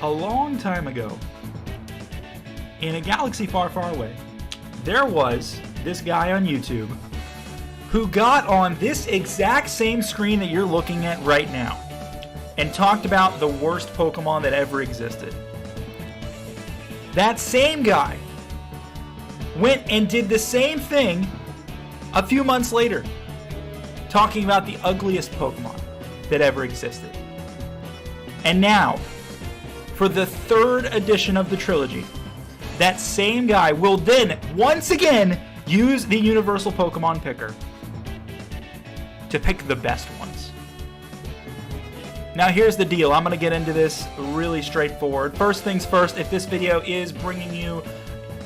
a long time ago, in a galaxy far, far away, there was this guy on YouTube who got on this exact same screen that you're looking at right now and talked about the worst Pokemon that ever existed. That same guy went and did the same thing a few months later, talking about the ugliest Pokemon that ever existed. And now, for the third edition of the trilogy, that same guy will then, once again, use the Universal Pokemon Picker to pick the best ones. Now here's the deal. I'm going to get into this really straightforward. First things first, if this video is bringing you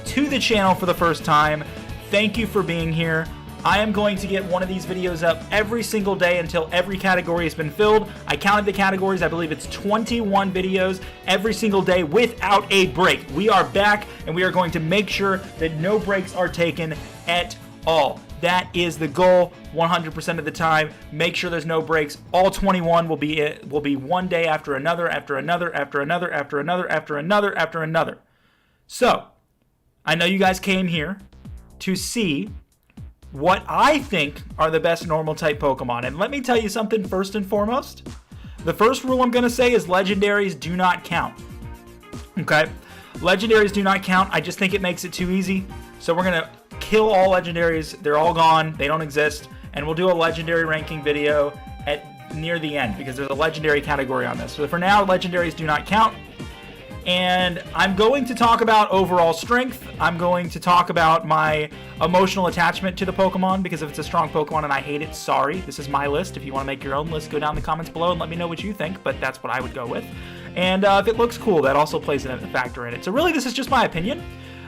to the channel for the first time, thank you for being here. I am going to get one of these videos up every single day until every category has been filled. I counted the categories. I believe it's 21 videos every single day without a break. We are back, and we are going to make sure that no breaks are taken at all. That is the goal 100% of the time. Make sure there's no breaks. All 21 will be one day after another, after another, after another, after another, after another, after another. So, I know you guys came here to see what I think are the best normal type Pokemon. And let me tell you something first and foremost. The first rule I'm going to say is legendaries do not count. Okay? Legendaries do not count. I just think it makes it too easy. So we're going to kill all legendaries. They're all gone. They don't exist. And we'll do a legendary ranking video at near the end because there's a legendary category on this. So for now, legendaries do not count. And I'm going to talk about overall strength. I'm going to talk about my emotional attachment to the Pokemon, because if it's a strong Pokemon and I hate it, sorry. This is my list. If you want to make your own list, go down in the comments below and let me know what you think, but that's what I would go with. And if it looks cool, that also plays a factor in it. So really, this is just my opinion.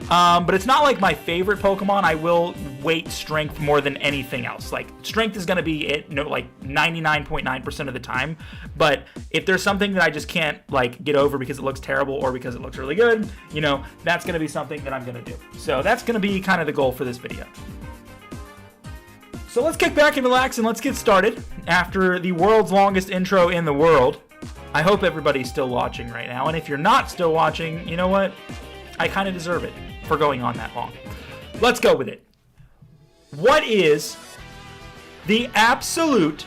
But it's not like my favorite Pokemon. I will weight strength more than anything else. Like, strength is going to be it, like 99.9% of the time. But if there's something that I just can't like get over because it looks terrible or because it looks really good, you know, that's going to be something that I'm going to do. So that's going to be kind of the goal for this video. So let's kick back and relax and let's get started. After the world's longest intro in the world, I hope everybody's still watching right now. And if you're not still watching, you know what? I kind of deserve it for going on that long. Let's go with it. What is the absolute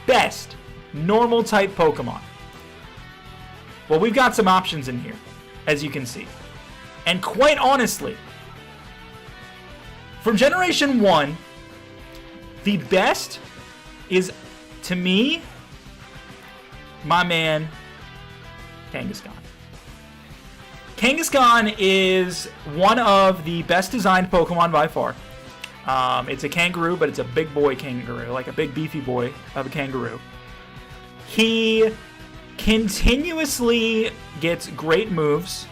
best normal type Pokemon? Well, we've got some options in here, as you can see. And quite honestly, from Generation 1, the best is, to me, my man, Kangaskhan. Kangaskhan is one of the best designed Pokemon by far. It's a kangaroo, but it's a big boy kangaroo, like a big beefy boy of a kangaroo. He continuously gets great moves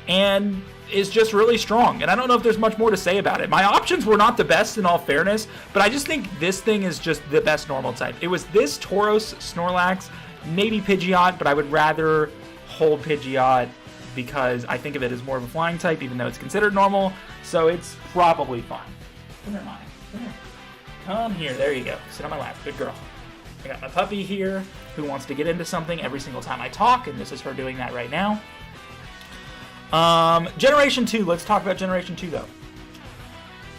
and is just really strong. And I don't know if there's much more to say about it. My options were not the best in all fairness, but I just think this thing is just the best normal type. It was this, Tauros, Snorlax, maybe Pidgeot, but I would rather hold Pidgeot because I think of it as more of a flying type, even though it's considered normal, so it's probably fine. Come here, Maya. Come here. Come here. There you go. Sit on my lap. Good girl. I got my puppy here who wants to get into something every single time I talk, and this is her doing that right now. Generation 2. Let's talk about Generation 2, though.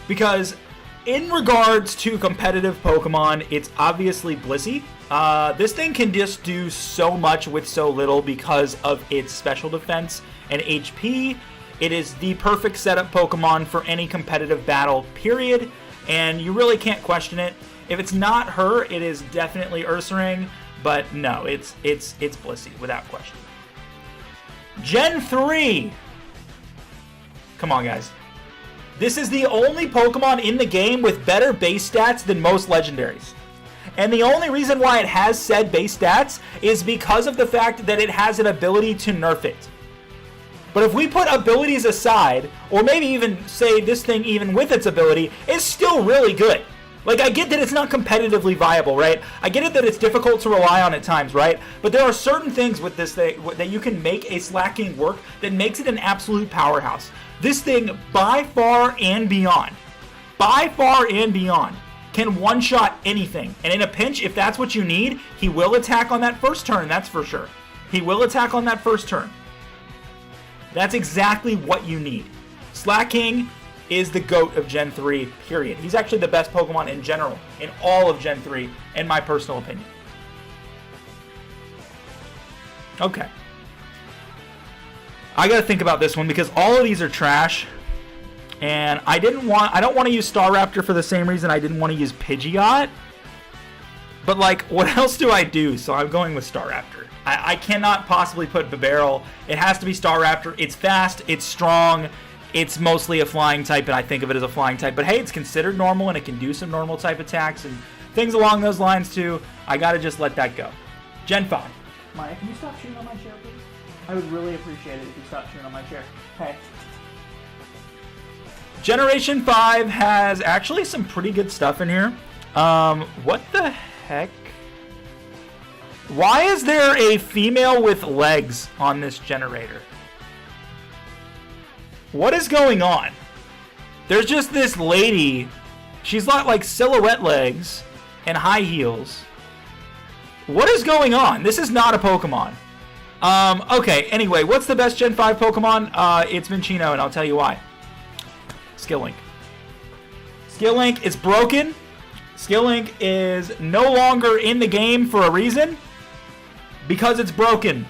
Because in regards to competitive Pokemon, it's obviously Blissey. This thing can just do so much with so little because of its special defense and HP. It is the perfect setup Pokemon for any competitive battle, period. And you really can't question it. If it's not her, it is definitely Ursaring. But no, it's Blissey, without question. Gen 3! Come on, guys. This is the only Pokemon in the game with better base stats than most legendaries. And the only reason why it has said base stats is because of the fact that it has an ability to nerf it. But if we put abilities aside, or maybe even say this thing even with its ability, is still really good. Like, I get that it's not competitively viable, right? I get it that it's difficult to rely on at times, right? But there are certain things with this thing that you can make a slacking work that makes it an absolute powerhouse. This thing, by far and beyond, can one-shot anything. And in a pinch, if that's what you need, he will attack on that first turn, that's for sure. He will attack on that first turn. That's exactly what you need. Slaking is the GOAT of Gen 3, period. He's actually the best Pokemon in general, in all of Gen 3, in my personal opinion. Okay. I gotta think about this one because all of these are trash. And I don't want to use Staraptor for the same reason I didn't want to use Pidgeot. But, like, what else do I do? So I'm going with Staraptor. I cannot possibly put Bibarel. It has to be Staraptor. It's fast. It's strong. It's mostly a flying type, and I think of it as a flying type. But, hey, it's considered normal, and it can do some normal type attacks and things along those lines, too. I got to just let that go. Gen 5. Maya, can you stop chewing on my chair, please? I would really appreciate it if you stopped chewing on my chair. Hey. Generation 5 has actually some pretty good stuff in here. What the heck? Why is there a female with legs on this generator? What is going on? There's just this lady. She's got like silhouette legs and high heels. What is going on? This is not a Pokemon. Okay, anyway, what's the best Gen 5 Pokemon? It's Minccino, and I'll tell you why. Skill Link. Skill Link is broken. Skill Link is no longer in the game for a reason. Because it's broken.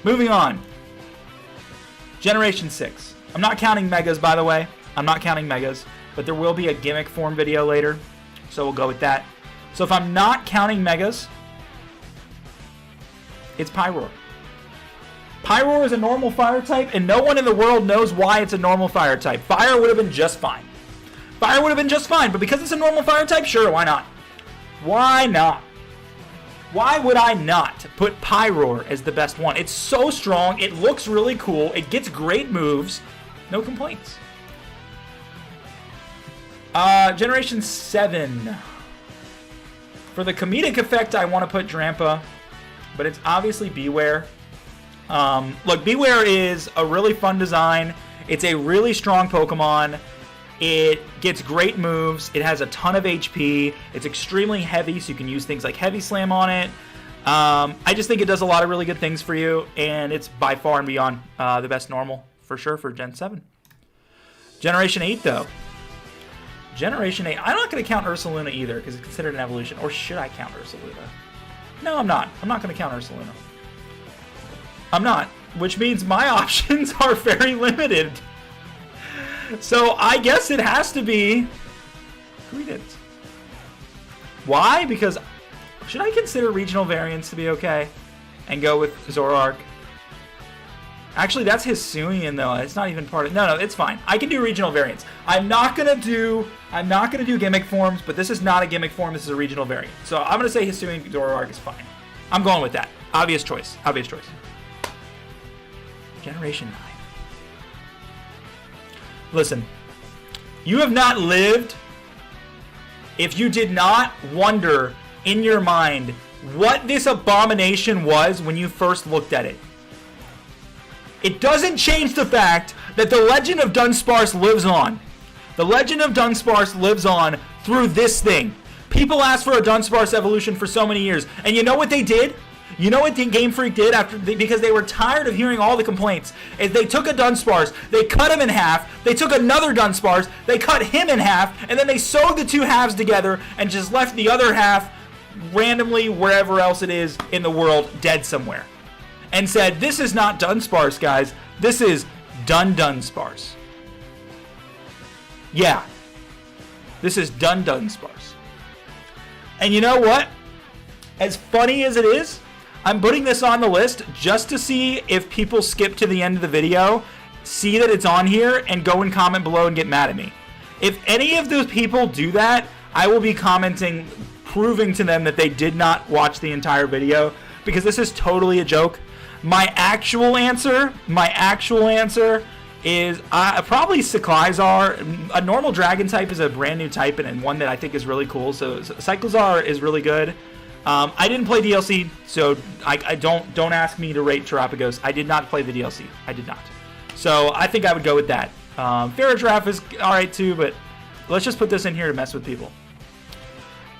Moving on. Generation 6. I'm not counting Megas, by the way. I'm not counting Megas. But there will be a gimmick form video later. So we'll go with that. So if I'm not counting Megas, it's Pyroar. Pyroar is a normal fire type, and no one in the world knows why it's a normal fire type. Fire would have been just fine. Fire would have been just fine, but because it's a normal fire type, sure, why not? Why not? Why would I not put Pyroar as the best one? It's so strong, it looks really cool, it gets great moves, no complaints. Generation 7. For the comedic effect, I want to put Drampa, but it's obviously Beware. Look, Beware is a really fun design. It's a really strong Pokemon. It gets great moves. It has a ton of HP. It's extremely heavy, so you can use things like Heavy Slam on it. I just think it does a lot of really good things for you, and it's by far and beyond the best normal, for sure, for Gen 7. Generation 8, though. Generation 8. I'm not going to count Ursaluna either, because it's considered an evolution. Or should I count Ursaluna? No, I'm not. I'm not going to count Ursaluna. I'm not, which means my options are very limited. So I guess it has to be Greedent. Why? Because should I consider regional variants to be okay and go with Zoroark? Actually, that's Hisuian though. It's not even part of. No, it's fine. I can do regional variants. I'm not gonna do gimmick forms, but this is not a gimmick form. This is a regional variant. So I'm gonna say Hisuian Zoroark is fine. I'm going with that. Obvious choice. Obvious choice. Generation 9. Listen, you have not lived if you did not wonder in your mind what this abomination was when you first looked at it. It doesn't change the fact that the legend of Dunsparce lives on. The legend of Dunsparce lives on through this thing. People asked for a Dunsparce evolution for so many years, and you know what they did? You know what Game Freak did because they were tired of hearing all the complaints? Is they took a Dunsparce, they cut him in half, they took another Dunsparce, they cut him in half, and then they sewed the two halves together and just left the other half randomly wherever else it is in the world dead somewhere. And said, this is not Dunsparce, guys. This is Dunsparce. Yeah. This is Dunsparce. And you know what? As funny as it is, I'm putting this on the list just to see if people skip to the end of the video, see that it's on here, and go and comment below and get mad at me. If any of those people do that, I will be commenting, proving to them that they did not watch the entire video, because this is totally a joke. My actual answer is probably Cyclizar. A normal dragon type is a brand new type and one that I think is really cool. So Cyclizar is really good. I didn't play DLC, so I don't ask me to rate Terapagos. I did not play the DLC. I did not. So I think I would go with that. Ferrotrap is alright too, but let's just put this in here to mess with people.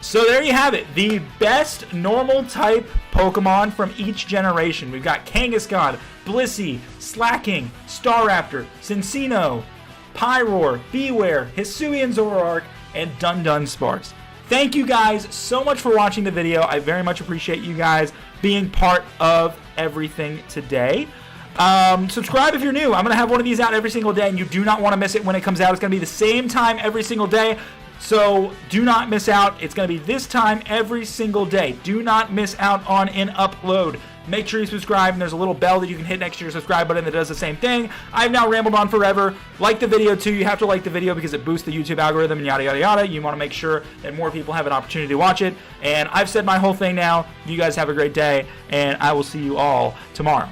So there you have it, the best normal type Pokemon from each generation. We've got Kangaskhan, Blissey, Slacking, Staraptor, Cincino, Pyroar, Bewear, Hisuian Zoroark, and Dunsparce. Thank you guys so much for watching the video. I very much appreciate you guys being part of everything today. Subscribe if you're new. I'm going to have one of these out every single day, and you do not want to miss it when it comes out. It's going to be the same time every single day. So do not miss out. It's going to be this time every single day. Do not miss out on an upload. Make sure you subscribe, and there's a little bell that you can hit next to your subscribe button that does the same thing. I've now rambled on forever. Like the video too. You have to like the video because it boosts the YouTube algorithm and yada yada yada. You want to make sure that more people have an opportunity to watch it. And I've said my whole thing now. You guys have a great day, and I will see you all tomorrow.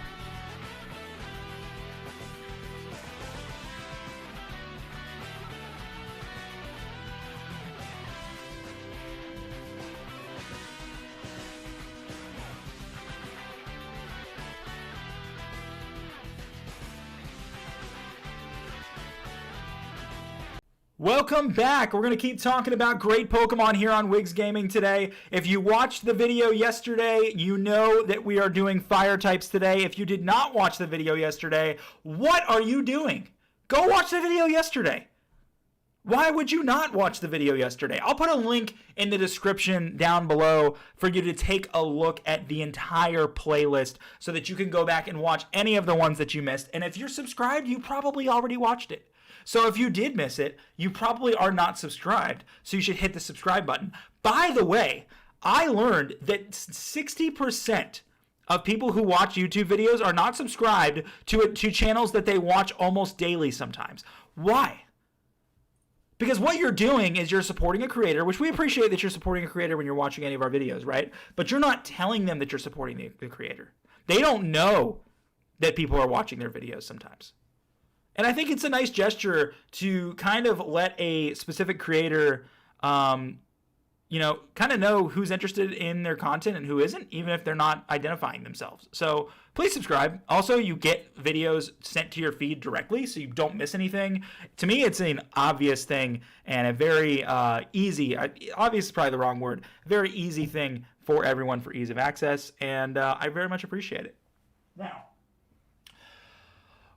Welcome back. We're going to keep talking about great Pokemon here on Wigs Gaming today. If you watched the video yesterday, you know that we are doing fire types today. If you did not watch the video yesterday, what are you doing? Go watch the video yesterday. Why would you not watch the video yesterday? I'll put a link in the description down below for you to take a look at the entire playlist so that you can go back and watch any of the ones that you missed. And if you're subscribed, you probably already watched it. So if you did miss it, you probably are not subscribed, so you should hit the subscribe button. By the way, I learned that 60% of people who watch YouTube videos are not subscribed to channels that they watch almost daily sometimes. Why? Because what you're doing is you're supporting a creator, which we appreciate that you're supporting a creator when you're watching any of our videos, right? But you're not telling them that you're supporting the creator. They don't know that people are watching their videos sometimes. And I think it's a nice gesture to kind of let a specific creator, kind of know who's interested in their content and who isn't, even if they're not identifying themselves. So please subscribe. Also, you get videos sent to your feed directly, so you don't miss anything. To me, it's an obvious thing and a very easy, obvious is probably the wrong word, very easy thing for everyone for ease of access, and I very much appreciate it. Now,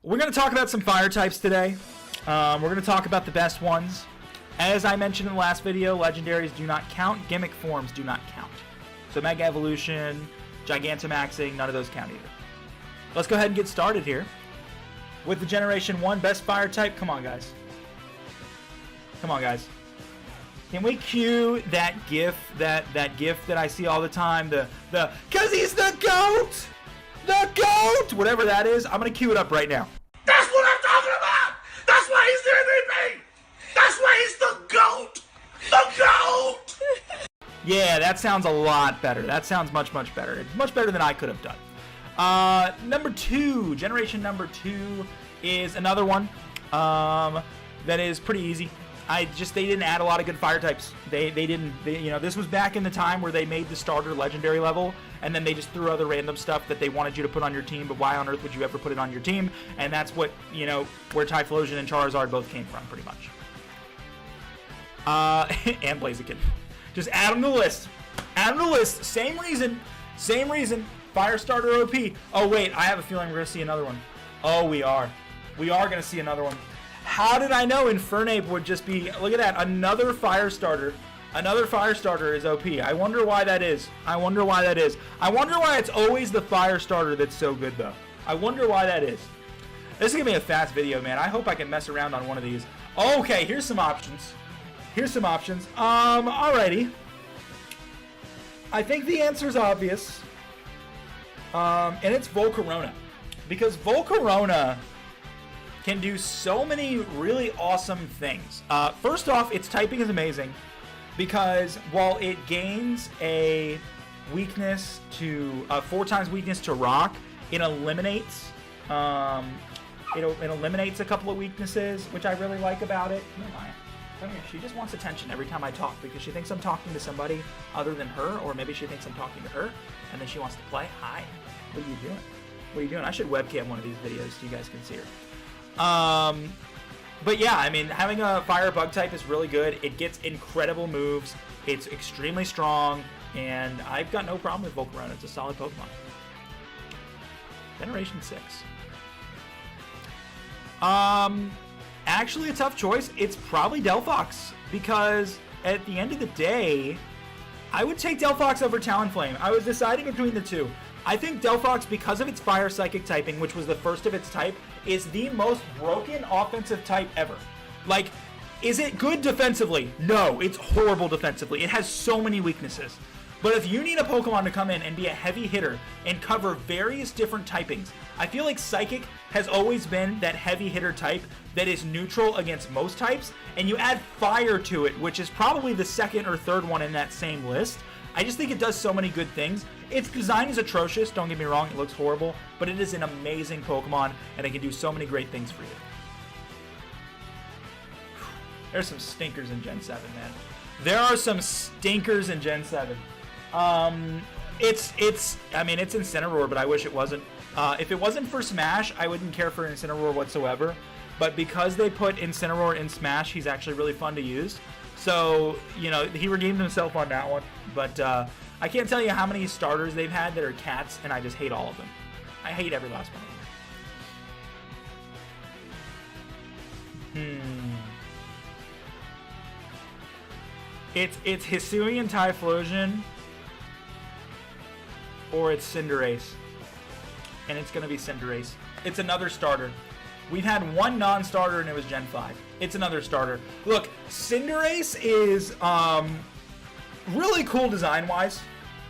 we're going to talk about some fire types today. We're going to talk about the best ones. As I mentioned in the last video, legendaries do not count. Gimmick forms do not count. So Mega Evolution, Gigantamaxing, none of those count either. Let's go ahead and get started here with the Generation 1 best fire type. Come on, guys. Come on, guys. Can we cue that GIF, that GIF that I see all the time? The 'cause he's the GOAT! The GOAT! Whatever that is, I'm going to cue it up right now. That's what I'm talking about! That's why he's the MVP! That's why he's the GOAT! The GOAT! Yeah, that sounds a lot better. That sounds much, much better. It's much better than I could have done. Number 2, Generation number 2 is another one that is pretty easy. They didn't add a lot of good fire types. They didn't, this was back in the time where they made the starter legendary level, and then they just threw other random stuff that they wanted you to put on your team, but why on earth would you ever put it on your team? And that's what, where Typhlosion and Charizard both came from, pretty much. And Blaziken. Just add them to the list. Add them to the list. Same reason. Same reason. Fire starter OP. Oh, wait, I have a feeling we're going to see another one. Oh, we are. We are going to see another one. How did I know Infernape would just be, look at that, another fire starter. Another fire starter is OP. I wonder why that is. I wonder why that is. I wonder why it's always the fire starter that's so good, though. I wonder why that is. This is going to be a fast video, man. I hope I can mess around on one of these. Okay, here's some options. Here's some options. Alrighty. I think the answer is obvious. And it's Volcarona. Because Volcarona can do so many really awesome things. First off, its typing is amazing because while it gains a weakness to 4 times weakness to rock, it eliminates it eliminates a couple of weaknesses, which I really like about it. Come here. She just wants attention every time I talk because she thinks I'm talking to somebody other than her, or maybe she thinks I'm talking to her, and then she wants to play. Hi, what are you doing? What are you doing? I should webcam one of these videos so you guys can see her. But yeah, I mean, having a fire bug type is really good. It gets incredible moves. It's extremely strong, and I've got no problem with Volcarona. It's a solid Pokemon. Generation 6. Actually a tough choice. It's probably Delphox, because at the end of the day, I would take Delphox over Talonflame. I was deciding between the two. I think Delphox, because of its Fire Psychic typing, which was the first of its type, is the most broken offensive type ever. Like, is it good defensively? No, it's horrible defensively. It has so many weaknesses. But if you need a Pokemon to come in and be a heavy hitter and cover various different typings, I feel like Psychic has always been that heavy hitter type that is neutral against most types, and you add Fire to it, which is probably the second or third one in that same list. I just think it does so many good things. Its design is atrocious, don't get me wrong, it looks horrible, but it is an amazing Pokemon, and it can do so many great things for you. There's some stinkers in Gen 7, man. There are some stinkers in Gen 7. I mean, it's Incineroar, but I wish it wasn't. If it wasn't for Smash, I wouldn't care for Incineroar whatsoever. But because they put Incineroar in Smash, he's actually really fun to use. So, you know, he redeemed himself on that one. But I can't tell you how many starters they've had that are cats, and I just hate all of them. I hate every last one of them. It's Hisuian Typhlosion, or it's Cinderace. And it's going to be Cinderace. It's another starter. We've had one non-starter, and it was Gen 5. It's another starter. Look, Cinderace is really cool design-wise,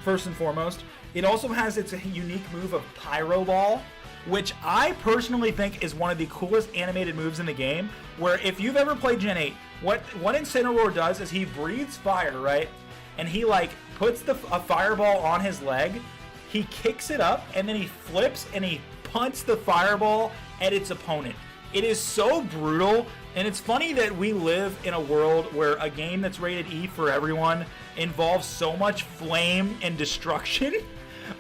first and foremost. It also has its unique move of Pyro Ball, which I personally think is one of the coolest animated moves in the game, where if you've ever played Gen 8, what Incineroar does is he breathes fire, right? And he, like, puts a fireball on his leg, he kicks it up, and then he flips and he punts the fireball at its opponent. It is so brutal, and it's funny that we live in a world where a game that's rated E for everyone involves so much flame and destruction,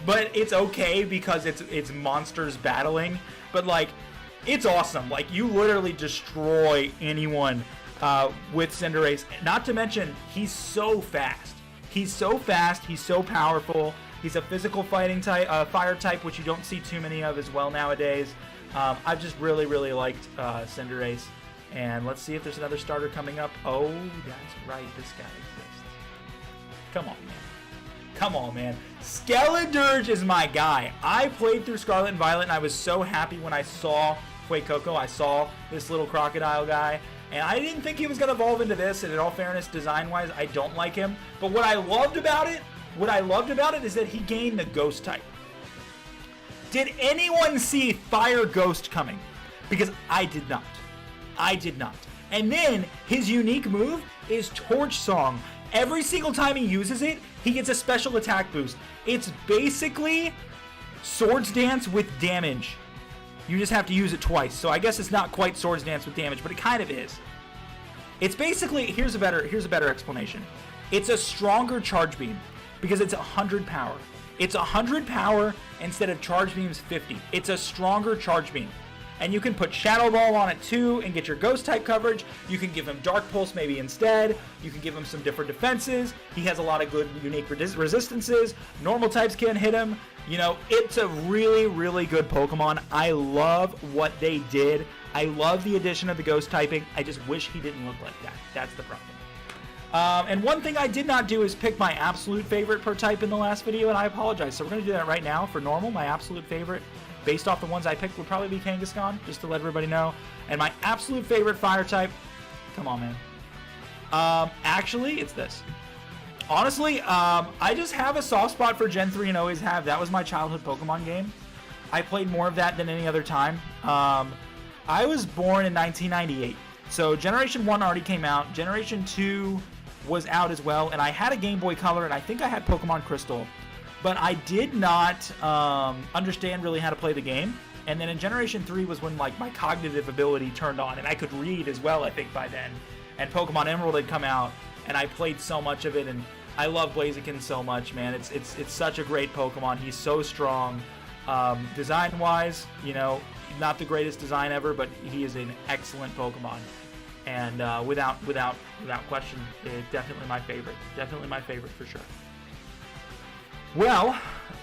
but it's okay because it's monsters battling. But, like, it's awesome. Like, you literally destroy anyone with Cinderace. Not to mention, he's so fast. He's so fast, he's so powerful. He's a physical fighting type, fire type, which you don't see too many of as well nowadays. I've just really, really liked Cinderace. And let's see if there's another starter coming up. Oh, that's right, this guy exists. Come on, man. Come on, man. Skeledirge is my guy. I played through Scarlet and Violet, and I was so happy when I saw Fuecoco. I saw this little crocodile guy. And I didn't think he was going to evolve into this, and in all fairness, design-wise, I don't like him. But what I loved about it is that he gained the Ghost type. Did anyone see Fire Ghost coming? Because I did not. I did not. And then his unique move is Torch Song. Every single time he uses it, he gets a special attack boost. It's basically Swords Dance with damage. You just have to use it twice. So I guess it's not quite Swords Dance with damage, but it kind of is. It's basically, here's a better explanation. It's a stronger Charge Beam because it's 100 power. It's 100 power instead of Charge Beam's 50. It's a stronger Charge Beam. And you can put Shadow Ball on it too and get your Ghost type coverage. You can give him Dark Pulse maybe instead. You can give him some different defenses. He has a lot of good unique resistances. Normal types can't hit him. You know, it's a really, really good Pokemon. I love what they did. I love the addition of the Ghost typing. I just wish he didn't look like that. That's the problem. And one thing I did not do is pick my absolute favorite per type in the last video, and I apologize. So we're going to do that right now. For normal, my absolute favorite, based off the ones I picked, would probably be Kangaskhan, just to let everybody know. And my absolute favorite fire type, come on, man. Actually, it's this. Honestly, I just have a soft spot for Gen 3 and always have. That was my childhood Pokemon game. I played more of that than any other time. I was born in 1998. So Generation 1 already came out. Generation 2 was out as well. And I had a Game Boy Color, and I think I had Pokemon Crystal. But I did not understand really how to play the game. And then in Generation 3 was when, like, my cognitive ability turned on. And I could read as well, I think, by then. And Pokemon Emerald had come out. And I played so much of it, and I love Blaziken so much, man. It's such a great Pokemon. He's so strong. Design-wise, you know, not the greatest design ever, but he is an excellent Pokemon. And without question, definitely my favorite. Definitely my favorite for sure. Well,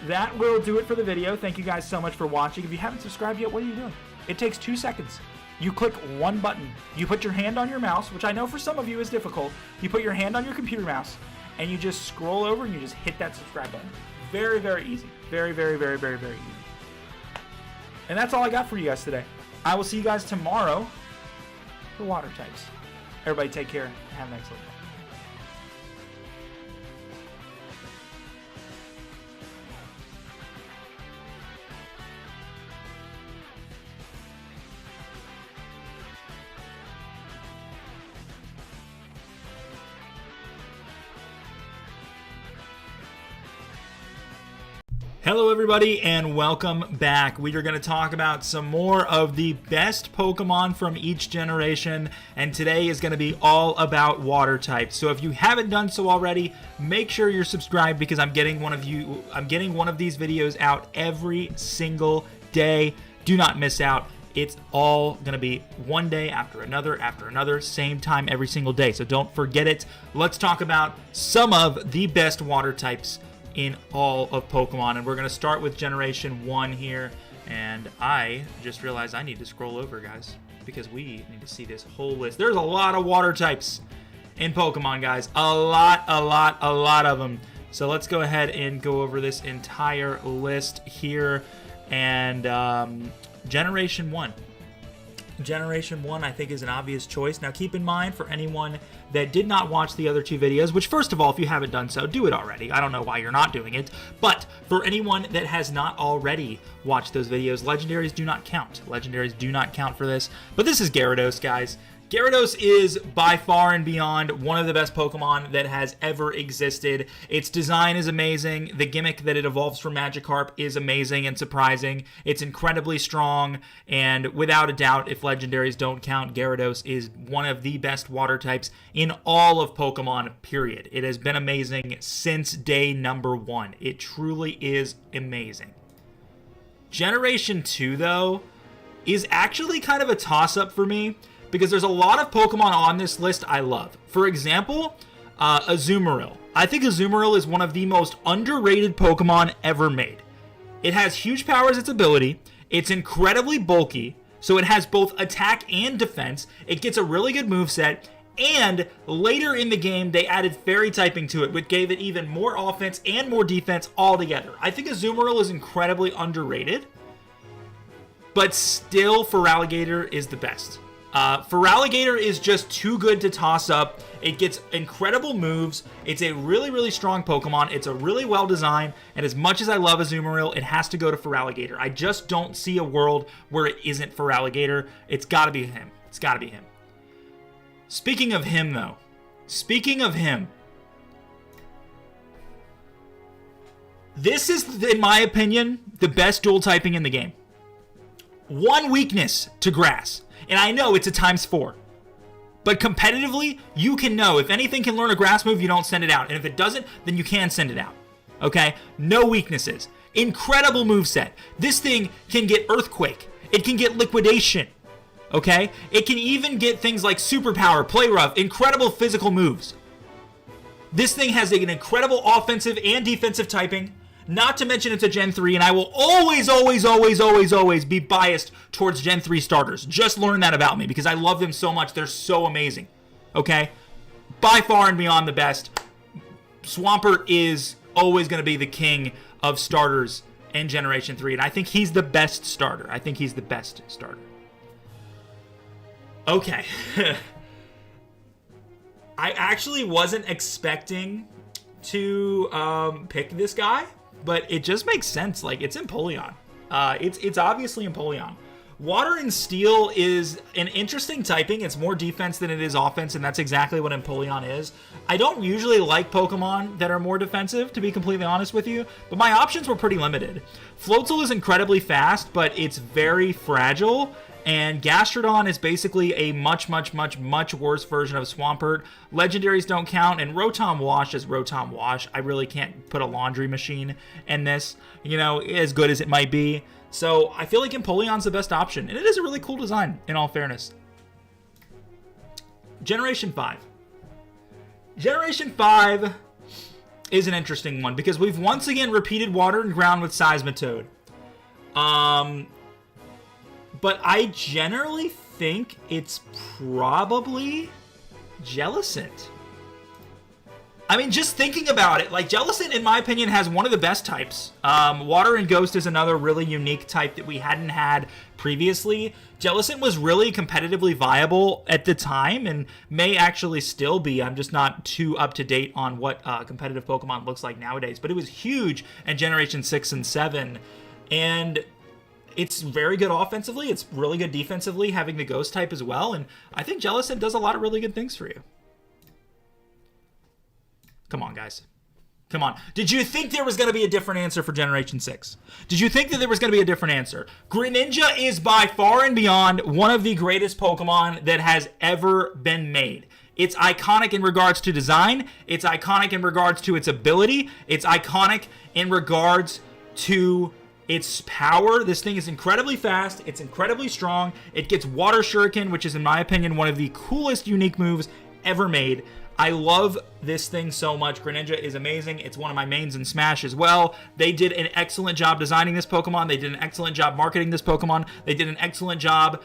that will do it for the video. Thank you guys so much for watching. If you haven't subscribed yet, what are you doing? It takes 2 seconds. You click one button. You put your hand on your mouse, which I know for some of you is difficult. You put your hand on your computer mouse, and you just scroll over and you just hit that subscribe button. Very, very easy. Very, very, very, very, very easy. And that's all I got for you guys today. I will see you guys tomorrow for water types. Everybody take care and have an excellent day. Hello everybody and welcome back. We are going to talk about some more of the best Pokemon from each generation, and today is going to be all about water types. So if you haven't done so already, make sure you're subscribed because I'm getting one of these videos out every single day. Do not miss out. It's all going to be one day after another, same time every single day. So don't forget it. Let's talk about some of the best water types in all of Pokemon, and we're going to start with Generation 1 here, and I just realized I need to scroll over, guys, because we need to see this whole list. There's a lot of water types in Pokemon, guys. A lot of them. So let's go ahead and go over this entire list here, and Generation 1. Generation 1, I think, is an obvious choice. Now, keep in mind, for anyone that did not watch the other 2 videos, which, first of all, if you haven't done so, do it already. I don't know why you're not doing it. But for anyone that has not already watched those videos, Legendaries do not count. Legendaries do not count for this. But this is Gyarados, guys. Gyarados is by far and beyond one of the best Pokemon that has ever existed. Its design is amazing. The gimmick that it evolves from Magikarp is amazing and surprising. It's incredibly strong, and without a doubt, if Legendaries don't count, Gyarados is one of the best water types in all of Pokemon, period. It has been amazing since day number 1. It truly is amazing. Generation 2, though, is actually kind of a toss-up for me, because there's a lot of Pokemon on this list I love. For example, Azumarill. I think Azumarill is one of the most underrated Pokemon ever made. It has huge power as its ability. It's incredibly bulky, so it has both attack and defense. It gets a really good moveset, and later in the game, they added Fairy typing to it, which gave it even more offense and more defense altogether. I think Azumarill is incredibly underrated, but still, Feraligatr is the best. Feraligatr is just too good to toss up. It gets incredible moves. It's a really, really strong Pokemon. It's a really well designed, and as much as I love Azumarill, it has to go to Feraligatr. I just don't see a world where it isn't Feraligatr. It's got to be him. It's got to be him. Speaking of him, though. This is, in my opinion, the best dual typing in the game. One weakness to Grass. And I know it's a ×4. But competitively, you can know if anything can learn a grass move, you don't send it out. And if it doesn't, then you can send it out. Okay? No weaknesses. Incredible moveset. This thing can get Earthquake. It can get Liquidation. Okay? It can even get things like Superpower, Play Rough, incredible physical moves. This thing has an incredible offensive and defensive typing. Not to mention it's a Gen 3, and I will always be biased towards Gen 3 starters. Just learn that about me, because I love them so much. They're so amazing. Okay? By far and beyond the best. Swampert is always going to be the king of starters in Generation 3, and I think he's the best starter. Okay. I actually wasn't expecting to pick this guy, but it just makes sense. Like, it's Empoleon. It's obviously Empoleon. Water and Steel is an interesting typing. It's more defense than it is offense, and that's exactly what Empoleon is. I don't usually like Pokemon that are more defensive, to be completely honest with you, but my options were pretty limited. Floatzel is incredibly fast, but it's very fragile, and Gastrodon is basically a much worse version of Swampert. Legendaries don't count, and Rotom Wash is Rotom Wash. I really can't put a laundry machine in this, you know, as good as it might be. So I feel like Empoleon's the best option, and it is a really cool design, in all fairness. Generation 5. Generation 5 is an interesting one because we've once again repeated Water and Ground with Seismitoad. But I generally think it's probably Jellicent. I mean, just thinking about it, like, Jellicent, in my opinion, has one of the best types. Water and Ghost is another really unique type that we hadn't had previously. Jellicent was really competitively viable at the time and may actually still be. I'm just not too up to date on what competitive Pokemon looks like nowadays. But it was huge in Generation 6 and 7. And it's very good offensively. It's really good defensively, having the Ghost type as well. And I think Jellicent does a lot of really good things for you. Come on, guys. Come on. Did you think there was going to be a different answer for Generation 6? Did you think that there was going to be a different answer? Greninja is by far and beyond one of the greatest Pokemon that has ever been made. It's iconic in regards to design. It's iconic in regards to its ability. It's iconic in regards to its power. This thing is incredibly fast. It's incredibly strong. It gets Water Shuriken, which is, in my opinion, one of the coolest unique moves ever made. I love this thing so much. Greninja is amazing. It's one of my mains in Smash as well. They did an excellent job designing this Pokemon. They did an excellent job marketing this Pokemon. They did an excellent job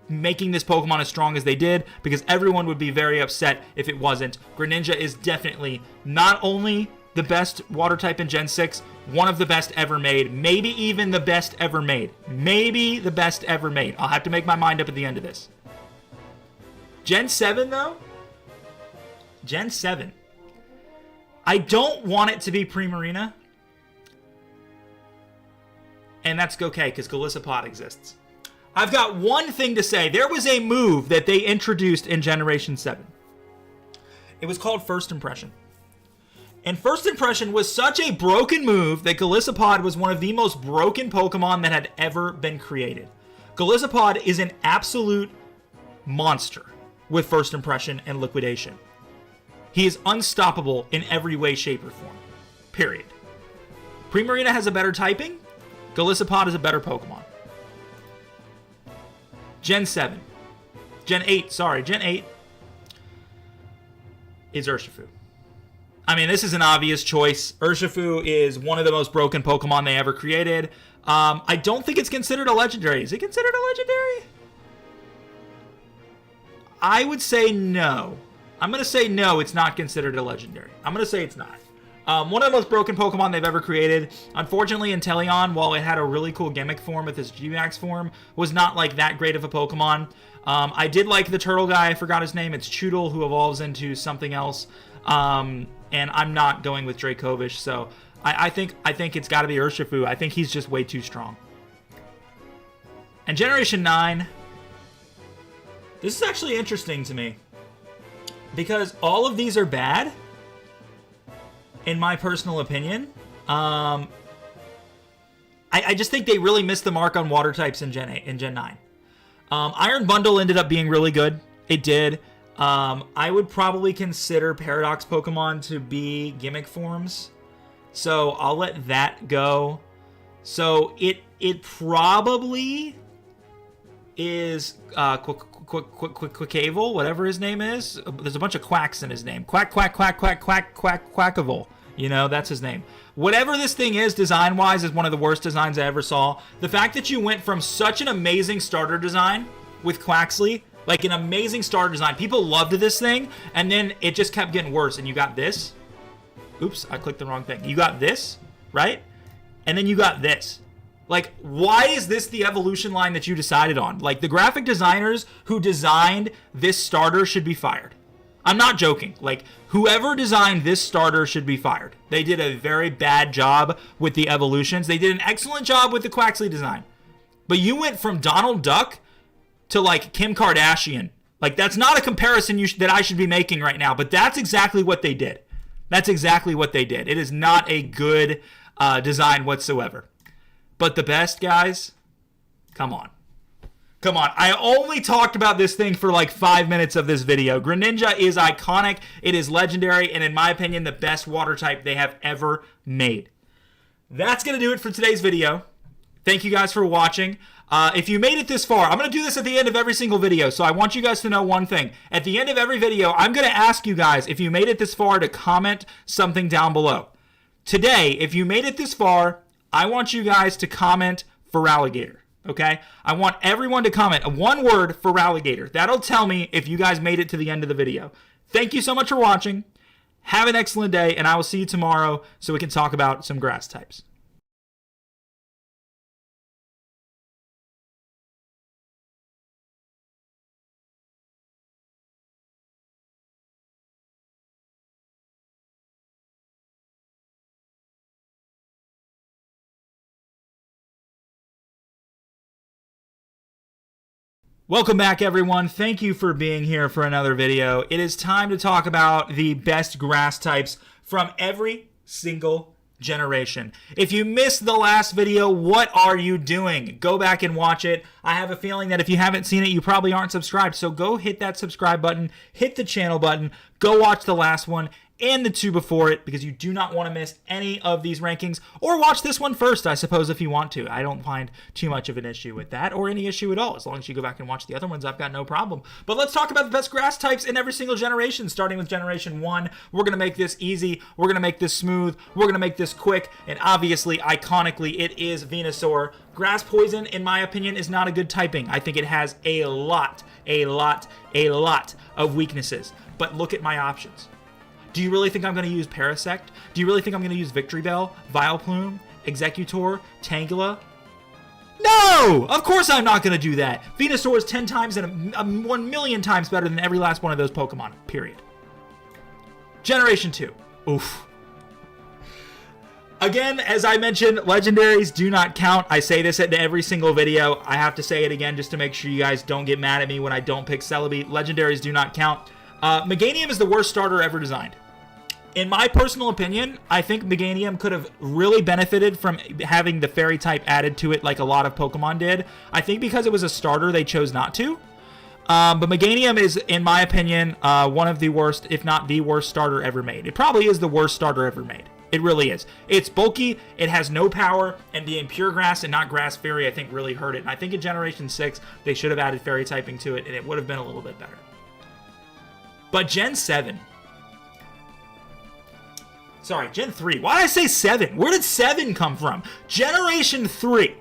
making this Pokemon as strong as they did, because everyone would be very upset if it wasn't. Greninja is definitely not only the best water type in Gen 6, one of the best ever made, maybe even the best ever made. Maybe the best ever made. I'll have to make my mind up at the end of this. Gen 7, though? Gen 7. I don't want it to be Primarina. And that's okay, because Golisopod exists. I've got one thing to say. There was a move that they introduced in Generation 7. It was called First Impression. And First Impression was such a broken move that Golisopod was one of the most broken Pokemon that had ever been created. Golisopod is an absolute monster with First Impression and Liquidation. He is unstoppable in every way, shape, or form. Period. Primarina has a better typing. Golisopod is a better Pokemon. Gen 7. Gen 8, sorry. Gen 8 is Urshifu. I mean, this is an obvious choice. Urshifu is one of the most broken Pokemon they ever created. I don't think it's considered a legendary. Is it considered a legendary? I would say no. I'm going to say no, it's not considered a legendary. I'm going to say it's not. One of the most broken Pokemon they've ever created. Unfortunately, Inteleon, while it had a really cool gimmick form with its G-Max form, was not like that great of a Pokemon. I did like the turtle guy. I forgot his name. It's Choodle, who evolves into something else. And I'm not going with Dracovish, so I think it's got to be Urshifu. I think he's just way too strong. And Generation 9, this is actually interesting to me, because all of these are bad, in my personal opinion. I just think they really missed the mark on water types in Gen 8 and Gen 9. Iron Bundle ended up being really good. It did. I would probably consider Paradox Pokemon to be gimmick forms, so I'll let that go. So it probably is Quackable, whatever his name is. There's a bunch of quacks in his name. Quackable. You know, that's his name. Whatever this thing is, design-wise, is one of the worst designs I ever saw. The fact that you went from such an amazing starter design with Quaxly, like an amazing starter design, people loved this thing, and then it just kept getting worse, and you got this. Oops, I clicked the wrong thing. You got this, right? And then you got this. Like, why is this the evolution line that you decided on? Like, the graphic designers who designed this starter should be fired. I'm not joking. Like, whoever designed this starter should be fired. They did a very bad job with the evolutions. They did an excellent job with the Quaxly design. But you went from Donald Duck to, like, Kim Kardashian. Like, that's not a comparison that I should be making right now, but that's exactly what they did. That's exactly what they did. It is not a good design whatsoever. But the best, guys, come on. Come on. I only talked about this thing for like 5 minutes of this video. Greninja is iconic. It is legendary, and in my opinion, the best water type they have ever made. That's going to do it for today's video. Thank you guys for watching. If you made it this far, I'm going to do this at the end of every single video, so I want you guys to know one thing. At the end of every video, I'm going to ask you guys, if you made it this far, to comment something down below. Today, if you made it this far, I want you guys to comment for alligator, okay? I want everyone to comment one word for alligator. That'll tell me if you guys made it to the end of the video. Thank you so much for watching. Have an excellent day, and I will see you tomorrow so we can talk about some grass types. Welcome back, everyone. Thank you for being here for another video. It is time to talk about the best grass types from every single generation. If you missed the last video, what are you doing? Go back and watch it. I have a feeling that if you haven't seen it, you probably aren't subscribed. So go hit that subscribe button, hit the channel button, go watch the last one and the two before it, because you do not want to miss any of these rankings. Or watch this one first, I suppose, if you want to. I don't find too much of an issue with that, or any issue at all. As long as you go back and watch the other ones, I've got no problem. But let's talk about the best grass types in every single generation, starting with Generation 1. We're going to make this easy. We're going to make this smooth. We're going to make this quick. And obviously, iconically, it is Venusaur. Grass Poison, in my opinion, is not a good typing. I think it has a lot of weaknesses. But look at my options. Do you really think I'm going to use Parasect? Do you really think I'm going to use Victory Bell, Vileplume, Executor, Tangela? No! Of course I'm not going to do that. Venusaur is 10 times and 1 million times better than every last one of those Pokemon, period. Generation 2. Oof. Again, as I mentioned, legendaries do not count. I say this in every single video. I have to say it again just to make sure you guys don't get mad at me when I don't pick Celebi. Legendaries do not count. Meganium is the worst starter ever designed. In my personal opinion, I think Meganium could have really benefited from having the fairy type added to it like a lot of Pokemon did. I think because it was a starter, they chose not to. But Meganium is, in my opinion, one of the worst, if not the worst starter ever made. It probably is the worst starter ever made. It really is. It's bulky, it has no power, and being pure grass and not grass fairy, I think, really hurt it. And I think in Generation 6, they should have added fairy typing to it, and it would have been a little bit better. But Gen 7... Sorry, Gen 3. Why did I say 7? Where did 7 come from? Generation 3.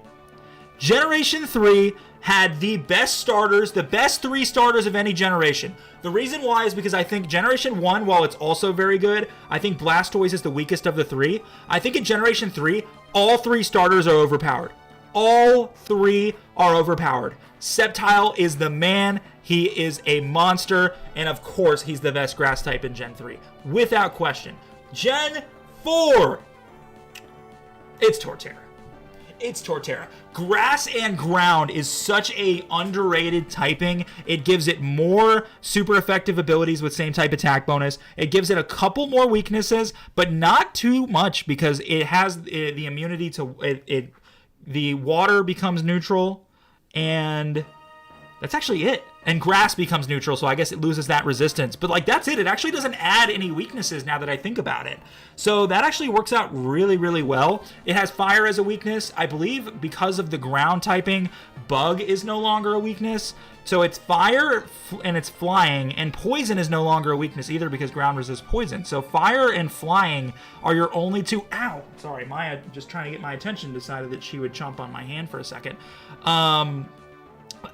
Generation 3 had the best starters, the best 3 starters of any generation. The reason why is because I think Generation 1, while it's also very good, I think Blastoise is the weakest of the 3. I think in Generation 3, all 3 starters are overpowered. All 3 are overpowered. Sceptile is the man. He is a monster. And of course, he's the best grass type in Gen 3. Without question. Gen 4. It's Torterra. It's Torterra. Grass and ground is such a underrated typing. It gives it more super effective abilities with same type attack bonus. It gives it a couple more weaknesses, but not too much because it has the immunity to the water becomes neutral, and that's actually it. And grass becomes neutral, so I guess it loses that resistance. But, like, that's it. It actually doesn't add any weaknesses now that I think about it. So that actually works out really, really well. It has fire as a weakness. I believe because of the ground typing, bug is no longer a weakness. So it's fire and it's flying, and poison is no longer a weakness either because ground resists poison. So fire and flying are your only two... Ow! Sorry, Maya, just trying to get my attention, decided that she would chomp on my hand for a second. Are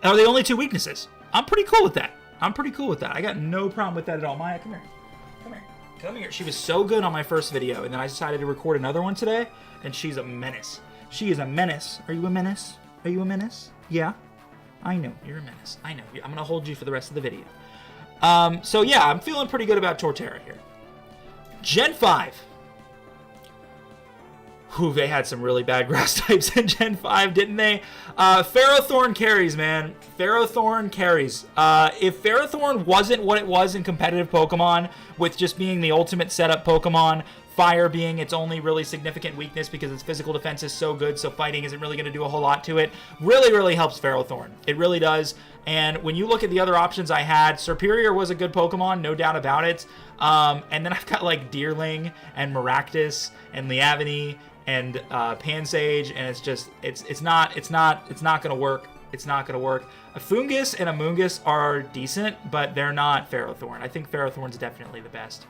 the only 2 weaknesses. I'm pretty cool with that. I'm pretty cool with that. I got no problem with that at all. Maya, come here. Come here. Come here. She was so good on my first video, and then I decided to record another one today, and she's a menace. She is a menace. Are you a menace? Are you a menace? Yeah. I know. You're a menace. I know. I'm going to hold you for the rest of the video. So, yeah, I'm feeling pretty good about Torterra here. Gen 5. Whew, they had some really bad grass types in Gen 5, didn't they? Ferrothorn carries, man. Ferrothorn carries. If Ferrothorn wasn't what it was in competitive Pokemon, with just being the ultimate setup Pokemon, fire being its only really significant weakness because its physical defense is so good, so fighting isn't really going to do a whole lot to it, really, really helps Ferrothorn. It really does. And when you look at the other options I had, Serperior was a good Pokemon, no doubt about it. And then I've got like Deerling and Maractus and Liavani and Pansage, and it's not gonna work. It's not gonna work. A Fungus and a Moongus are decent, but they're not Ferrothorn. I think Ferrothorn's definitely the best.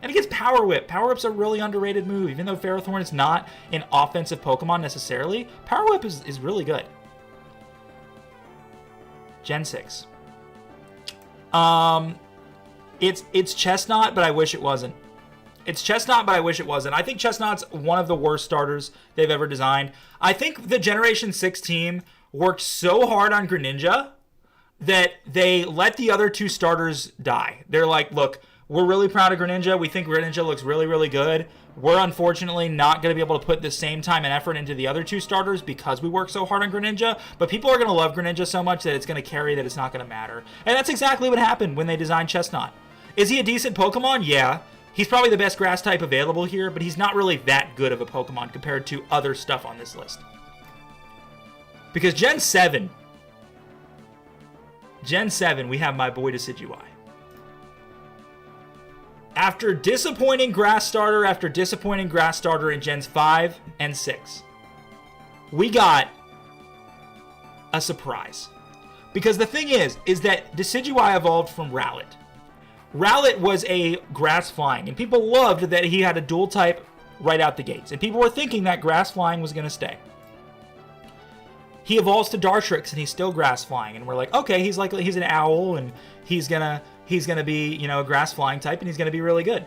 And it gets Power Whip. Power Whip's a really underrated move. Even though Ferrothorn is not an offensive Pokemon necessarily, Power Whip is really good. Gen 6. It's Chestnut, but I wish it wasn't. It's Chestnut, but I wish it wasn't. I think Chestnut's one of the worst starters they've ever designed. I think the Generation 6 team worked so hard on Greninja that they let the other two starters die. They're like, look, we're really proud of Greninja. We think Greninja looks really, really good. We're unfortunately not going to be able to put the same time and effort into the other two starters because we work so hard on Greninja. But people are going to love Greninja so much that it's going to carry that it's not going to matter. And that's exactly what happened when they designed Chestnut. Is he a decent Pokemon? Yeah. He's probably the best grass type available here, but he's not really that good of a Pokemon compared to other stuff on this list. Because Gen 7, we have my boy Decidueye. After disappointing grass starter after disappointing grass starter in Gens 5 and 6, we got a surprise. Because the thing is that Decidueye evolved from Rowlet. Rowlet was a grass flying, and people loved that he had a dual type right out the gates. And people were thinking that grass flying was going to stay. He evolves to Dartrix, and he's still grass flying, and we're like, okay, he's an owl, and he's gonna be, you know, a grass flying type, and he's gonna be really good.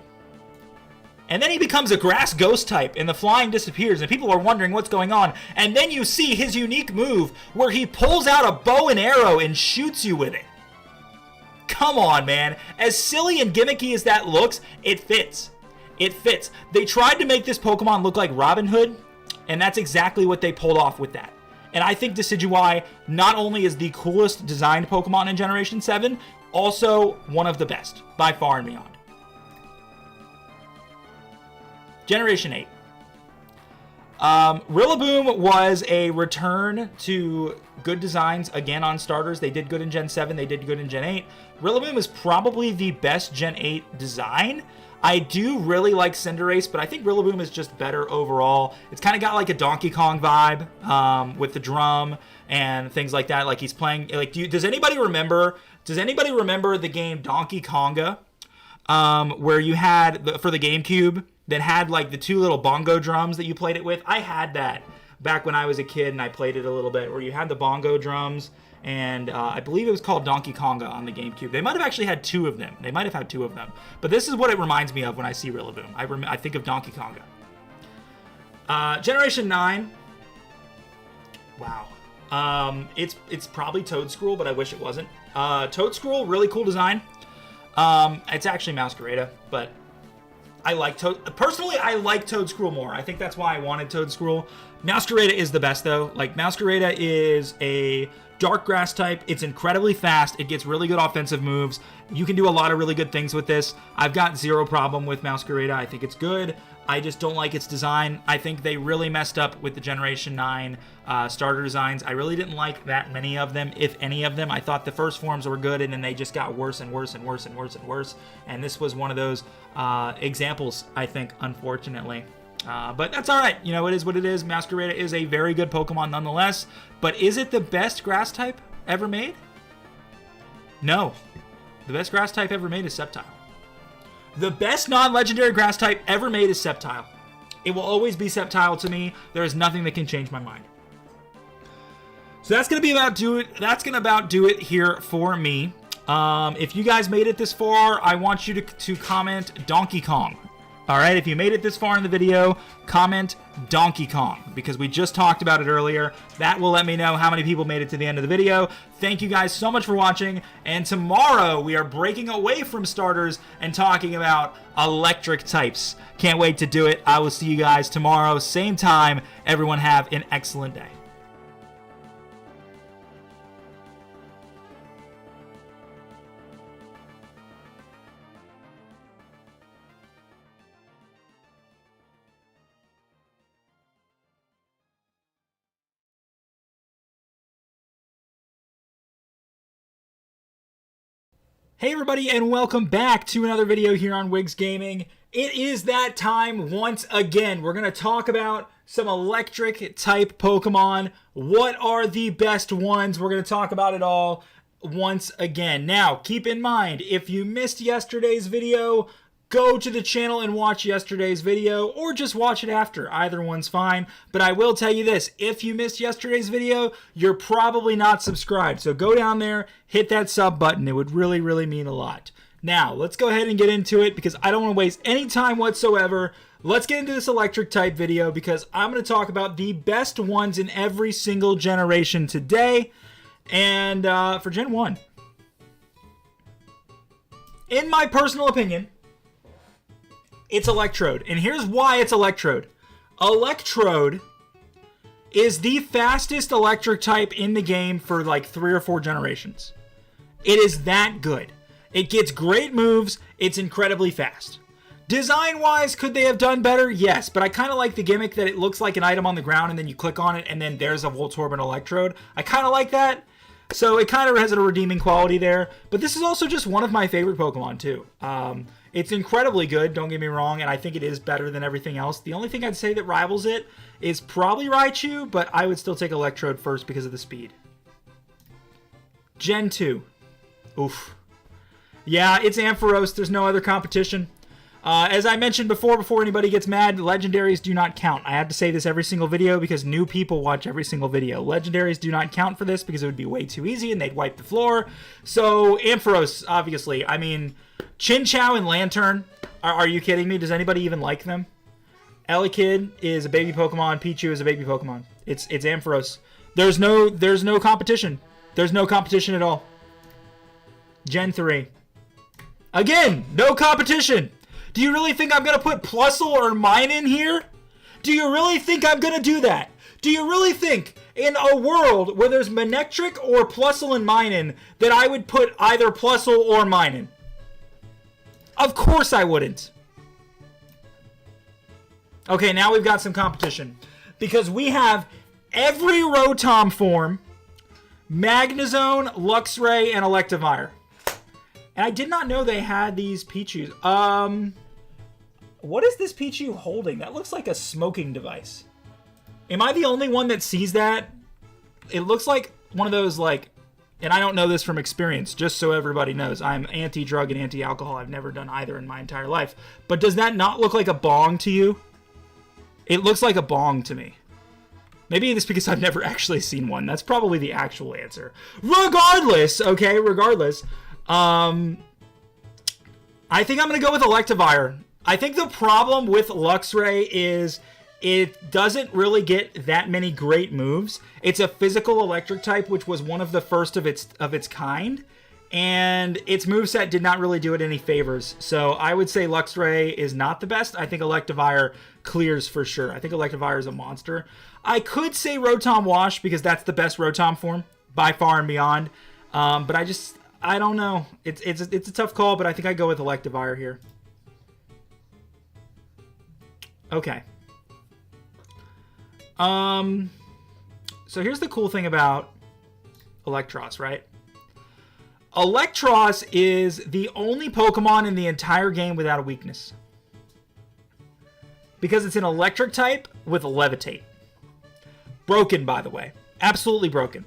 And then he becomes a grass ghost type, and the flying disappears, and people are wondering what's going on. And then you see his unique move where he pulls out a bow and arrow and shoots you with it. Come on, man. As silly and gimmicky as that looks, it fits. It fits. They tried to make this Pokemon look like Robin Hood, and that's exactly what they pulled off with that. And I think Decidueye not only is the coolest designed Pokemon in Generation 7, also one of the best, by far and beyond. Generation 8. Rillaboom was a return to good designs again on starters. They did good in Gen 7, they did good in Gen 8. Rillaboom is probably the best Gen 8 design. I do really like Cinderace, but I think Rillaboom is just better overall. It's kind of got like a Donkey Kong vibe with the drum and things like that. Like he's playing. Like, does anybody remember the game Donkey Konga, where you had for the GameCube that had like the two little bongo drums that you played it with? I had that back when I was a kid, and I played it a little bit. Where you had the bongo drums. And I believe it was called Donkey Konga on the GameCube. They might have actually had two of them. But this is what it reminds me of when I see Rillaboom. I think of Donkey Konga. Generation 9. Wow. It's probably Toedscruel, but I wish it wasn't. Toedscruel, really cool design. It's actually Masquerada, but I like personally, I like Toedscruel more. I think that's why I wanted Toedscruel. Masquerada is the best, though. Like, Masquerada is a dark grass type. It's incredibly fast. It gets really good offensive moves. You can do a lot of really good things with this. I've got zero problem with Masquerada. I think it's good. I just don't like its design. I think they really messed up with the Generation 9 starter designs. I really didn't like that many of them, if any of them. I thought the first forms were good, and then they just got worse and worse and worse and worse and worse. And this was one of those examples, I think, unfortunately. But that's all right. You know, it is what it is. Masquerada is a very good Pokemon nonetheless. But is it the best grass type ever made? No. The best grass type ever made is Sceptile. The best non-legendary grass type ever made is Sceptile. It will always be Sceptile to me. There is nothing that can change my mind. So that's going to be about do it. That's going to about do it here for me. If you guys made it this far, I want you to comment Donkey Kong. All right, if you made it this far in the video, comment Donkey Kong, because we just talked about it earlier. That will let me know how many people made it to the end of the video. Thank you guys so much for watching, and tomorrow we are breaking away from starters and talking about electric types. Can't wait to do it. I will see you guys tomorrow, same time. Everyone have an excellent day. Hey everybody, and welcome back to another video here on Wigs Gaming. It is that time once again. We're going to talk about some electric type Pokemon. What are the best ones? We're going to talk about it all once again. Now, keep in mind, if you missed yesterday's video, go to the channel and watch yesterday's video, or just watch it after. Either one's fine. But I will tell you this, if you missed yesterday's video, you're probably not subscribed. So go down there, hit that sub button. It would really, really mean a lot. Now, let's go ahead and get into it because I don't want to waste any time whatsoever. Let's get into this electric type video because I'm going to talk about the best ones in every single generation today. And for Gen 1, in my personal opinion, it's Electrode. And here's why it's Electrode. Electrode is the fastest electric type in the game for like 3 or 4 generations. It is that good. It gets great moves. It's incredibly fast. Design-wise, could they have done better? Yes, but I kind of like the gimmick that it looks like an item on the ground and then you click on it and then there's a Voltorb and Electrode. I kind of like that. So it kind of has a redeeming quality there. But this is also just one of my favorite Pokemon too. It's incredibly good, don't get me wrong, and I think it is better than everything else. The only thing I'd say that rivals it is probably Raichu, but I would still take Electrode first because of the speed. Gen 2. Oof. Yeah, it's Ampharos. There's no other competition. As I mentioned before anybody gets mad, legendaries do not count. I have to say this every single video because new people watch every single video. Legendaries do not count for this because it would be way too easy and they'd wipe the floor. So, Ampharos, obviously. I mean, Chinchou and Lantern. Are you kidding me? Does anybody even like them? Elekid is a baby Pokemon. Pichu is a baby Pokemon. It's Ampharos. There's no competition. There's no competition at all. Gen 3. Again, no competition. Do you really think I'm going to put Plusle or mine in here? Do you really think I'm going to do that? Do you really think in a world where there's Manectric or Plusle and Minun that I would put either Plusle or Minun? Of course I wouldn't. Okay, now we've got some competition. Because we have every Rotom form, Magnezone, Luxray, and Electivire. And I did not know they had these Pichus. What is this Pichu holding? That looks like a smoking device. Am I the only one that sees that? It looks like one of those, like, and I don't know this from experience, just so everybody knows. I'm anti-drug and anti-alcohol. I've never done either in my entire life. But does that not look like a bong to you? It looks like a bong to me. Maybe it's because I've never actually seen one. That's probably the actual answer. Regardless, okay, regardless. I think I'm going to go with Electivire. I think the problem with Luxray is it doesn't really get that many great moves. It's a physical electric type, which was one of the first of its kind, and its moveset did not really do it any favors. So I would say Luxray is not the best. I think Electivire clears for sure. I think Electivire is a monster. I could say Rotom Wash because that's the best Rotom form by far and beyond. But I don't know. It's a tough call, but I think I go with Electivire here. Okay. So here's the cool thing about Electros, right? Electros is the only Pokemon in the entire game without a weakness. Because it's an electric type with Levitate. Broken, by the way. Absolutely broken.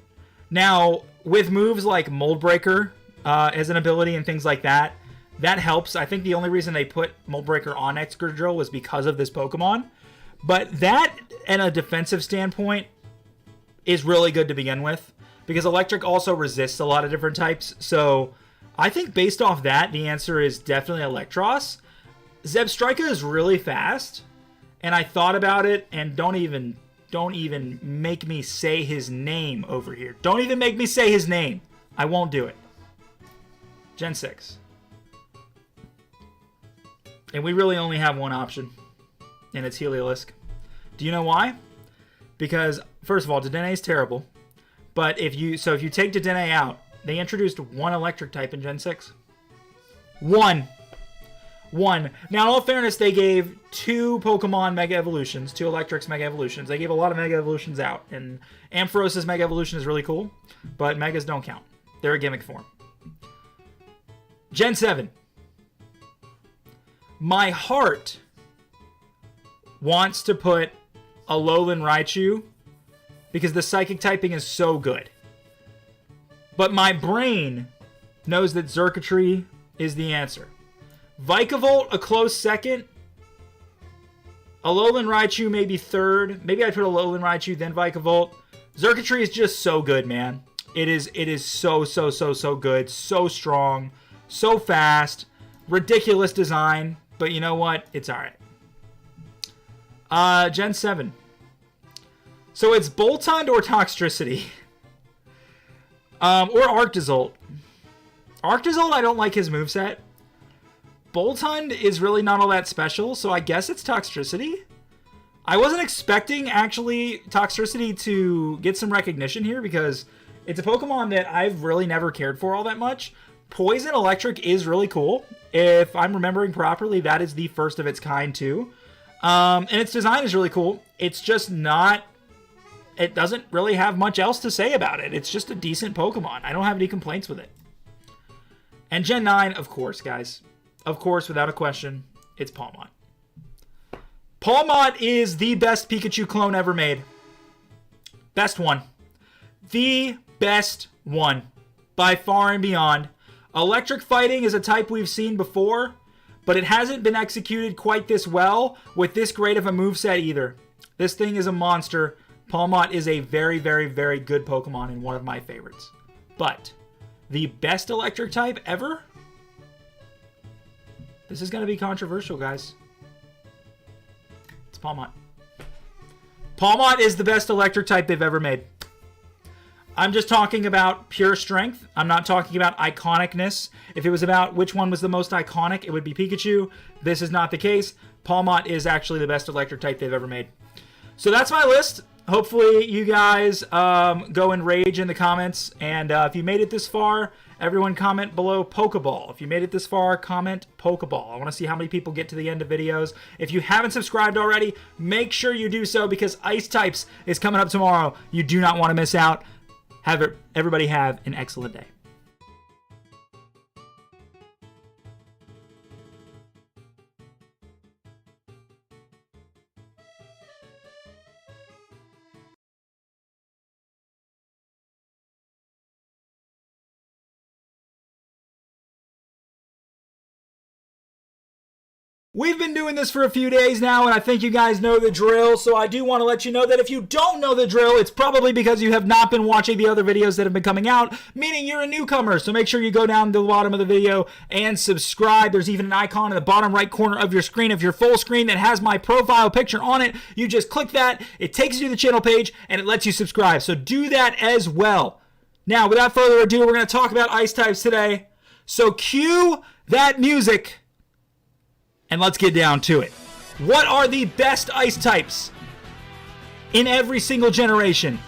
Now, with moves like Mold Breaker as an ability and things like that, that helps. I think the only reason they put Mold Breaker on Excadrill was because of this Pokemon. But that, and a defensive standpoint, is really good to begin with. Because Electric also resists a lot of different types. So, I think based off that, the answer is definitely Electros. Zebstrika is really fast. And I thought about it, and don't even make me say his name over here. Don't even make me say his name. I won't do it. Gen 6. And we really only have one option. And it's Heliolisk. Do you know why? Because, first of all, Dedenne is terrible. But if you take Dedenne out, they introduced one electric type in Gen 6. One. Now, in all fairness, they gave 2 Pokemon Mega Evolutions, 2 Electrics Mega Evolutions. They gave a lot of Mega Evolutions out. And Ampharos' Mega Evolution is really cool. But Megas don't count. They're a gimmick form. Gen 7. My heart wants to put Alolan Raichu because the psychic typing is so good. But my brain knows that Xurkitree is the answer. Vikavolt, a close second. Alolan Raichu maybe third. Maybe I'd put Alolan Raichu, then Vikavolt. Xurkitree is just so good, man. It is so good. So strong. So fast. Ridiculous design. But you know what? It's alright. Gen 7. So it's Boltund or Toxtricity. Or Arctozolt. Arctozolt, I don't like his moveset. Boltund is really not all that special, so I guess it's Toxtricity. I wasn't expecting, actually, Toxtricity to get some recognition here because it's a Pokemon that I've really never cared for all that much. Poison Electric is really cool. If I'm remembering properly, that is the first of its kind, too. And its design is really cool. It's just not... It doesn't really have much else to say about it. It's just a decent Pokemon. I don't have any complaints with it. And Gen 9, of course, guys. Of course, without a question, it's Palmont. Palmont is the best Pikachu clone ever made. Best one. The best one. By far and beyond. Electric Fighting is a type we've seen before, but it hasn't been executed quite this well with this great of a moveset either. This thing is a monster. Palmont is a very, very, very good Pokemon and one of my favorites. But the best electric type ever? This is going to be controversial, guys. It's Palmont. Palmont is the best electric type they've ever made. I'm just talking about pure strength. I'm not talking about iconicness. If it was about which one was the most iconic, it would be Pikachu. This is not the case. Palmont is actually the best electric type they've ever made. So that's my list. Hopefully you guys go and rage in the comments. And if you made it this far, everyone comment below Pokeball. If you made it this far, comment Pokeball. I want to see how many people get to the end of videos. If you haven't subscribed already, make sure you do so because Ice Types is coming up tomorrow. You do not want to miss out. Everybody have an excellent day. We've been doing this for a few days now, and I think you guys know the drill, so I do want to let you know that if you don't know the drill, it's probably because you have not been watching the other videos that have been coming out, meaning you're a newcomer, so make sure you go down to the bottom of the video and subscribe. There's even an icon in the bottom right corner of your screen, of your full screen, that has my profile picture on it. You just click that, it takes you to the channel page, and it lets you subscribe, so do that as well. Now, without further ado, we're going to talk about Ice types today, so cue that music. And let's get down to it. What are the best Ice types in every single generation?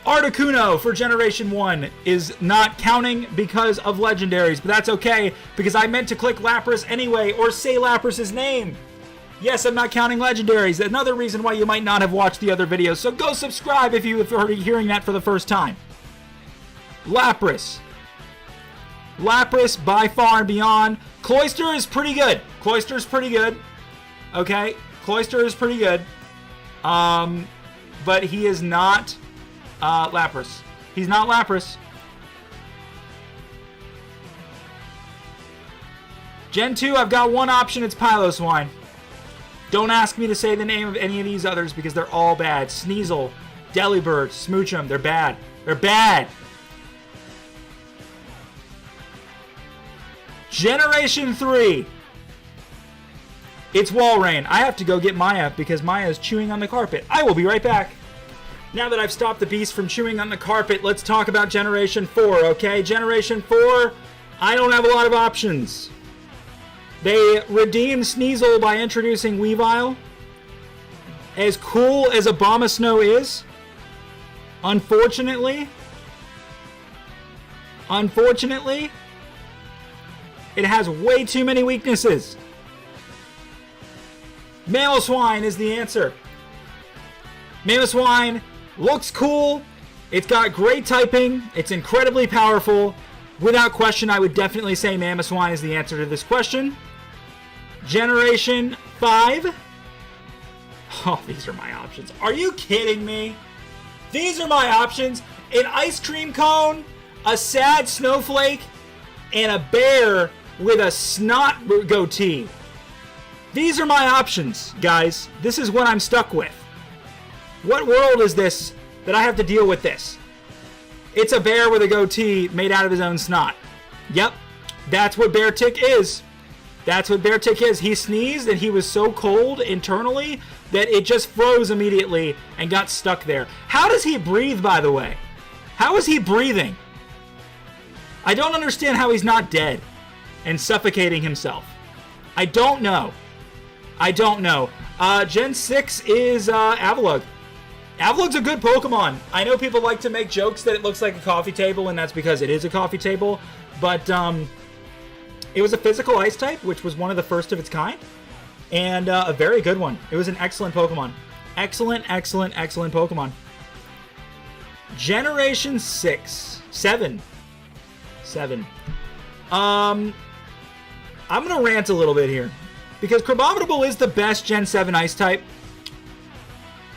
Articuno for Generation 1 is not counting because of legendaries, but that's okay because I meant to click Lapras anyway or say Lapras's name. Yes, I'm not counting legendaries. Another reason why you might not have watched the other videos, so go subscribe if you're already hearing that for the first time. Lapras. Lapras by far and beyond. Cloyster is pretty good. Cloyster's pretty good. Okay, Cloyster is pretty good. But he is not Lapras. He's not Lapras. Gen 2, I've got one option. It's Piloswine. Don't ask me to say the name of any of these others because they're all bad. Sneasel, Delibird, Smoochum, they're bad. They're bad. Generation 3. It's Walrein. I have to go get Maya because Maya is chewing on the carpet. I will be right back. Now that I've stopped the beast from chewing on the carpet, let's talk about Generation 4, okay? Generation 4, I don't have a lot of options. They redeemed Sneasel by introducing Weavile. As cool as Abomasnow is, unfortunately, it has way too many weaknesses. Mamoswine is the answer. Mamoswine looks cool. It's got great typing. It's incredibly powerful. Without question, I would definitely say Mamoswine is the answer to this question. Generation 5. Oh, these are my options. Are you kidding me? These are my options. An ice cream cone, a sad snowflake, and a bear with a snot goatee. These are my options, guys. This is what I'm stuck with. What world is this that I have to deal with this? It's a bear with a goatee made out of his own snot. Yep, that's what Bear Tick is. That's what Bear Tick is. He sneezed and he was so cold internally that it just froze immediately and got stuck there. How does he breathe, by the way? How is he breathing? I don't understand how he's not dead and suffocating himself. I don't know. I don't know. Gen 6 is Avalugg. Avalugg's a good Pokemon. I know people like to make jokes that it looks like a coffee table, and that's because it is a coffee table. But it was a physical ice type, which was one of the first of its kind. And a very good one. It was an excellent Pokemon. Excellent, excellent, excellent Pokemon. Generation 6. 7. I'm going to rant a little bit here. Because Crabominable is the best Gen 7 ice type.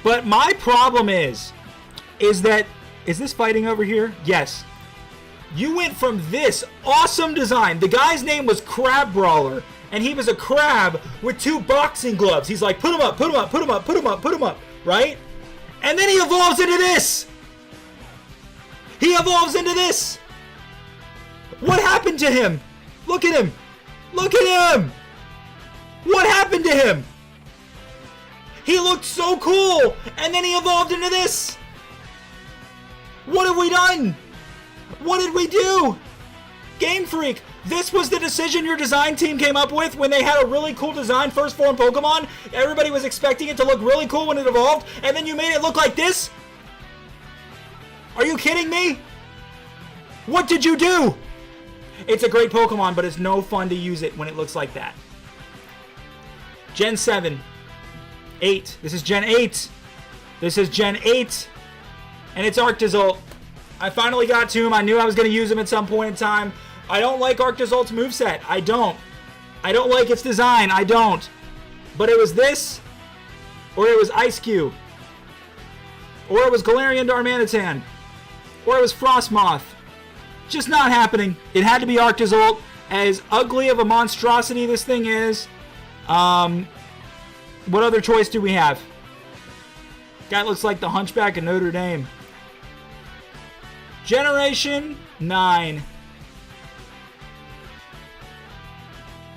But my problem is that... Is this fighting over here? Yes. You went from this awesome design. The guy's name was Crab Brawler. And he was a crab with 2 boxing gloves. He's like, put him up, put him up, put him up, put him up, put him up. Right? And then he evolves into this. He evolves into this. What happened to him? Look at him. Look at him. What happened to him? He looked so cool. And then he evolved into this. What have we done? What did we do? Game Freak, this was the decision your design team came up with when they had a really cool design first form Pokemon. Everybody was expecting it to look really cool when it evolved, and then you made it look like this? Are you kidding me? What did you do? It's a great Pokemon, but it's no fun to use it when it looks like that. Gen 7. 8. This is Gen 8. This is Gen 8. And it's Arctozolt. I finally got to him. I knew I was going to use him at some point in time. I don't like Arctozolt's moveset. I don't. I don't like its design. I don't. But it was this, or it was Ice Cube, or it was Galarian Darmanitan, or it was Frostmoth. Just not happening. It had to be Arctozolt. As ugly of a monstrosity this thing is, what other choice do we have? Guy looks like the Hunchback of Notre Dame. Generation 9.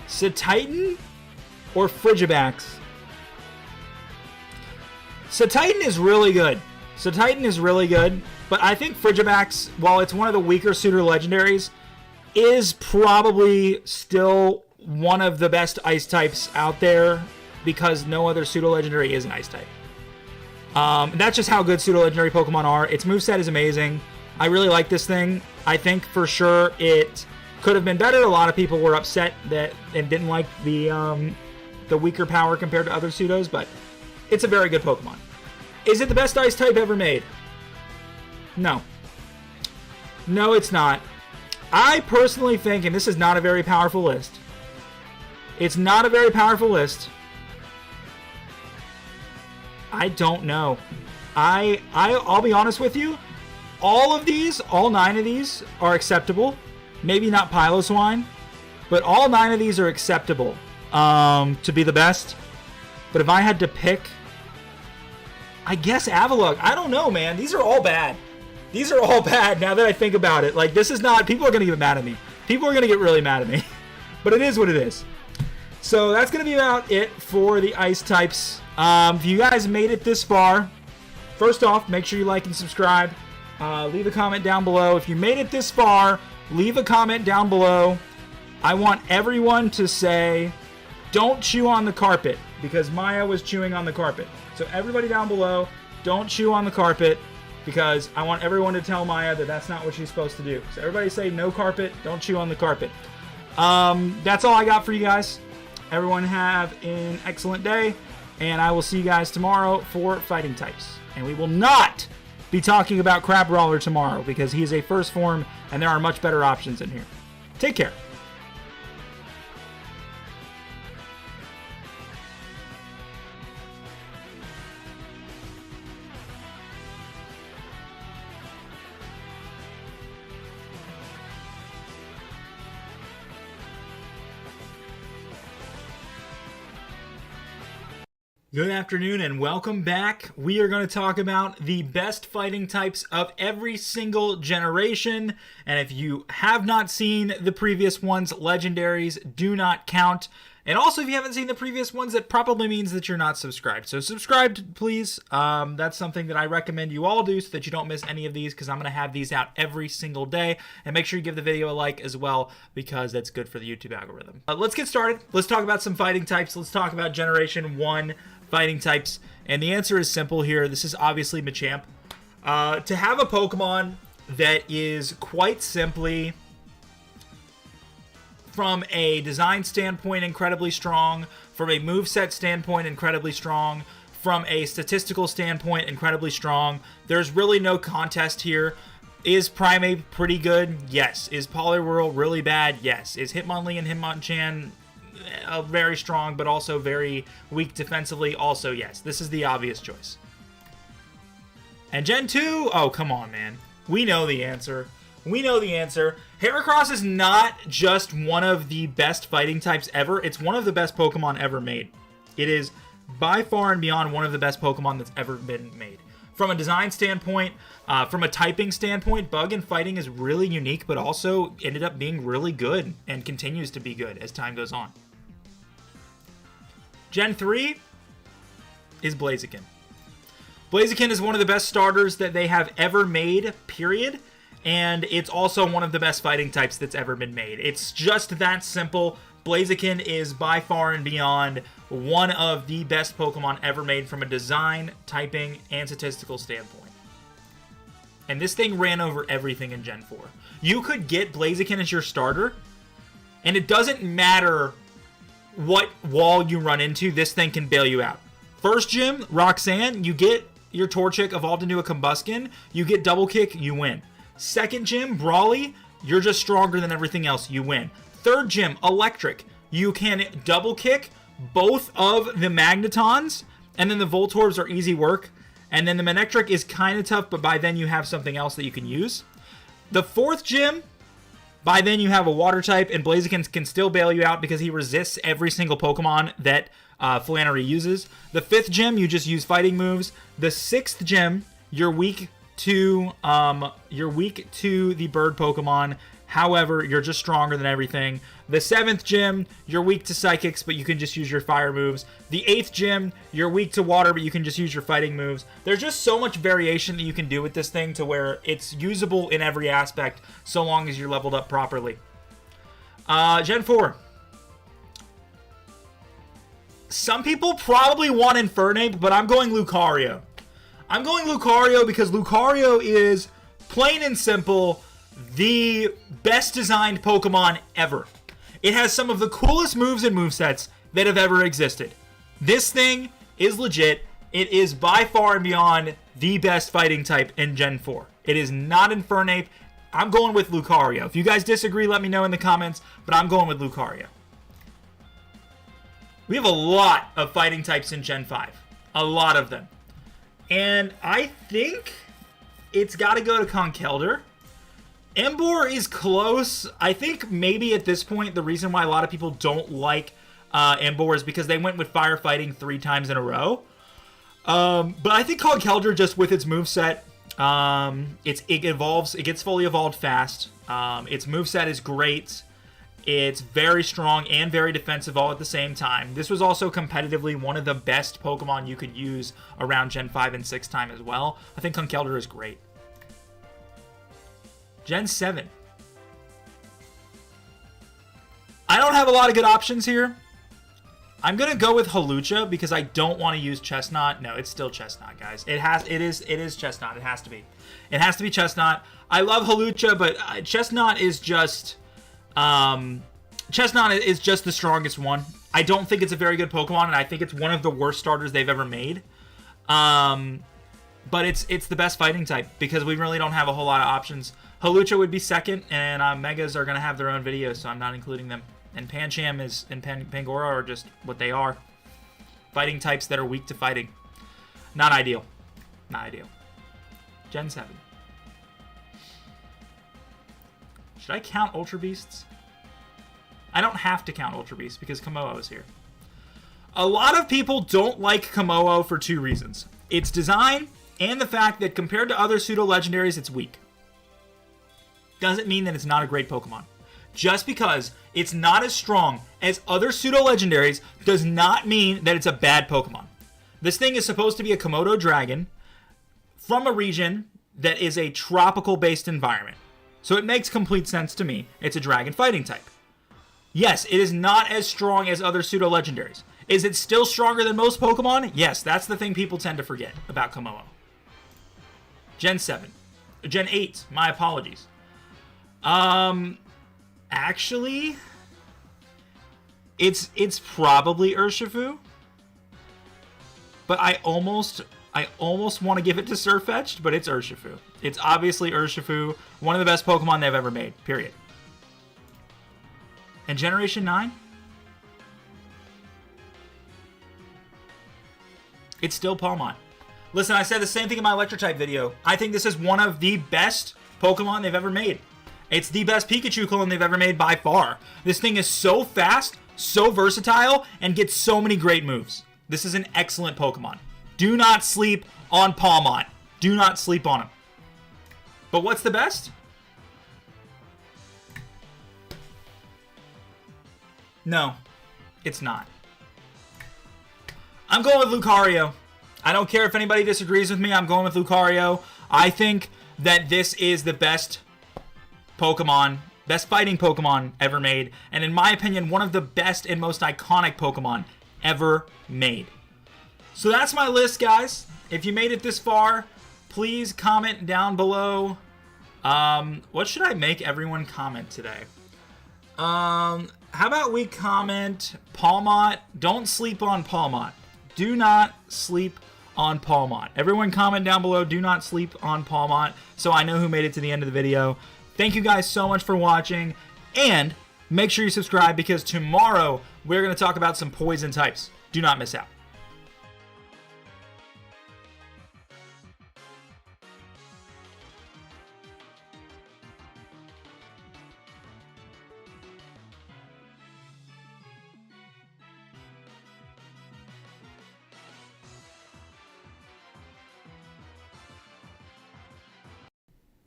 Cetitan or Frigibax? Cetitan is really good. Cetitan is really good, but I think Frigibax, while it's one of the weaker suitor legendaries, is probably still one of the best ice types out there because no other pseudo legendary is an ice type. That's just how good pseudo legendary Pokemon are. Its moveset is amazing. I really like this thing. I think for sure it could have been better. A lot of people were upset that and didn't like the weaker power compared to other pseudos, but it's a very good Pokemon. Is it the best ice type ever made? No. No, it's not. I personally think, and this is not a very powerful list. It's not a very powerful list. I don't know. I'll be honest with you. All of these, all 9 of these are acceptable. Maybe not Piloswine, but all 9 of these are acceptable to be the best. But if I had to pick, I guess Avalugg. I don't know, man. These are all bad. These are all bad now that I think about it. Like, this is not... People are going to get mad at me. People are going to get really mad at me. But it is what it is. So that's going to be about it for the ice types. If you guys made it this far, first off, make sure you like and subscribe. Leave a comment down below. If you made it this far, leave a comment down below. I want everyone to say, don't chew on the carpet, because Maya was chewing on the carpet. So everybody down below, don't chew on the carpet, because I want everyone to tell Maya that that's not what she's supposed to do. So everybody say no carpet, don't chew on the carpet. That's all I got for you guys. Everyone have an excellent day, and I will see you guys tomorrow for fighting types. And we will not be talking about Crab Brawler tomorrow, because he is a first form, and there are much better options in here. Take care. Good afternoon and welcome back. We are going to talk about the best fighting types of every single generation. And if you have not seen the previous ones, legendaries do not count. And also, if you haven't seen the previous ones, that probably means that you're not subscribed. So subscribe, please. That's something that I recommend you all do so that you don't miss any of these, because I'm going to have these out every single day. And make sure you give the video a like as well, because that's good for the YouTube algorithm. Let's get started. Let's talk about some fighting types. Let's talk about Generation 1 fighting types. And the answer is simple here. This is obviously Machamp. To have a Pokemon that is quite simply, from a design standpoint, incredibly strong, from a moveset standpoint, incredibly strong, from a statistical standpoint, incredibly strong. There's really no contest here. Is Primeape pretty good? Yes. Is Poliwhirl really bad? Yes. Is Hitmonlee and Hitmonchan very strong, but also very weak defensively? Also, yes. This is the obvious choice. And Gen 2? Oh, come on, man. We know the answer. We know the answer. Heracross is not just one of the best fighting types ever. It's one of the best Pokemon ever made. It is by far and beyond one of the best Pokemon that's ever been made. From a design standpoint, from a typing standpoint, Bug and Fighting is really unique, but also ended up being really good and continues to be good as time goes on. Gen 3 is Blaziken. Blaziken is one of the best starters that they have ever made, period. And it's also one of the best fighting types that's ever been made. It's just that simple. Blaziken is by far and beyond one of the best Pokemon ever made from a design, typing, and statistical standpoint. And this thing ran over everything in Gen 4. You could get Blaziken as your starter, and it doesn't matter what wall you run into, this thing can bail you out. First gym, Roxanne, you get your Torchic evolved into a Combuskin, you get Double Kick, you win. Second gym, Brawly, you're just stronger than everything else, you win. Third gym, Electric, you can double kick both of the Magnetons, and then the Voltorbs are easy work. And then the Manectric is kind of tough, but by then you have something else that you can use. The fourth gym, by then you have a Water type, and Blaziken can still bail you out because he resists every single Pokemon that Flannery uses. The fifth gym, you just use fighting moves. The sixth gym, you're weak to the bird Pokemon. However, you're just stronger than everything. The seventh gym, you're weak to psychics, but you can just use your fire moves. The eighth gym, you're weak to water, but you can just use your fighting moves. There's just so much variation that you can do with this thing to where it's usable in every aspect so long as you're leveled up properly. Gen 4. Some people probably want Infernape, but I'm going Lucario. I'm going Lucario because Lucario is, plain and simple, the best designed Pokemon ever. It has some of the coolest moves and movesets that have ever existed. This thing is legit. It is by far and beyond the best fighting type in Gen 4. It is not Infernape. I'm going with Lucario. If you guys disagree, let me know in the comments, but I'm going with Lucario. We have a lot of fighting types in Gen 5. A lot of them. And I think it's got to go to Conkeldurr. Emboar is close. I think maybe at this point, the reason why a lot of people don't like Emboar is because they went with firefighting 3 times in a row. But I think Conkeldurr, just with its moveset, it evolves. It gets fully evolved fast. Its moveset is great. It's very strong and very defensive all at the same time. This was also competitively one of the best Pokemon you could use around Gen 5 and 6 time as well. I think Conkeldurr is great. Gen 7. I don't have a lot of good options here. I'm going to go with Hawlucha because I don't want to use Chestnut. No, it's still Chestnut, guys. It is Chestnut. It has to be. It has to be Chestnut. I love Hawlucha, but Chestnut is just... Chestnut is just the strongest one. I don't think it's a very good Pokemon, and I think it's one of the worst starters they've ever made. But it's the best fighting type because we really don't have a whole lot of options. Hawlucha would be second, and Megas are going to have their own videos, so I'm not including them. And Pancham and Pangoro are just what they are. Fighting types that are weak to fighting. Not ideal. Not ideal. Gen 7. Should I count Ultra Beasts? I don't have to count Ultra Beasts because Komodo is here. A lot of people don't like Komodo for two reasons. Its design and the fact that compared to other pseudo-legendaries, it's weak. Doesn't mean that it's not a great Pokemon. Just because it's not as strong as other pseudo-legendaries does not mean that it's a bad Pokemon. This thing is supposed to be a Komodo dragon from a region that is a tropical-based environment. So it makes complete sense to me. It's a dragon fighting type. Yes, it is not as strong as other pseudo-legendaries. Is it still stronger than most Pokemon? Yes, that's the thing people tend to forget about Komodo. Gen 7. Gen 8, my apologies. Actually, it's probably Urshifu. But I almost want to give it to Sirfetch'd, but it's Urshifu. It's obviously Urshifu, one of the best Pokemon they've ever made, period. And Generation 9? It's still Palmont. Listen, I said the same thing in my Electric-type video. I think this is one of the best Pokemon they've ever made. It's the best Pikachu clone they've ever made by far. This thing is so fast, so versatile, and gets so many great moves. This is an excellent Pokemon. Do not sleep on Palmont. Do not sleep on him. But what's the best? No, it's not. I'm going with Lucario. I don't care if anybody disagrees with me. I'm going with Lucario. I think that this is the best Pokemon, best fighting Pokemon ever made. And in my opinion, one of the best and most iconic Pokemon ever made. So that's my list, guys. If you made it this far, please comment down below. What should I make everyone comment today? How about we comment Palmont? Don't sleep on Palmont. Do not sleep on Palmont. Everyone comment down below, do not sleep on Palmont, so I know who made it to the end of the video. Thank you guys so much for watching, and make sure you subscribe because tomorrow we're going to talk about some poison types. Do not miss out.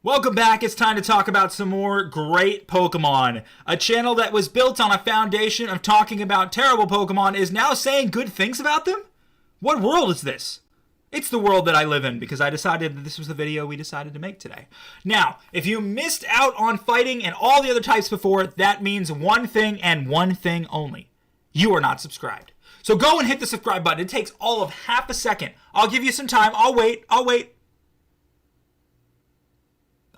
Welcome back. It's time to talk about some more great Pokemon. A channel that was built on a foundation of talking about terrible Pokemon is now saying good things about them? What world is this? It's the world that I live in because I decided that this was the video we decided to make today. Now, if you missed out on fighting and all the other types before, that means one thing and one thing only. You are not subscribed. So go and hit the subscribe button. It takes all of half a second. I'll give you some time. I'll wait.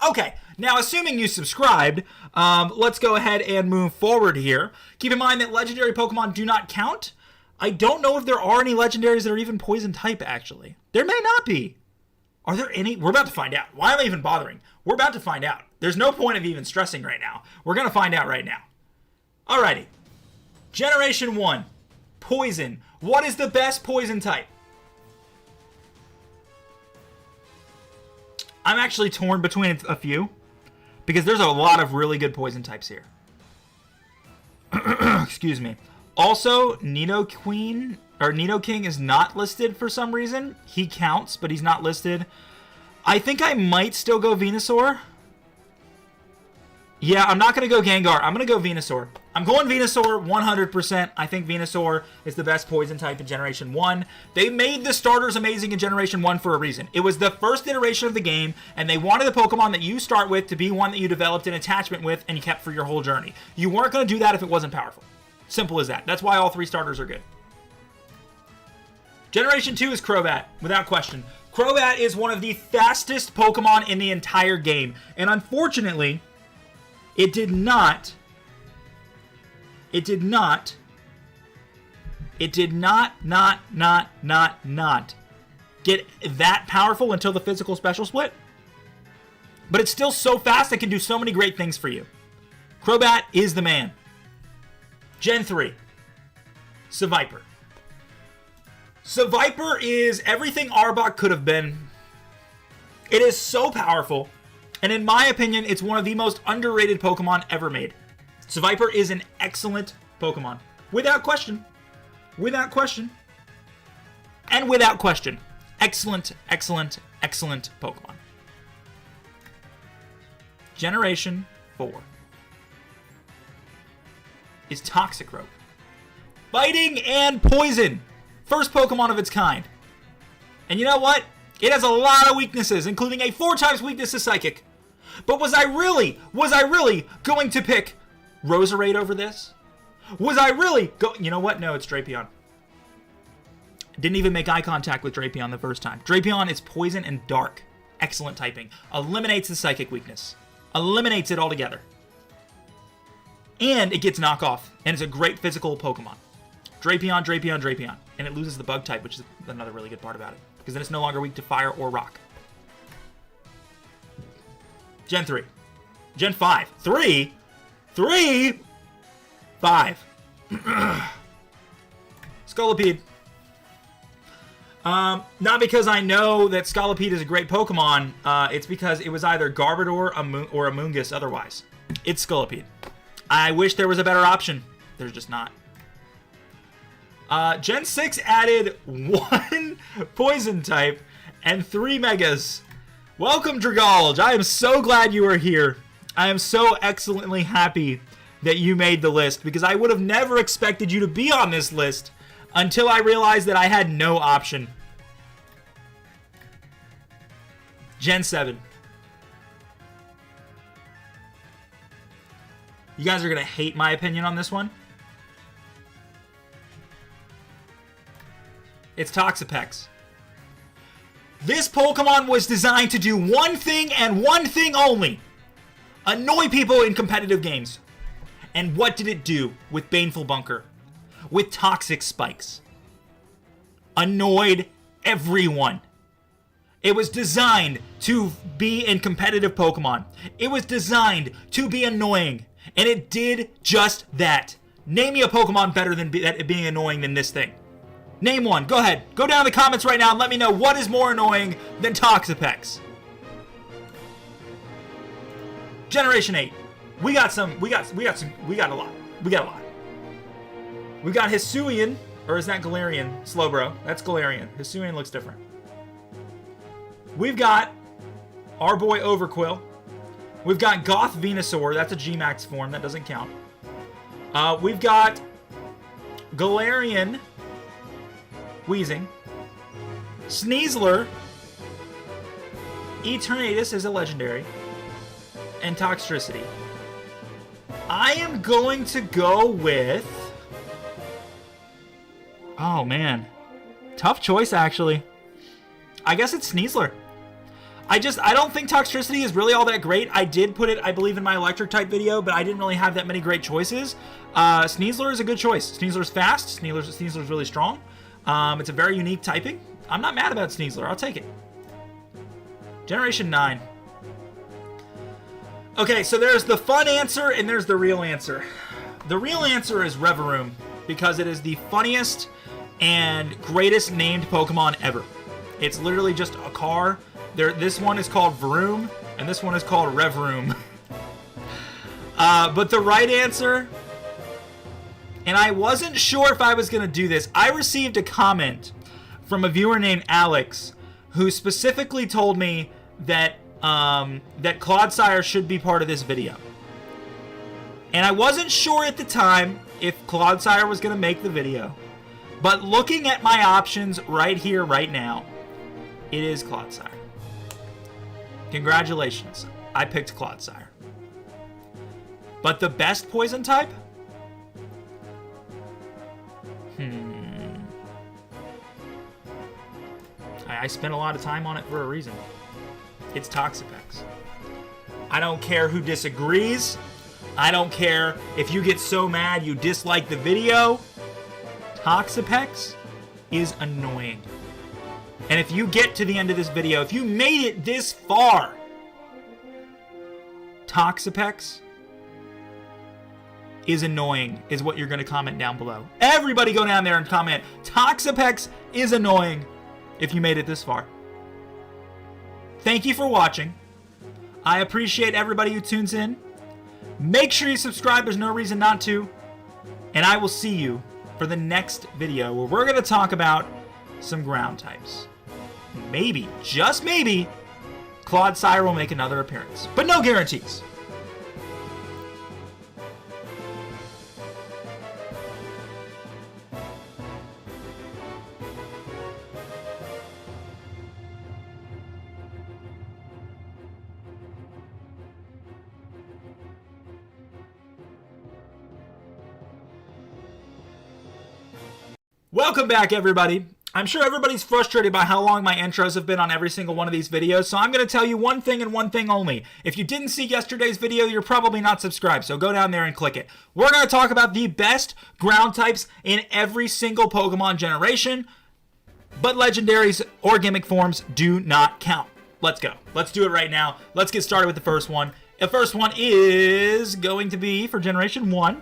Okay, now assuming you subscribed, let's go ahead and move forward here. Keep in mind that legendary Pokemon do not count. I don't know if there are any legendaries that are even poison type, actually. There may not be. Are there any? We're about to find out. Why am I even bothering? We're about to find out. There's no point of even stressing right now. We're going to find out right now. Alrighty. Generation 1. Poison. What is the best poison type? I'm actually torn between a few because there's a lot of really good poison types here. Excuse me. Also, Nidoking is not listed for some reason. He counts, but he's not listed. I think I might still go Venusaur. Yeah, I'm not going to go Gengar. I'm going to go Venusaur. I'm going Venusaur 100%. I think Venusaur is the best poison type in Generation 1. They made the starters amazing in Generation 1 for a reason. It was the first iteration of the game, and they wanted the Pokemon that you start with to be one that you developed an attachment with and you kept for your whole journey. You weren't going to do that if it wasn't powerful. Simple as that. That's why all three starters are good. Generation 2 is Crobat, without question. Crobat is one of the fastest Pokemon in the entire game, and unfortunately, it did not get that powerful until the physical special split. But it's still so fast it can do so many great things for you. Crobat is the man. Gen 3. Seviper. Seviper is everything Arbok could have been. It is so powerful. And in my opinion, it's one of the most underrated Pokemon ever made. Seviper is an excellent Pokemon. Without question. without question. And without question, excellent, excellent, excellent Pokemon. Generation 4 is Toxicroak. Biting and Poison. First Pokemon of its kind. And you know what? It has a lot of weaknesses, including a 4 times weakness to Psychic. But was I really going to pick Roserade over this? Was I really You know what? No, it's Drapion. Didn't even make eye contact with Drapion the first time. Drapion is Poison and Dark. Excellent typing. Eliminates the Psychic weakness. Eliminates it altogether. And it gets knockoff. And it's a great physical Pokemon. Drapion, Drapion, Drapion. And it loses the Bug type, which is another really good part about it. Because then it's no longer weak to Fire or Rock. Gen 3. Gen 5. 3? 3? 5. Scolipede. Not because I know that Scolipede is a great Pokemon. It's because it was either Garbodor or Amoonguss otherwise. It's Scolipede. I wish there was a better option. There's just not. Gen 6 added 1 Poison type and 3 Megas. Welcome, Dragalge. I am so glad you are here. I am so excellently happy that you made the list, because I would have never expected you to be on this list until I realized that I had no option. Gen 7. You guys are going to hate my opinion on this one. It's Toxapex. This Pokemon was designed to do one thing and one thing only. Annoy people in competitive games. And what did it do with Baneful Bunker? With Toxic Spikes? Annoyed everyone. It was designed to be in competitive Pokemon. It was designed to be annoying. And it did just that. Name me a Pokemon better than being annoying than this thing. Name one. Go ahead. Go down in the comments right now and let me know what is more annoying than Toxapex. Generation 8. We got a lot. We got a lot. We got Hisuian, or is that Galarian? Slowbro. That's Galarian. Hisuian looks different. We've got our boy Overquill. We've got Goth Venusaur. That's a G-Max form. That doesn't count. We've got Galarian Weezing. Sneasler. Eternatus is a legendary. And Toxtricity. I am going to go with... Oh, man. Tough choice, actually. I guess it's Sneasler. I don't think Toxtricity is really all that great. I did put it, I believe, in my electric type video, but I didn't really have that many great choices. Sneasler is a good choice. Sneasler's fast. Sneasler's really strong. It's a very unique typing. I'm not mad about Sneasler. I'll take it. Generation 9. Okay, so there's the fun answer and there's the real answer. The real answer is Reverum, because it is the funniest and greatest named Pokemon ever. It's literally just a car. This one is called Vroom, and this one is called Revroom. But the right answer, and I wasn't sure if I was going to do this, I received a comment from a viewer named Alex, who specifically told me that Clodsire should be part of this video. And I wasn't sure at the time if Clodsire was going to make the video. But looking at my options right here, right now, it is Clodsire. Congratulations. I picked Clodsire. But the best poison type? I spent a lot of time on it for a reason. It's Toxapex. I don't care who disagrees. I don't care if you get so mad you dislike the video. Toxapex is annoying. And if you get to the end of this video, if you made it this far, Toxapex is annoying, is what you're going to comment down below. Everybody go down there and comment, Toxapex is annoying, if you made it this far. Thank you for watching. I appreciate everybody who tunes in. Make sure you subscribe. There's no reason not to. And I will see you for the next video where we're going to talk about some ground types. Maybe, just maybe, Clodsire will make another appearance, but no guarantees. Welcome back, everybody. I'm sure everybody's frustrated by how long my intros have been on every single one of these videos, so I'm going to tell you one thing and one thing only. If you didn't see yesterday's video, you're probably not subscribed, so go down there and click it. We're going to talk about the best ground types in every single Pokemon generation, but legendaries or gimmick forms do not count. Let's go. Let's do it right now. Let's get started with the first one. The first one is going to be, for Generation 1,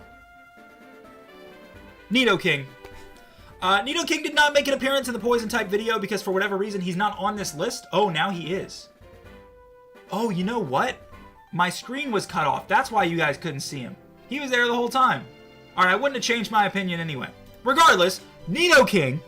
Nidoking. Nidoking did not make an appearance in the Poison type video because for whatever reason he's not on this list. Oh, now he is. Oh, you know what? My screen was cut off. That's why you guys couldn't see him. He was there the whole time. Alright, I wouldn't have changed my opinion anyway. Regardless, Nidoking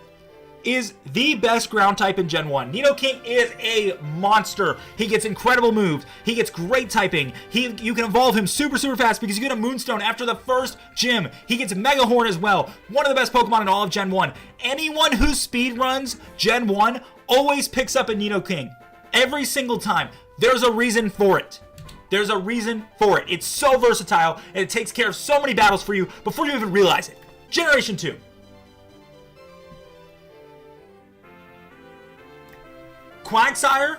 is the best ground type in Gen 1. Nidoking is a monster. He gets incredible moves. He gets great typing. You can evolve him super fast because you get a Moonstone after the first gym. He gets Mega Horn as well. One of the best Pokemon in all of Gen 1. Anyone who speedruns Gen 1 always picks up a Nidoking. Every single time. There's a reason for it. There's a reason for it. It's so versatile and it takes care of so many battles for you before you even realize it. Generation 2. Quagsire,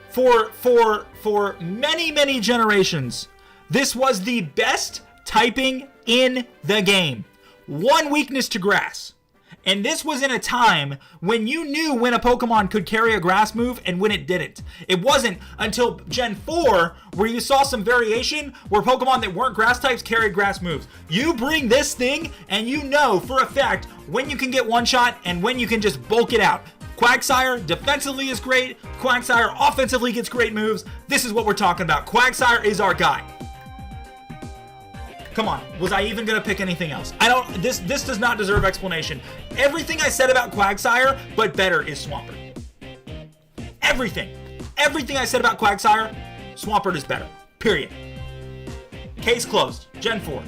for many generations, this was the best typing in the game. One weakness to grass. And this was in a time when you knew when a Pokemon could carry a grass move and when it didn't. It wasn't until Gen 4 where you saw some variation where Pokemon that weren't grass types carried grass moves. You bring this thing and you know for a fact when you can get one shot and when you can just bulk it out. Quagsire defensively is great. Quagsire offensively gets great moves. This is what we're talking about. Quagsire is our guy. Come on, was I even gonna pick anything else? This does not deserve explanation. Everything I said about Quagsire, but better, is Swampert. Everything I said about Quagsire, Swampert is better. Period. Case closed. Gen 4.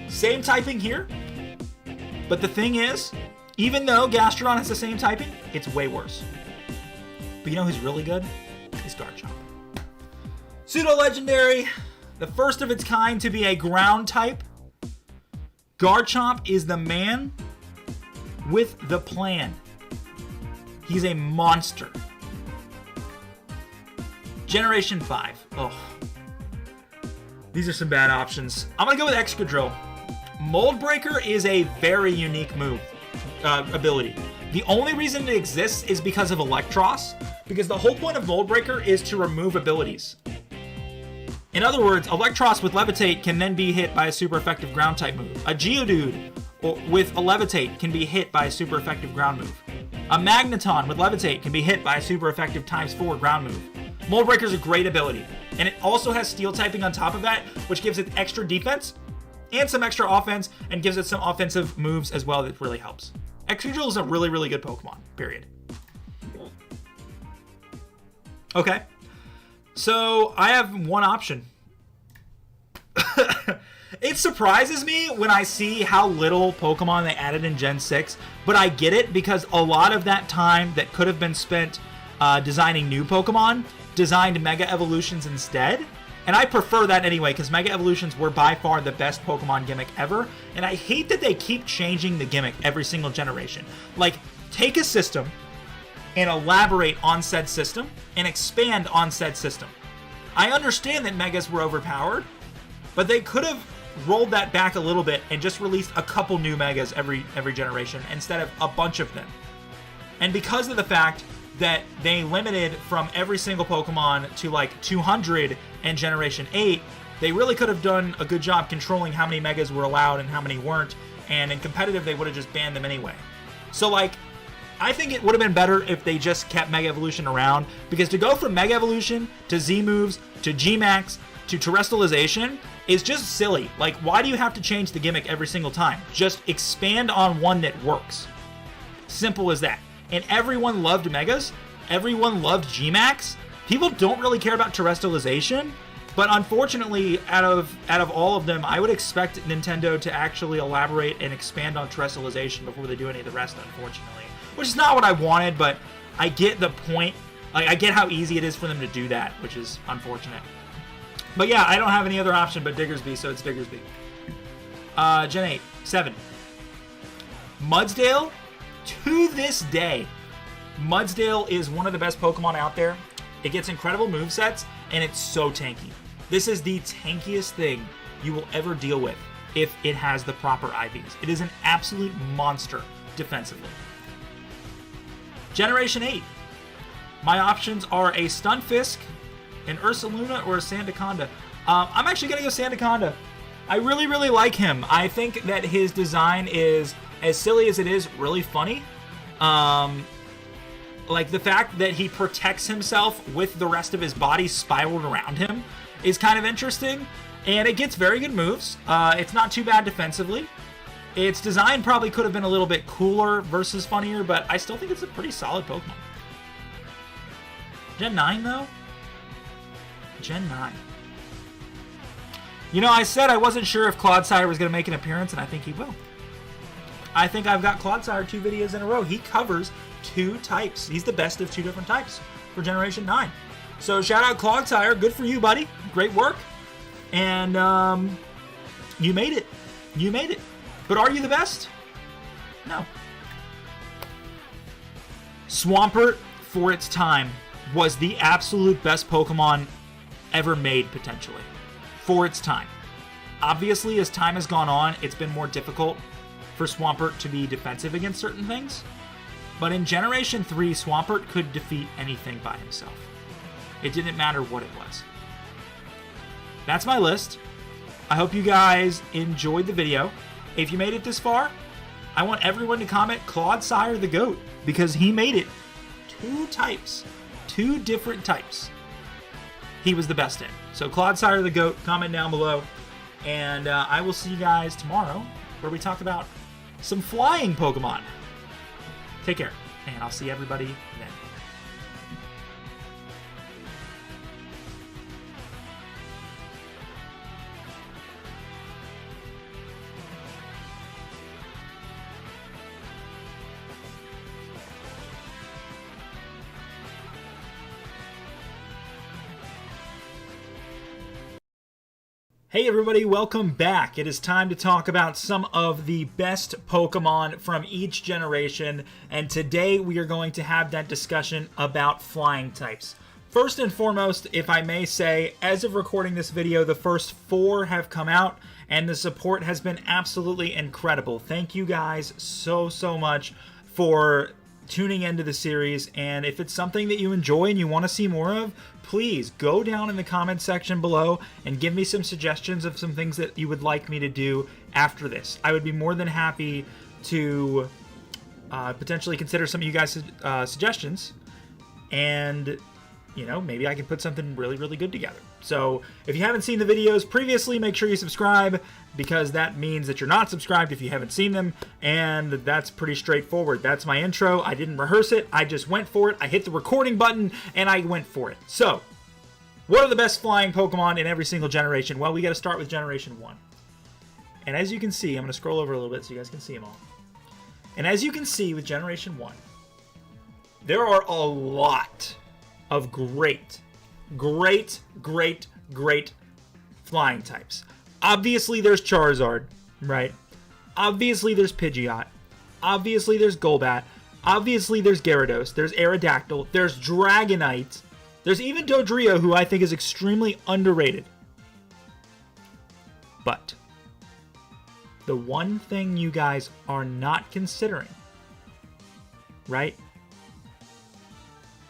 Same typing here, but the thing is, even though Gastrodon has the same typing, it's way worse. But you know who's really good? Is Garchomp. Pseudo-legendary, the first of its kind to be a ground type. Garchomp is the man with the plan. He's a monster. Generation 5. Oh. These are some bad options. I'm going to go with Excadrill. Mold Breaker is a very unique move. Ability. The only reason it exists is because of Electros, because the whole point of Mold Breaker is to remove abilities. In other words, Electros with Levitate can then be hit by a super effective ground type move. A Geodude with a Levitate can be hit by a super effective ground move. A Magneton with Levitate can be hit by a super effective ×4 ground move. Mold Breaker is a great ability, and it also has Steel typing on top of that, which gives it extra defense and some extra offense, and gives it some offensive moves as well that really helps. Excadrill is a really good Pokemon, period. Okay, so I have one option. It surprises me when I see how little Pokemon they added in Gen 6, but I get it because a lot of that time that could have been spent designing new Pokemon, designed Mega Evolutions instead. And I prefer that anyway, because Mega Evolutions were by far the best Pokemon gimmick ever. And I hate that they keep changing the gimmick every single generation. Like, take a system and elaborate on said system and expand on said system. I understand that Megas were overpowered, but they could have rolled that back a little bit and just released a couple new Megas every generation instead of a bunch of them. And because of the fact that they limited from every single Pokemon to like 200 in Generation 8, they really could have done a good job controlling how many Megas were allowed and how many weren't, and in competitive they would have just banned them anyway. So like, I think it would have been better if they just kept Mega Evolution around, because to go from Mega Evolution to Z moves to G Max to terrestrialization is just silly. Like, why do you have to change the gimmick every single time? Just expand on one that works. Simple as that. And everyone loved Megas. Everyone loved G-Max. People don't really care about terrestrialization, but unfortunately, out of all of them, I would expect Nintendo to actually elaborate and expand on terrestrialization before they do any of the rest, unfortunately. Which is not what I wanted, but I get the point. Like, I get how easy it is for them to do that, which is unfortunate. But yeah, I don't have any other option but Diggersby, so it's Diggersby. Gen 8, 7. Mudsdale, to this day, Mudsdale is one of the best Pokemon out there. It gets incredible movesets, and it's so tanky. This is the tankiest thing you will ever deal with if it has the proper IVs. It is an absolute monster defensively. Generation 8. My options are a Stunfisk, an Ursaluna, or a Sandaconda. I'm actually going to go Sandaconda. I really, really like him. I think that his design is, as silly as it is, really funny. Like, the fact that he protects himself with the rest of his body spiraled around him is kind of interesting. And it gets very good moves. It's not too bad defensively. Its design probably could have been a little bit cooler versus funnier, but I still think it's a pretty solid Pokemon. Gen 9, though? Gen 9. You know, I said I wasn't sure if Clodsire was going to make an appearance, and I think he will. I think I've got Clodsire 2 videos in a row. He covers 2 types. He's the best of 2 different types for Generation 9. So shout out Clodsire. Good for you, buddy. Great work. And you made it. You made it. But are you the best? No. Swampert, for its time, was the absolute best Pokemon ever made, potentially. For its time. Obviously, as time has gone on, it's been more difficult for Swampert to be defensive against certain things. But in Generation 3, Swampert could defeat anything by himself. It didn't matter what it was. That's my list. I hope you guys enjoyed the video. If you made it this far, I want everyone to comment Clodsire the GOAT, because he made it 2 types. 2 different types he was the best in. So Clodsire the GOAT, comment down below. And I will see you guys tomorrow, where we talk about some flying Pokemon. Take care, and I'll see everybody then. Hey everybody, welcome back. It is time to talk about some of the best Pokemon from each generation, and today we are going to have that discussion about flying types. First and foremost, if I may say, as of recording this video, the first 4 have come out, and the support has been absolutely incredible. Thank you guys so much for tuning into the series, and if it's something that you enjoy and you want to see more of, please go down in the comment section below and give me some suggestions of some things that you would like me to do after this. I would be more than happy to potentially consider some of you guys' suggestions, and you know, maybe I can put something really good together. So if you haven't seen the videos previously, make sure you subscribe, because that means that you're not subscribed if you haven't seen them, and that's pretty straightforward. That's my intro. I didn't rehearse it. I just went for it. I hit the recording button, and I went for it. So, what are the best flying Pokemon in every single generation? Well, we got to start with Generation 1. And as you can see, I'm going to scroll over a little bit so you guys can see them all. And as you can see with Generation 1, there are a lot of great flying types. Obviously, there's Charizard, right? Obviously, there's Pidgeot. Obviously, there's Golbat. Obviously, there's Gyarados. There's Aerodactyl. There's Dragonite. There's even Dodrio, who I think is extremely underrated. But the one thing you guys are not considering, right?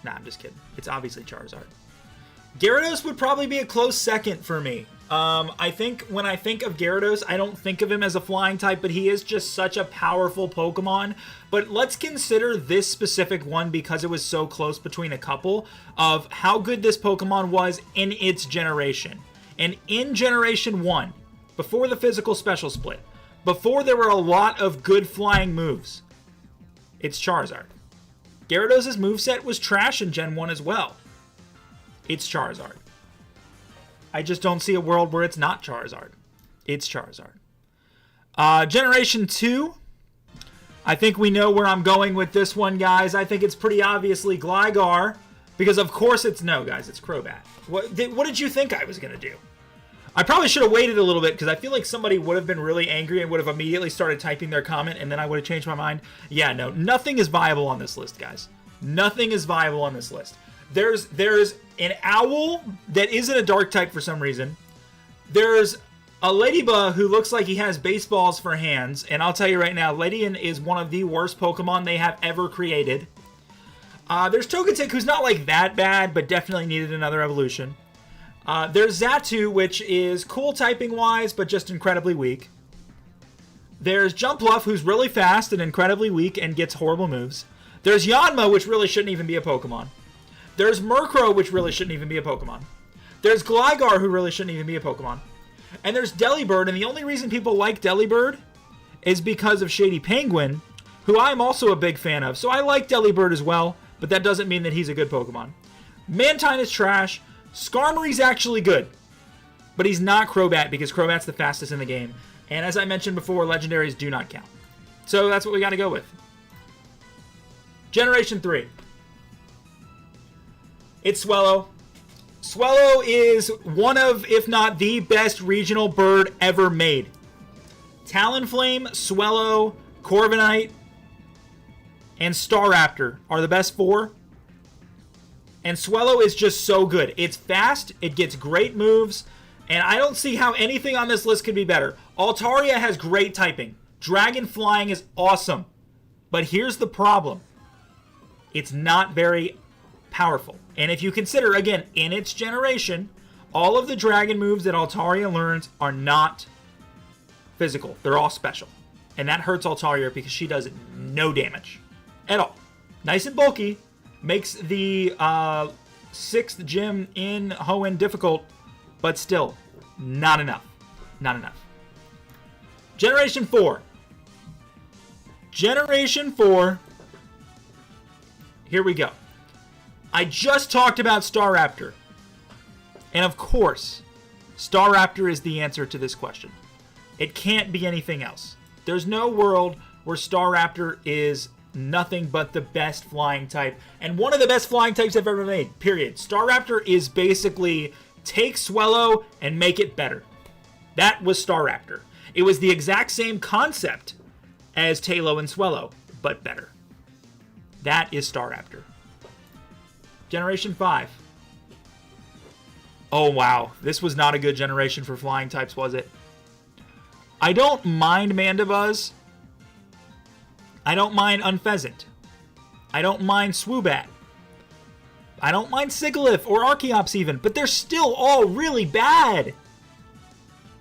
Nah, I'm just kidding. It's obviously Charizard. Gyarados would probably be a close second for me. I think when I think of Gyarados, I don't think of him as a flying type, but he is just such a powerful Pokemon. But let's consider this specific one, because it was so close between a couple, of how good this Pokemon was in its generation. And in Generation 1, before the physical special split, before there were a lot of good flying moves, it's Charizard. Gyarados' moveset was trash in Gen 1 as well. It's Charizard. I just don't see a world where it's not Charizard. It's Charizard. Generation 2, I think we know where I'm going with this one, guys. I think it's pretty obviously Gligar, because of course it's no, guys, it's Crobat. What did you think I was going to do? I probably should have waited a little bit, because I feel like somebody would have been really angry and would have immediately started typing their comment, and then I would have changed my mind. Yeah, no, nothing is viable on this list, guys. Nothing is viable on this list. There's an owl that isn't a dark type for some reason. There's a Ladybug who looks like he has baseballs for hands, and I'll tell you right now, Ledian is one of the worst Pokemon they have ever created. There's Togetic, who's not like that bad, but definitely needed another evolution. There's Xatu, which is cool typing-wise, but just incredibly weak. There's Jumpluff, who's really fast and incredibly weak and gets horrible moves. There's Yanma, which really shouldn't even be a Pokemon. There's Murkrow, which really shouldn't even be a Pokemon. There's Gligar, who really shouldn't even be a Pokemon. And there's Delibird, and the only reason people like Delibird is because of Shady Penguin, who I'm also a big fan of. So I like Delibird as well, but that doesn't mean that he's a good Pokemon. Mantine is trash. Skarmory's actually good, but he's not Crobat, because Crobat's the fastest in the game. And as I mentioned before, legendaries do not count. So that's what we got to go with. Generation 3. It's Swellow. Swellow is one of, if not the best regional bird ever made. Talonflame, Swellow, Corviknight, and Staraptor are the best 4. And Swellow is just so good. It's fast, it gets great moves, and I don't see how anything on this list could be better. Altaria has great typing. Dragon Flying is awesome. But here's the problem. It's not very powerful. And if you consider, again, in its generation, all of the dragon moves that Altaria learns are not physical. They're all special. And that hurts Altaria because she does no damage at all. Nice and bulky. Makes the 6th gym in Hoenn difficult, but still, not enough. Not enough. Generation 4. Generation 4. Here we go. I just talked about Staraptor. And of course, Staraptor is the answer to this question. It can't be anything else. There's no world where Staraptor is nothing but the best flying type. And one of the best flying types I've ever made, period. Staraptor is basically take Swellow and make it better. That was Staraptor. It was the exact same concept as Tailo and Swellow, but better. That is Staraptor. Generation 5. Oh, wow. This was not a good generation for flying types, was it? I don't mind Mandibuzz. I don't mind Unfezant. I don't mind Swoobat. I don't mind Sigilyph or Archeops even, but they're still all really bad.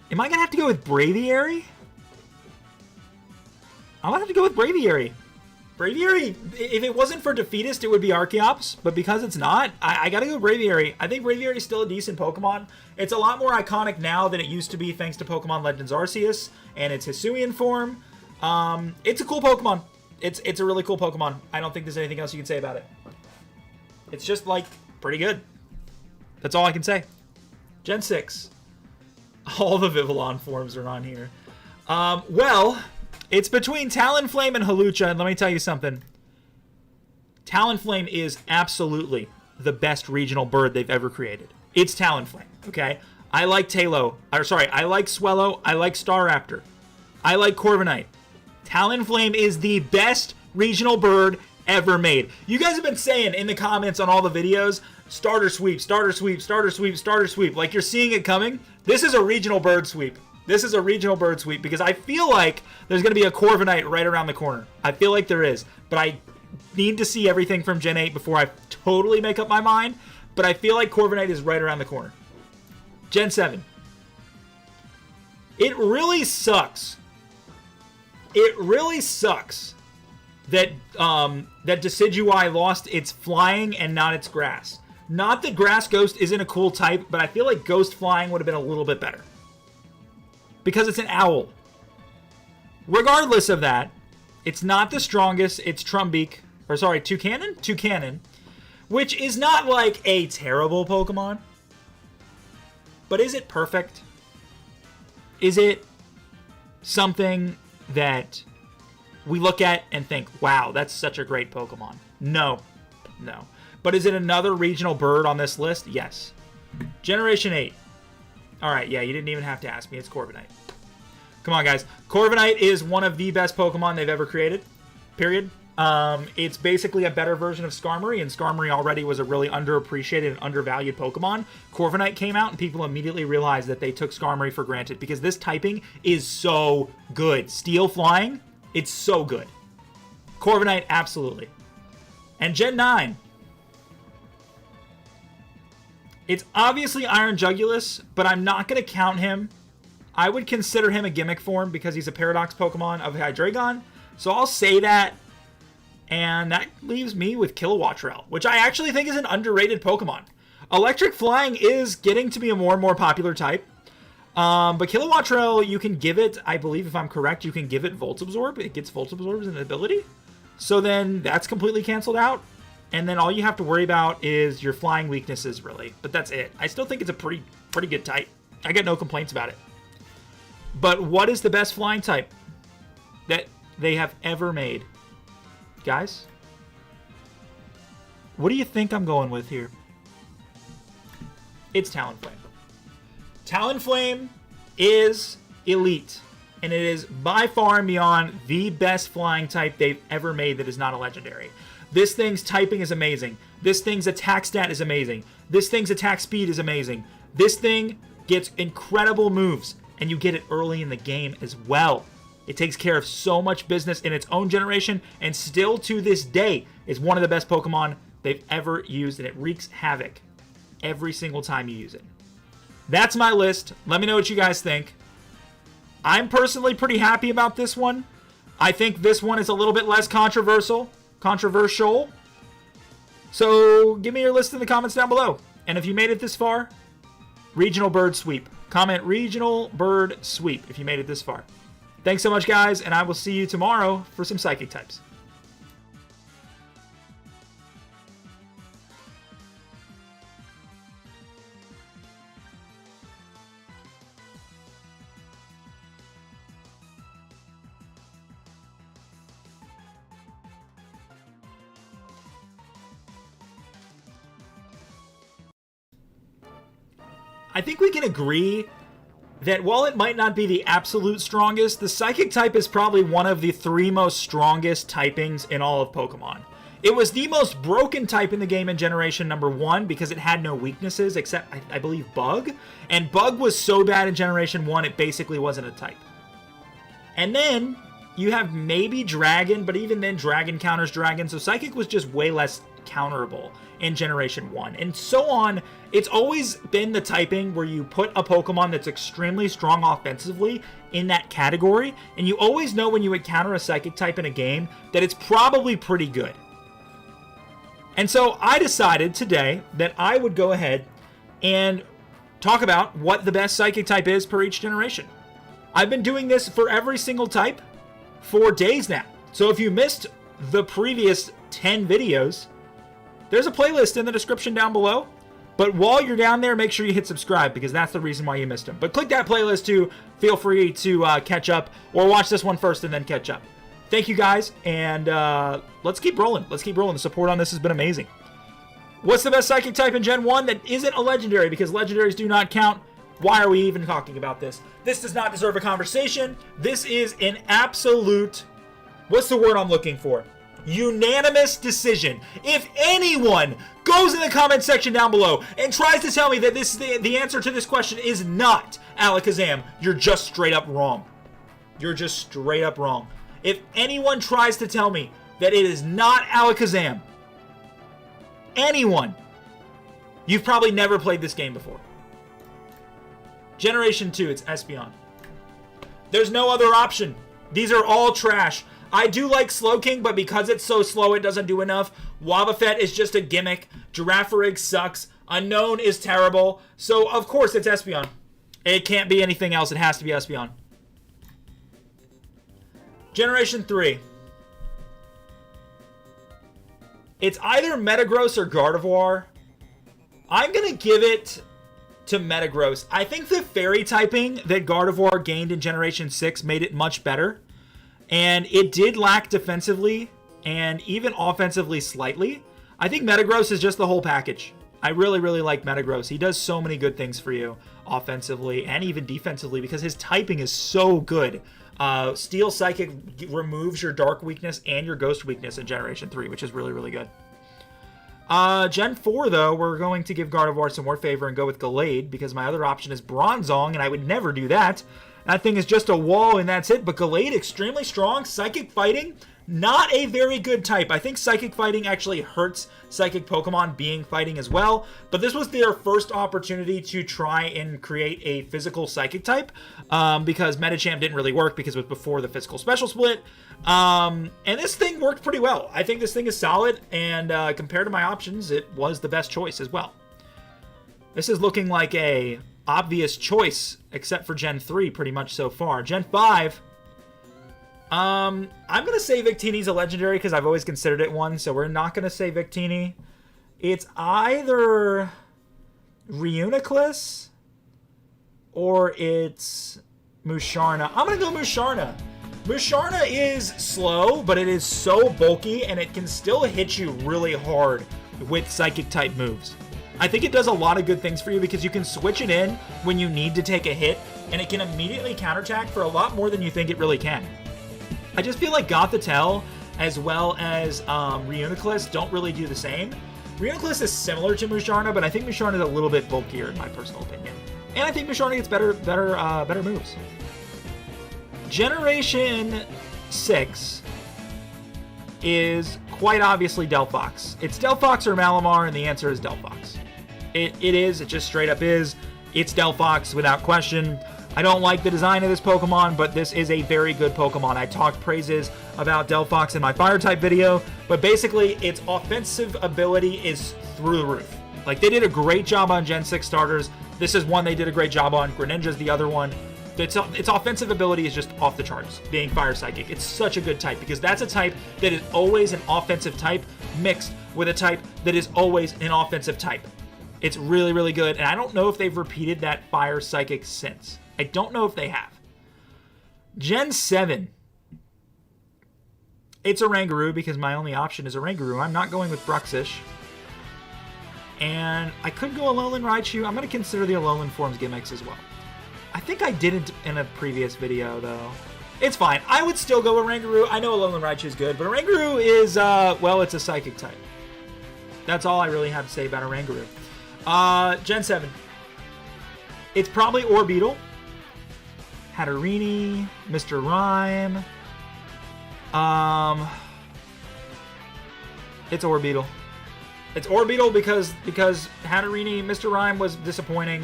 Am I going to have to go with Braviary? I'm going to have to go with Braviary. Braviary, if it wasn't for Defeatist, it would be Archeops, but because it's not, I gotta go Braviary. I think Braviary is still a decent Pokemon. It's a lot more iconic now than it used to be thanks to Pokemon Legends Arceus and its Hisuian form. It's a cool Pokemon. It's a really cool Pokemon. I don't think there's anything else you can say about it. It's just, like, pretty good. That's all I can say. Gen 6. All the Vivillon forms are on here. Well, it's between Talonflame and Hawlucha, and let me tell you something. Talonflame is absolutely the best regional bird they've ever created. It's Talonflame, okay? I like I like Swellow. I like Staraptor. I like Corviknight. Talonflame is the best regional bird ever made. You guys have been saying in the comments on all the videos, starter sweep, starter sweep, starter sweep, starter sweep. Like you're seeing it coming. This is a regional bird sweep. This is a regional bird sweep because I feel like there's going to be a Corviknight right around the corner. I feel like there is, but I need to see everything from Gen 8 before I totally make up my mind, but I feel like Corviknight is right around the corner. Gen 7. It really sucks. It really sucks that that Decidueye lost its flying and not its grass. Not that Grass Ghost isn't a cool type, but I feel like Ghost Flying would have been a little bit better. Because it's an owl. Regardless of that, it's not the strongest. It's Trumbeak. Or sorry, Toucanon? Toucanon. Which is not like a terrible Pokemon. But is it perfect? Is it something that we look at and think, wow, that's such a great Pokemon? No. No. But is it another regional bird on this list? Yes. Generation 8. Alright, yeah, you didn't even have to ask me. It's Corviknight. Come on, guys. Corviknight is one of the best Pokemon they've ever created. Period. It's basically a better version of Skarmory, and Skarmory already was a really underappreciated and undervalued Pokemon. Corviknight came out, and people immediately realized that they took Skarmory for granted, because this typing is so good. Steel Flying, it's so good. Corviknight, absolutely. And Gen 9. It's obviously Iron Jugulus, but I'm not going to count him. I would consider him a gimmick form because he's a Paradox Pokemon of Hydreigon. So I'll say that. And that leaves me with Kilowattrel, which I actually think is an underrated Pokemon. Electric Flying is getting to be a more and more popular type. But Kilowattrel, you can give it, I believe if I'm correct, you can give it Volt Absorb. It gets Volt Absorb as an ability. So then that's completely canceled out. And then all you have to worry about is your flying weaknesses, really. But that's it. I still think it's a pretty good type. I get no complaints about it. But what is the best flying type that they have ever made? Guys? What do you think I'm going with here? It's Talonflame. Talonflame is elite. And it is by far and beyond the best flying type they've ever made that is not a legendary. This thing's typing is amazing. This thing's attack stat is amazing. This thing's attack speed is amazing. This thing gets incredible moves, and you get it early in the game as well. It takes care of so much business in its own generation, and still to this day is one of the best Pokemon they've ever used, and it wreaks havoc every single time you use it. That's my list. Let me know what you guys think. I'm personally pretty happy about this one. I think this one is a little bit less controversial. So give me your list in the comments down below. And if you made it this far, regional bird sweep. Comment regional bird sweep if you made it this far. Thanks so much, guys, and I will see you tomorrow for some psychic types. I think we can agree that while it might not be the absolute strongest, the Psychic type is probably one of the 3 most strongest typings in all of Pokemon. It was the most broken type in the game in Generation number 1 because it had no weaknesses except, I believe, Bug. And Bug was so bad in Generation 1 it basically wasn't a type. And then you have maybe Dragon, but even then Dragon counters Dragon, so Psychic was just way less counterable in Generation 1. And so on, it's always been the typing where you put a Pokemon that's extremely strong offensively in that category, and you always know when you encounter a Psychic type in a game that it's probably pretty good. And so I decided today that I would go ahead and talk about what the best Psychic type is per each generation. I've been doing this for every single type for days now. So if you missed the previous 10 videos, there's a playlist in the description down below. But while you're down there, make sure you hit subscribe because that's the reason why you missed them. But click that playlist to feel free to catch up or watch this one first and then catch up. Thank you guys, and let's keep rolling. Let's keep rolling. The support on this has been amazing. What's the best Psychic type in Gen 1 that isn't a Legendary? Because Legendaries do not count. Why are we even talking about this? This does not deserve a conversation. This is an absolute, what's the word I'm looking for? Unanimous decision. If anyone goes in the comment section down below and tries to tell me that this the answer to this question is not Alakazam, you're just straight up wrong. You're just straight up wrong. If anyone tries to tell me that it is not Alakazam, anyone, you've probably never played this game before. Generation 2, it's Espeon. There's no other option. These are all trash. I do like Slowking, but because it's so slow, it doesn't do enough. Wobbuffet is just a gimmick. Girafarig sucks. Unknown is terrible. So, of course, it's Espeon. It can't be anything else. It has to be Espeon. Generation 3. It's either Metagross or Gardevoir. I'm going to give it to Metagross. I think the Fairy typing that Gardevoir gained in Generation 6 made it much better. And it did lack defensively and even offensively slightly. I think Metagross is just the whole package. I really, really like Metagross. He does so many good things for you offensively and even defensively because his typing is so good. Steel Psychic removes your Dark weakness and your Ghost weakness in Generation 3, which is really, really good. Gen 4, though, we're going to give Gardevoir some more favor and go with Gallade because my other option is Bronzong, and I would never do that. That thing is just a wall, and that's it. But Gallade, extremely strong. Psychic Fighting, not a very good type. I think Psychic Fighting actually hurts Psychic Pokemon being fighting as well. But this was their first opportunity to try and create a physical Psychic type because Medicham didn't really work because it was before the physical special split. And this thing worked pretty well. I think this thing is solid, and compared to my options, it was the best choice as well. This is looking like a obvious choice, except for Gen 3 pretty much so far. Gen 5, I'm going to say Victini's a legendary because I've always considered it one, so we're not going to say Victini. It's either Reuniclus or it's Musharna. I'm going to go Musharna. Musharna is slow, but it is so bulky, and it can still hit you really hard with Psychic-type moves. I think it does a lot of good things for you because you can switch it in when you need to take a hit, and it can immediately counterattack for a lot more than you think it really can. I just feel like Gothitelle as well as Reuniclus don't really do the same. Reuniclus is similar to Musharna, but I think Musharna is a little bit bulkier in my personal opinion. And I think Musharna gets better moves. Generation 6 is quite obviously Delphox. It's Delphox or Malamar, and the answer is Delphox. It just straight up is. It's Delphox without question. I don't like the design of this Pokemon, but this is a very good Pokemon. I talked praises about Delphox in my Fire-type video, but basically its offensive ability is through the roof. Like, they did a great job on Gen 6 starters. This is one they did a great job on. Greninja's the other one. Its offensive ability is just off the charts, being Fire Psychic. It's such a good type because that's a type that is always an offensive type mixed with a type that is always an offensive type. It's really, really good, and I don't know if they've repeated that Fire Psychic since. I don't know if they have. Gen 7. It's Oranguru because my only option is Oranguru. I'm not going with Bruxish. And I could go Alolan Raichu. I'm going to consider the Alolan forms gimmicks as well. I think I didn't in a previous video, though. It's fine. I would still go Oranguru. I know Alolan Raichu is good, but Oranguru is, well, it's a Psychic type. That's all I really have to say about Oranguru. Gen 7. It's probably Orbeetle. Hatterene. Mr. Rhyme. It's Orbeetle. It's Orbeetle because Hatterene, Mr. Rhyme was disappointing.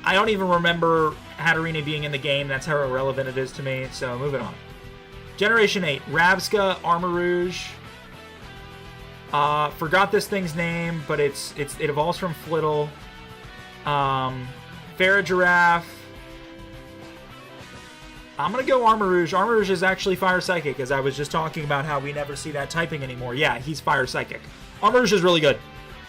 I don't even remember Hatterene being in the game. That's how irrelevant it is to me. So moving on. Generation 8. Rabsca, Armarouge. Forgot this thing's name, but it evolves from Flittle. Farigiraf. I'm going to go Armarouge. Armarouge is actually Fire Psychic, as I was just talking about how we never see that typing anymore. Yeah, he's Fire Psychic. Armarouge is really good.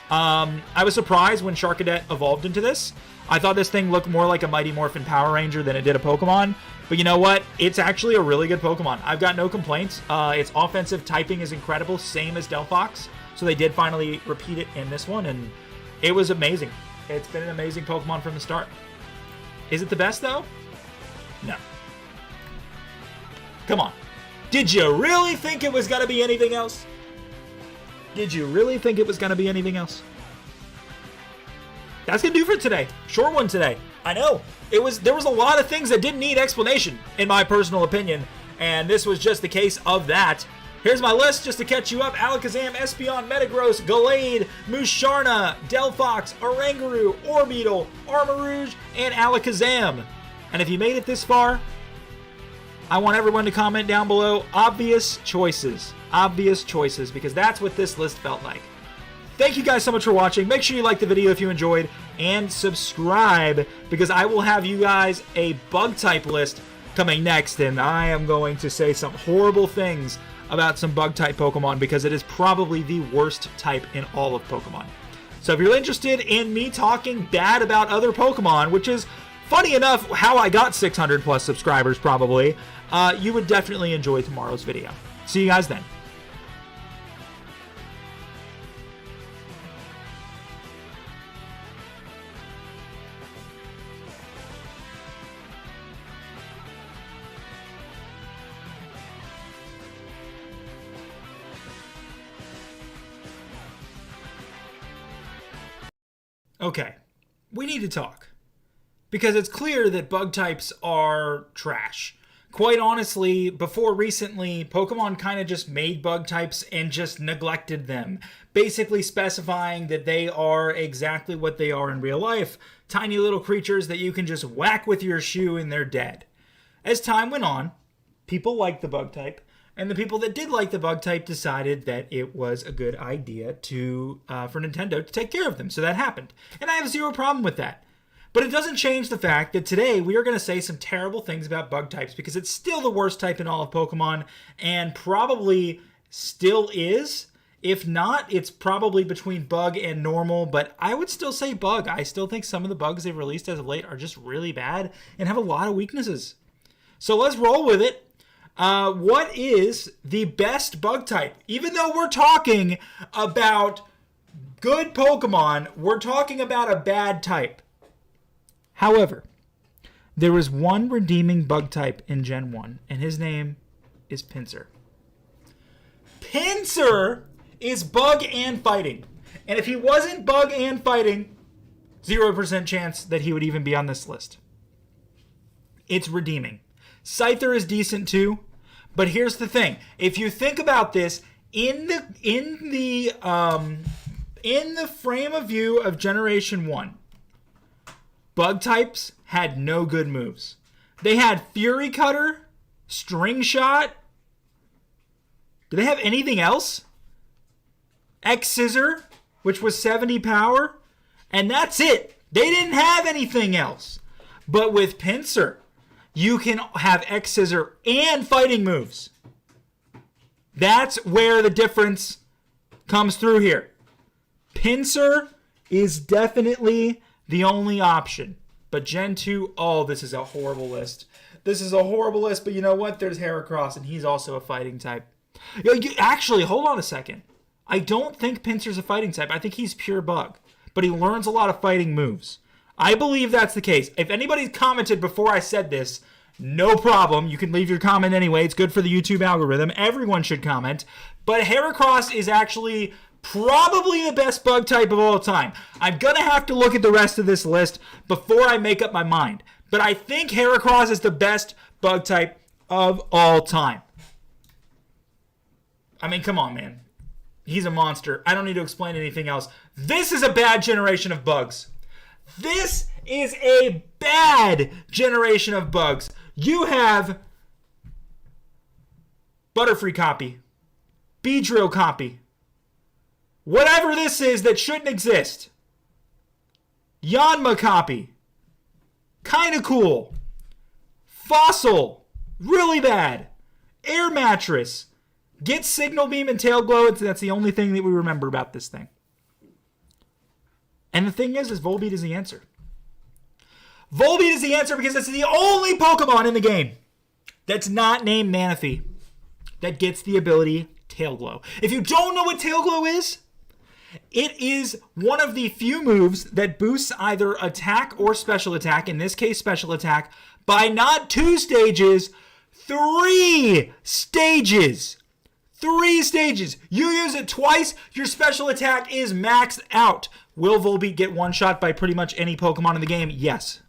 I was surprised when Charcadet evolved into this. I thought this thing looked more like a Mighty Morphin Power Ranger than it did a Pokemon. But you know what? It's actually a really good Pokemon. I've got no complaints. Its offensive typing is incredible, same as Delphox. So they did finally repeat it in this one, and it was amazing. It's been an amazing Pokemon from the start. Is it the best, though? No. Come on. Did you really think it was going to be anything else? Did you really think it was going to be anything else? That's going to do for today. Short one today. I know. There was a lot of things that didn't need explanation, in my personal opinion, and this was just the case of that. Here's my list just to catch you up. Alakazam, Espeon, Metagross, Gallade, Musharna, Delphox, Oranguru, Orbeetle, Armarouge, and Alakazam. And if you made it this far, I want everyone to comment down below obvious choices. Obvious choices, because that's what this list felt like. Thank you guys so much for watching. Make sure you like the video if you enjoyed, and subscribe, because I will have you guys a bug type list coming next, and I am going to say some horrible things about some bug type Pokemon, because it is probably the worst type in all of Pokemon. So if you're interested in me talking bad about other Pokemon, which is funny enough how I got 600 plus subscribers probably, you would definitely enjoy tomorrow's video. See you guys then. Okay, we need to talk, because it's clear that bug types are trash. Quite honestly, before recently, Pokemon kind of just made bug types and just neglected them, basically specifying that they are exactly what they are in real life, tiny little creatures that you can just whack with your shoe and they're dead. As time went on, people liked the bug type, and the people that did like the bug type decided that it was a good idea to for Nintendo to take care of them. So that happened. And I have zero problem with that. But it doesn't change the fact that today we are going to say some terrible things about bug types, because it's still the worst type in all of Pokemon, and probably still is. If not, it's probably between bug and normal, but I would still say bug. I still think some of the bugs they've released as of late are just really bad and have a lot of weaknesses. So let's roll with it. What is the best bug type? Even though we're talking about good Pokemon, we're talking about a bad type. However, there is one redeeming bug type in Gen 1, and his name is Pinsir. Pinsir is bug and fighting. And if he wasn't bug and fighting, 0% chance that he would even be on this list. It's redeeming. Scyther is decent too, but here's the thing: if you think about this, in the frame of view of Generation 1, bug types had no good moves. They had Fury Cutter, String Shot. Do they have anything else? X Scissor, which was 70 power, and that's it. They didn't have anything else. But with Pinsir, you can have X Scissor and fighting moves. That's where the difference comes through here. Pinsir is definitely the only option. But Gen 2, oh, this is a horrible list. This is a horrible list, but you know what? There's Heracross, and he's also a fighting type. Actually, hold on a second. I don't think Pinsir's a fighting type. I think he's pure bug. But he learns a lot of fighting moves. I believe that's the case. If anybody commented before I said this, no problem. You can leave your comment anyway. It's good for the YouTube algorithm. Everyone should comment. But Heracross is actually probably the best bug type of all time. I'm going to have to look at the rest of this list before I make up my mind. But I think Heracross is the best bug type of all time. I mean, come on, man. He's a monster. I don't need to explain anything else. This is a bad generation of bugs. This is a bad generation of bugs. You have Butterfree copy, Beedrill copy, whatever this is that shouldn't exist. Yanma copy, kinda cool. Fossil, really bad. Air Mattress, get Signal Beam and Tail Glow. That's the only thing that we remember about this thing. And the thing is Volbeat is the answer. Volbeat is the answer because it's the only Pokemon in the game that's not named Manaphy that gets the ability Tail Glow. If you don't know what Tail Glow is, it is one of the few moves that boosts either attack or special attack, in this case special attack, by not 2 stages, 3 stages. 3 stages. You use it twice, your special attack is maxed out. Will Volbeat get one-shot by pretty much any Pokemon in the game? Yes.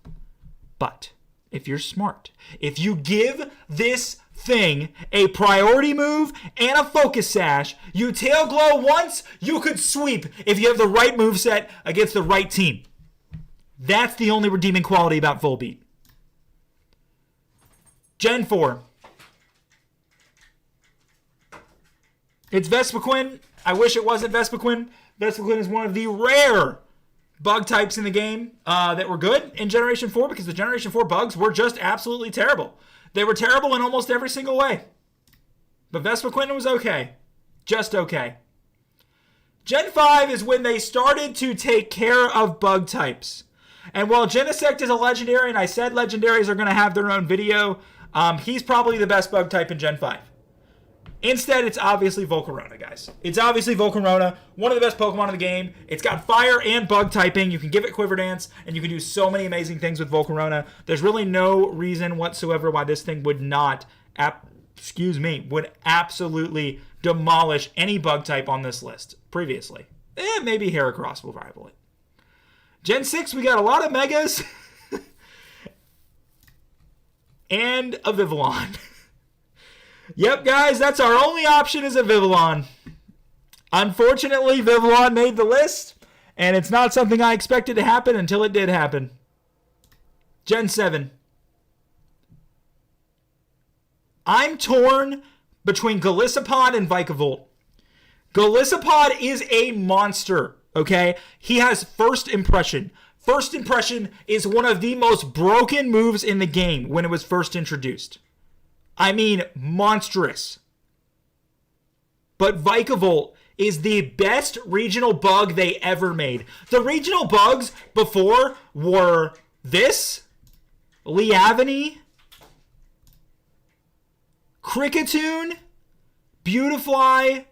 But if you're smart, if you give this thing a priority move and a focus sash, you Tail Glow once, you could sweep if you have the right moveset against the right team. That's the only redeeming quality about Volbeat. Gen 4. It's Vespiquen. I wish it wasn't Vespiquen, Vespiquen is one of the rare bug types in the game that were good in Generation 4 because the Generation 4 bugs were just absolutely terrible. They were terrible in almost every single way. But Vespiquen was okay. Just okay. Gen 5 is when they started to take care of bug types. And while Genesect is a legendary, and I said legendaries are going to have their own video, he's probably the best bug type in Gen 5. Instead, it's obviously Volcarona, guys. It's obviously Volcarona, one of the best Pokemon in the game. It's got fire and bug typing. You can give it Quiver Dance, and you can do so many amazing things with Volcarona. There's really no reason whatsoever why this thing would not, would absolutely demolish any bug type on this list previously. Maybe Heracross will rival it. Gen 6, we got a lot of Megas and a Vivillon. Yep, guys, that's our only option is a Vivillon. Unfortunately, Vivillon made the list, and it's not something I expected to happen until it did happen. Gen 7. I'm torn between Golisopod and Vikavolt. Golisopod is a monster, okay? He has First Impression. First Impression is one of the most broken moves in the game when it was first introduced. I mean, monstrous. But Vikavolt is the best regional bug they ever made. The regional bugs before were this, Liavani, Kricketune, Beautifly,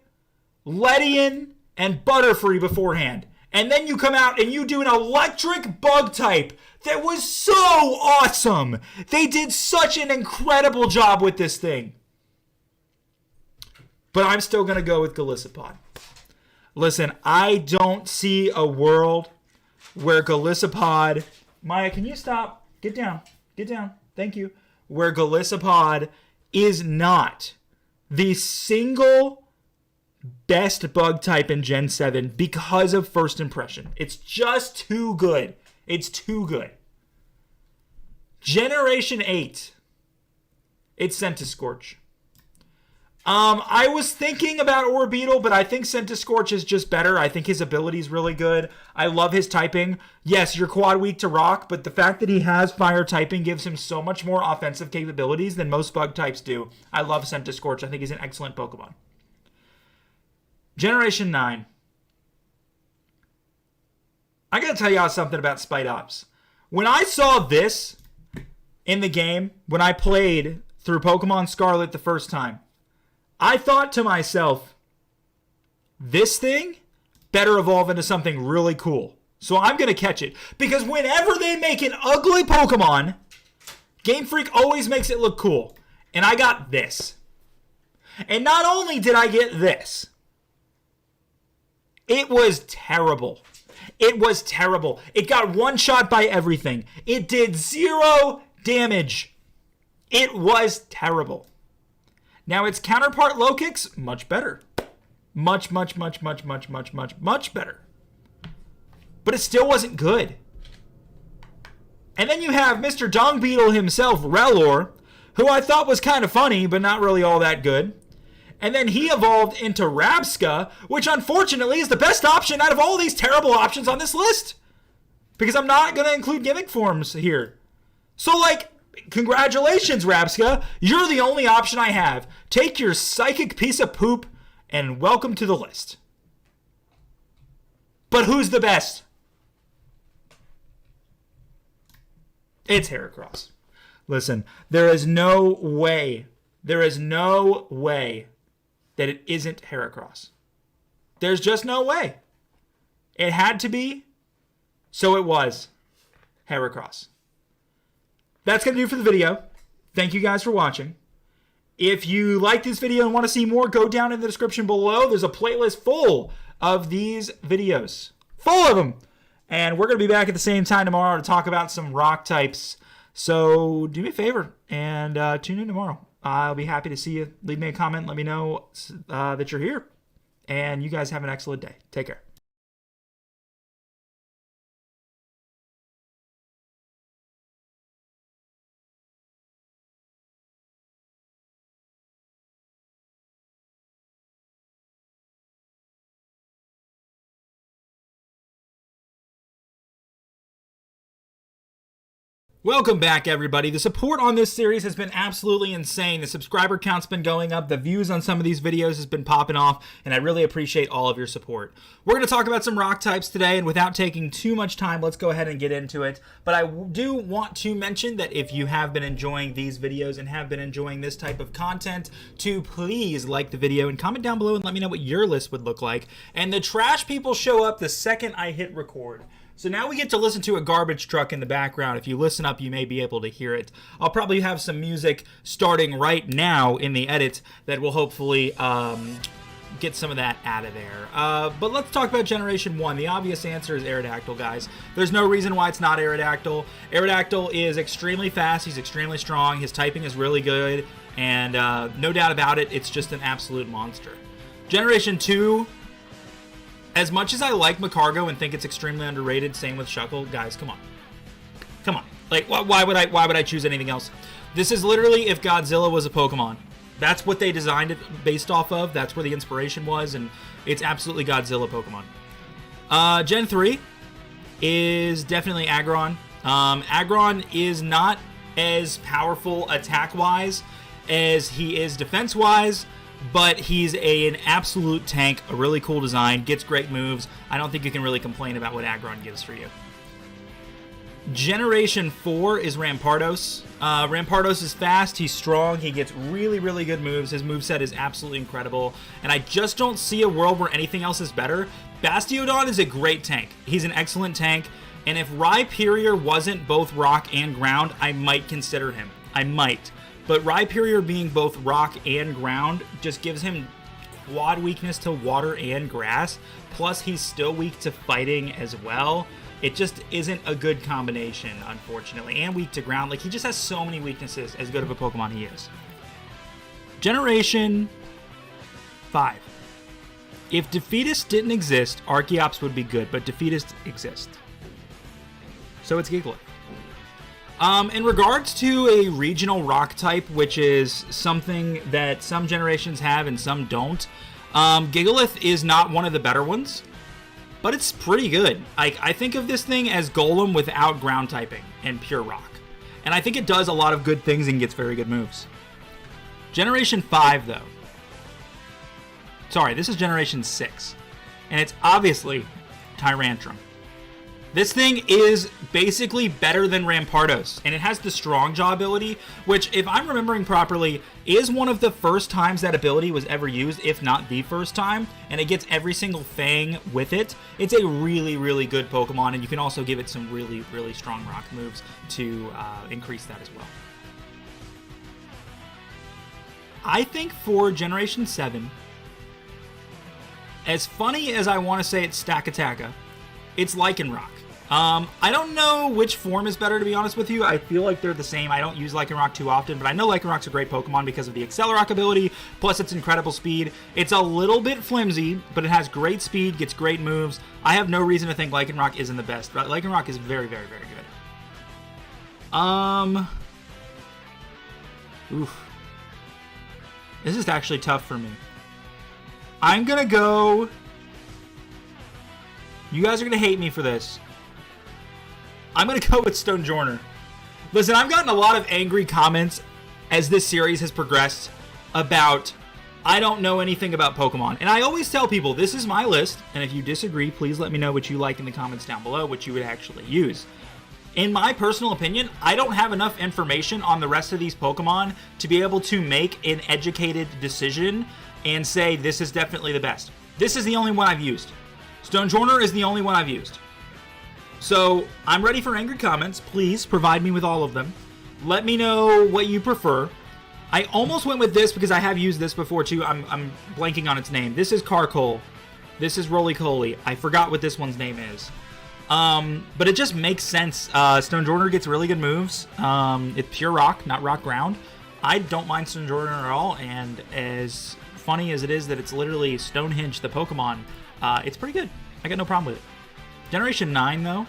Ledian, and Butterfree beforehand. And then you come out and you do an electric bug type that was so awesome. They did such an incredible job with this thing. But I'm still going to go with Golisopod. Listen, I don't see a world where Golisopod... Maya, can you stop? Get down. Get down. Thank you. Where Golisopod is not the single best bug type in Gen 7 because of First Impression. It's just too good. It's too good. Generation 8. It's Centiskorch. I was thinking about Orbeetle, but I think Centiskorch is just better. I think his ability is really good. I love his typing. Yes, you're quad weak to rock, but the fact that he has fire typing gives him so much more offensive capabilities than most bug types do. I love Centiskorch. I think he's an excellent Pokemon. Generation 9. I gotta tell y'all something about Spite Ops. When I saw this in the game, when I played through Pokemon Scarlet the first time, I thought to myself, this thing better evolve into something really cool. So I'm gonna catch it. Because whenever they make an ugly Pokemon, Game Freak always makes it look cool. And I got this. And not only did I get this, it was terrible. It was terrible. It got one shot by everything. It did 0 damage. It was terrible. Now its counterpart Lokix, much better. Much better. But it still wasn't good. And then you have Mr. Dung Beetle himself, Rellor, who I thought was kind of funny, but not really all that good. And then he evolved into Rabsca, which unfortunately is the best option out of all these terrible options on this list. Because I'm not going to include gimmick forms here. So, congratulations, Rabsca. You're the only option I have. Take your psychic piece of poop and welcome to the list. But who's the best? It's Heracross. Listen, there is no way that it isn't Heracross. There's just no way. It had to be, so it was Heracross. That's going to do for the video. Thank you guys for watching. If you like this video and want to see more, go down in the description below. There's a playlist full of these videos. Full of them. And we're going to be back at the same time tomorrow to talk about some rock types. So do me a favor and tune in tomorrow. I'll be happy to see you. Leave me a comment. Let me know that you're here. And you guys have an excellent day. Take care. Welcome back, everybody. The support on this series has been absolutely insane. The subscriber count's been going up, the views on some of these videos has been popping off, and I really appreciate all of your support. We're going to talk about some rock types today, and without taking too much time, let's go ahead and get into it. But I do want to mention that if you have been enjoying these videos and have been enjoying this type of content, to please like the video and comment down below and let me know what your list would look like. And the trash people show up the second I hit record. So now we get to listen to a garbage truck in the background. If you listen up, you may be able to hear it. I'll probably have some music starting right now in the edit that will hopefully get some of that out of there. But let's talk about Generation 1. The obvious answer is Aerodactyl, guys. There's no reason why it's not Aerodactyl. Aerodactyl is extremely fast. He's extremely strong. His typing is really good. And no doubt about it, it's just an absolute monster. Generation 2... as much as I like Macargo and think it's extremely underrated, same with Shuckle, guys, come on. Come on. Like, why would I choose anything else? This is literally if Godzilla was a Pokemon. That's what they designed it based off of. That's where the inspiration was, and it's absolutely Godzilla Pokemon. Gen 3 is definitely Aggron. Aggron is not as powerful attack-wise as he is defense-wise, but he's an absolute tank, a really cool design, gets great moves. I don't think you can really complain about what Aggron gives for you. Generation 4 is Rampardos. Rampardos is fast, he's strong, he gets really, really good moves. His moveset is absolutely incredible, and I just don't see a world where anything else is better. Bastiodon is a great tank. He's an excellent tank, and if Rhyperior wasn't both rock and ground, I might consider him. I might. But Rhyperior being both rock and ground just gives him quad weakness to water and grass. Plus, he's still weak to fighting as well. It just isn't a good combination, unfortunately. And weak to ground. Like, he just has so many weaknesses, as good of a Pokemon he is. Generation 5. If Defeatist didn't exist, Archeops would be good, but Defeatist exists. So it's Gigalith. In regards to a regional rock type, which is something that some generations have and some don't, Gigalith is not one of the better ones, but it's pretty good. I think of this thing as Golem without ground typing and pure rock. And I think it does a lot of good things and gets very good moves. Generation 5, though. Sorry, this is Generation 6. And it's obviously Tyrantrum. This thing is basically better than Rampardos, and it has the Strong Jaw ability, which, if I'm remembering properly, is one of the first times that ability was ever used, if not the first time, and it gets every single Fang with it. It's a really, really good Pokemon, and you can also give it some really, really strong rock moves to increase that as well. I think for Generation 7, as funny as I want to say it's Stakataka, it's Lycanroc. I don't know which form is better, to be honest with you. I feel like they're the same. I don't use Lycanroc too often, but I know Lycanroc's a great Pokemon because of the Accelerock ability, plus its incredible speed. It's a little bit flimsy, but it has great speed, gets great moves. I have no reason to think Lycanroc isn't the best, but Lycanroc is very, very, very good. Oof. This is actually tough for me. I'm gonna go... You guys are gonna hate me for this. I'm going to go with Stonjourner. Listen, I've gotten a lot of angry comments as this series has progressed about I don't know anything about Pokemon. And I always tell people, this is my list, and if you disagree, please let me know what you like in the comments down below, what you would actually use. In my personal opinion, I don't have enough information on the rest of these Pokemon to be able to make an educated decision and say this is definitely the best. This is the only one I've used. Stonjourner is the only one I've used. So, I'm ready for angry comments. Please provide me with all of them. Let me know what you prefer. I almost went with this because I have used this before too. I'm blanking on its name. This is Carkol. This is Roly-Coly. I forgot what this one's name is. But it just makes sense. Stonjourner gets really good moves. It's pure rock, not rock ground. I don't mind Stonjourner at all, and as funny as it is that it's literally Stonehenge the Pokemon, it's pretty good. I got no problem with it. Generation 9, though.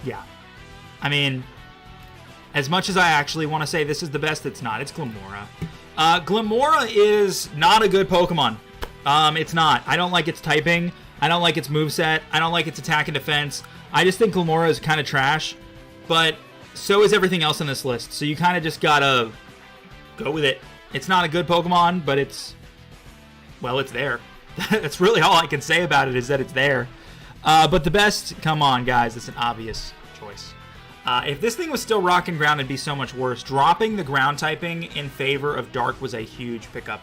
Yeah. I mean, As much as I actually want to say this is the best, it's not. It's Glamora. Glamora is not a good Pokemon. It's not. I don't like its typing. I don't like its moveset. I don't like its attack and defense. I just think Glamora is kind of trash. But so is everything else on this list. So you kind of just gotta go with it. It's not a good Pokemon, but it's there. That's really all I can say about it, is that it's there. But the best, come on, guys. It's an obvious choice. If this thing was still rock and ground, it'd be so much worse. Dropping the ground typing in favor of dark was a huge pickup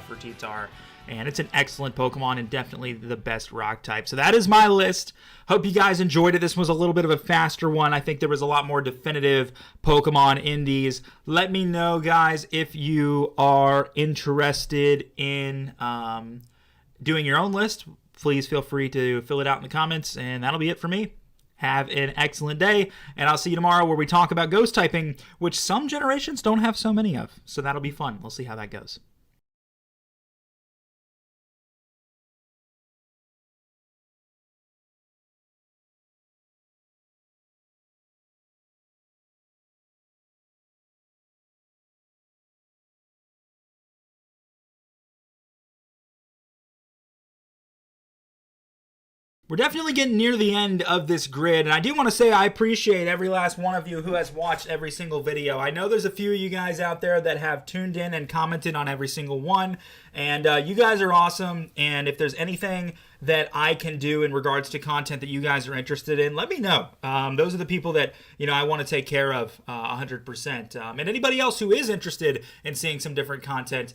for T-Tar. And it's an excellent Pokemon and definitely the best rock type. So that is my list. Hope you guys enjoyed it. This was a little bit of a faster one. I think there was a lot more definitive Pokemon indies. Let me know, guys, if you are interested in doing your own list. Please feel free to fill it out in the comments. And that'll be it for me. Have an excellent day. And I'll see you tomorrow where we talk about ghost typing, which some generations don't have so many of. So that'll be fun. We'll see how that goes. We're definitely getting near the end of this grid, and I do want to say I appreciate every last one of you who has watched every single video. I know there's a few of you guys out there that have tuned in and commented on every single one, and you guys are awesome, and if there's anything that I can do in regards to content that you guys are interested in, let me know. Those are the people that, I want to take care of 100%. And anybody else who is interested in seeing some different content,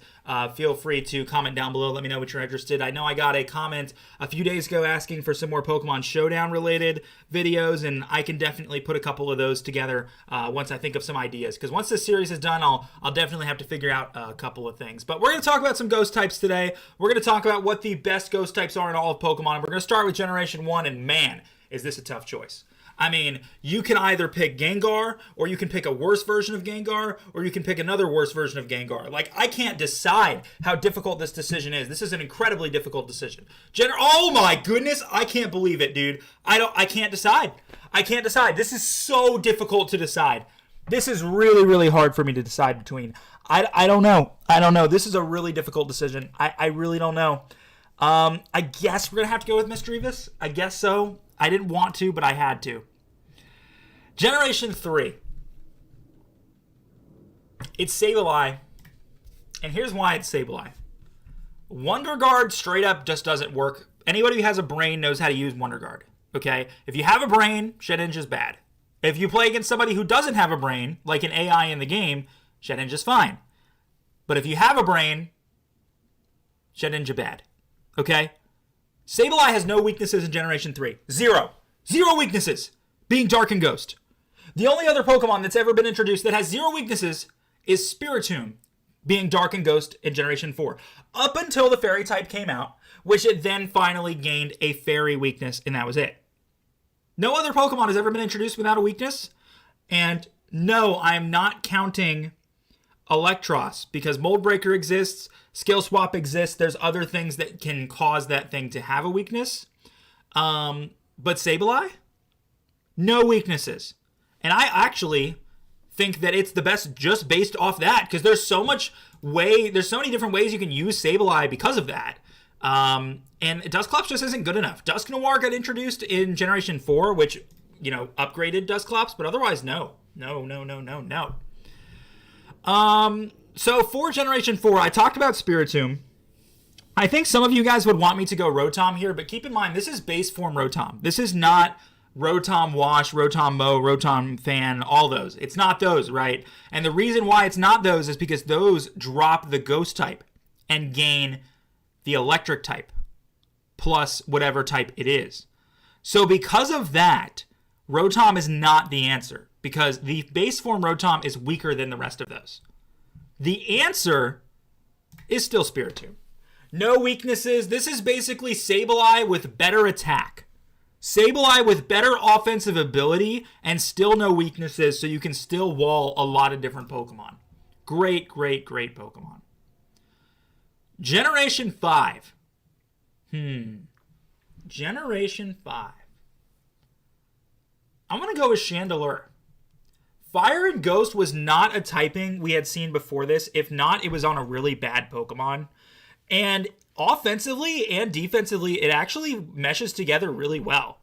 feel free to comment down below. Let me know what you're interested. I know I got a comment a few days ago asking for some more Pokemon Showdown related videos, and I can definitely put a couple of those together once I think of some ideas. Because once this series is done, I'll definitely have to figure out a couple of things. But we're going to talk about some ghost types today. We're going to talk about what the best ghost types are in all of Pokemon. We're going to start with Generation 1, and man, is this a tough choice. I mean, you can either pick Gengar, or you can pick a worse version of Gengar, or you can pick another worse version of Gengar. Like, I can't decide how difficult this decision is. This is an incredibly difficult decision. Oh my goodness, I can't believe it, dude. I can't decide. I can't decide. This is so difficult to decide. This is really, really hard for me to decide between. I don't know. I don't know. This is a really difficult decision. I really don't know. I guess we're going to have to go with Misdreavus. I guess so. I didn't want to, but I had to. Generation 3. It's Sableye. And here's why it's Sableye. Wonder Guard straight up just doesn't work. Anybody who has a brain knows how to use Wonder Guard. Okay? If you have a brain, Shedinja is bad. If you play against somebody who doesn't have a brain, like an AI in the game, Shedinja is fine. But if you have a brain, Shedinja bad. Okay? Sableye has no weaknesses in Generation 3. Zero. Zero weaknesses. Being Dark and Ghost. The only other Pokemon that's ever been introduced that has zero weaknesses is Spiritomb, being Dark and Ghost in Generation 4. Up until the Fairy type came out, which it then finally gained a Fairy weakness, and that was it. No other Pokemon has ever been introduced without a weakness. And no, I'm not counting Electros, because Mold Breaker exists, Skill Swap exists, there's other things that can cause that thing to have a weakness. But Sableye? No weaknesses. And I actually think that it's the best just based off that, because there's so many different ways you can use Sableye because of that. And Dusclops just isn't good enough. Dusknoir got introduced in Generation 4, which, upgraded Dusclops, but otherwise, no. No. So for Generation 4, I talked about Spiritomb. I think some of you guys would want me to go Rotom here, but keep in mind, this is base form Rotom. This is not Rotom Wash, Rotom Mow, Rotom Fan, all those. It's not those, right? And the reason why it's not those is because those drop the Ghost type and gain the Electric type, plus whatever type it is. So because of that, Rotom is not the answer, because the base form Rotom is weaker than the rest of those. The answer is still Spiritomb. No weaknesses. This is basically Sableye with better attack. Sableye with better offensive ability and still no weaknesses, so you can still wall a lot of different Pokemon. Great Pokemon. Generation 5. Generation 5. I'm going to go with Chandelure. Fire and Ghost was not a typing we had seen before this. If not, it was on a really bad Pokemon. And offensively and defensively, it actually meshes together really well.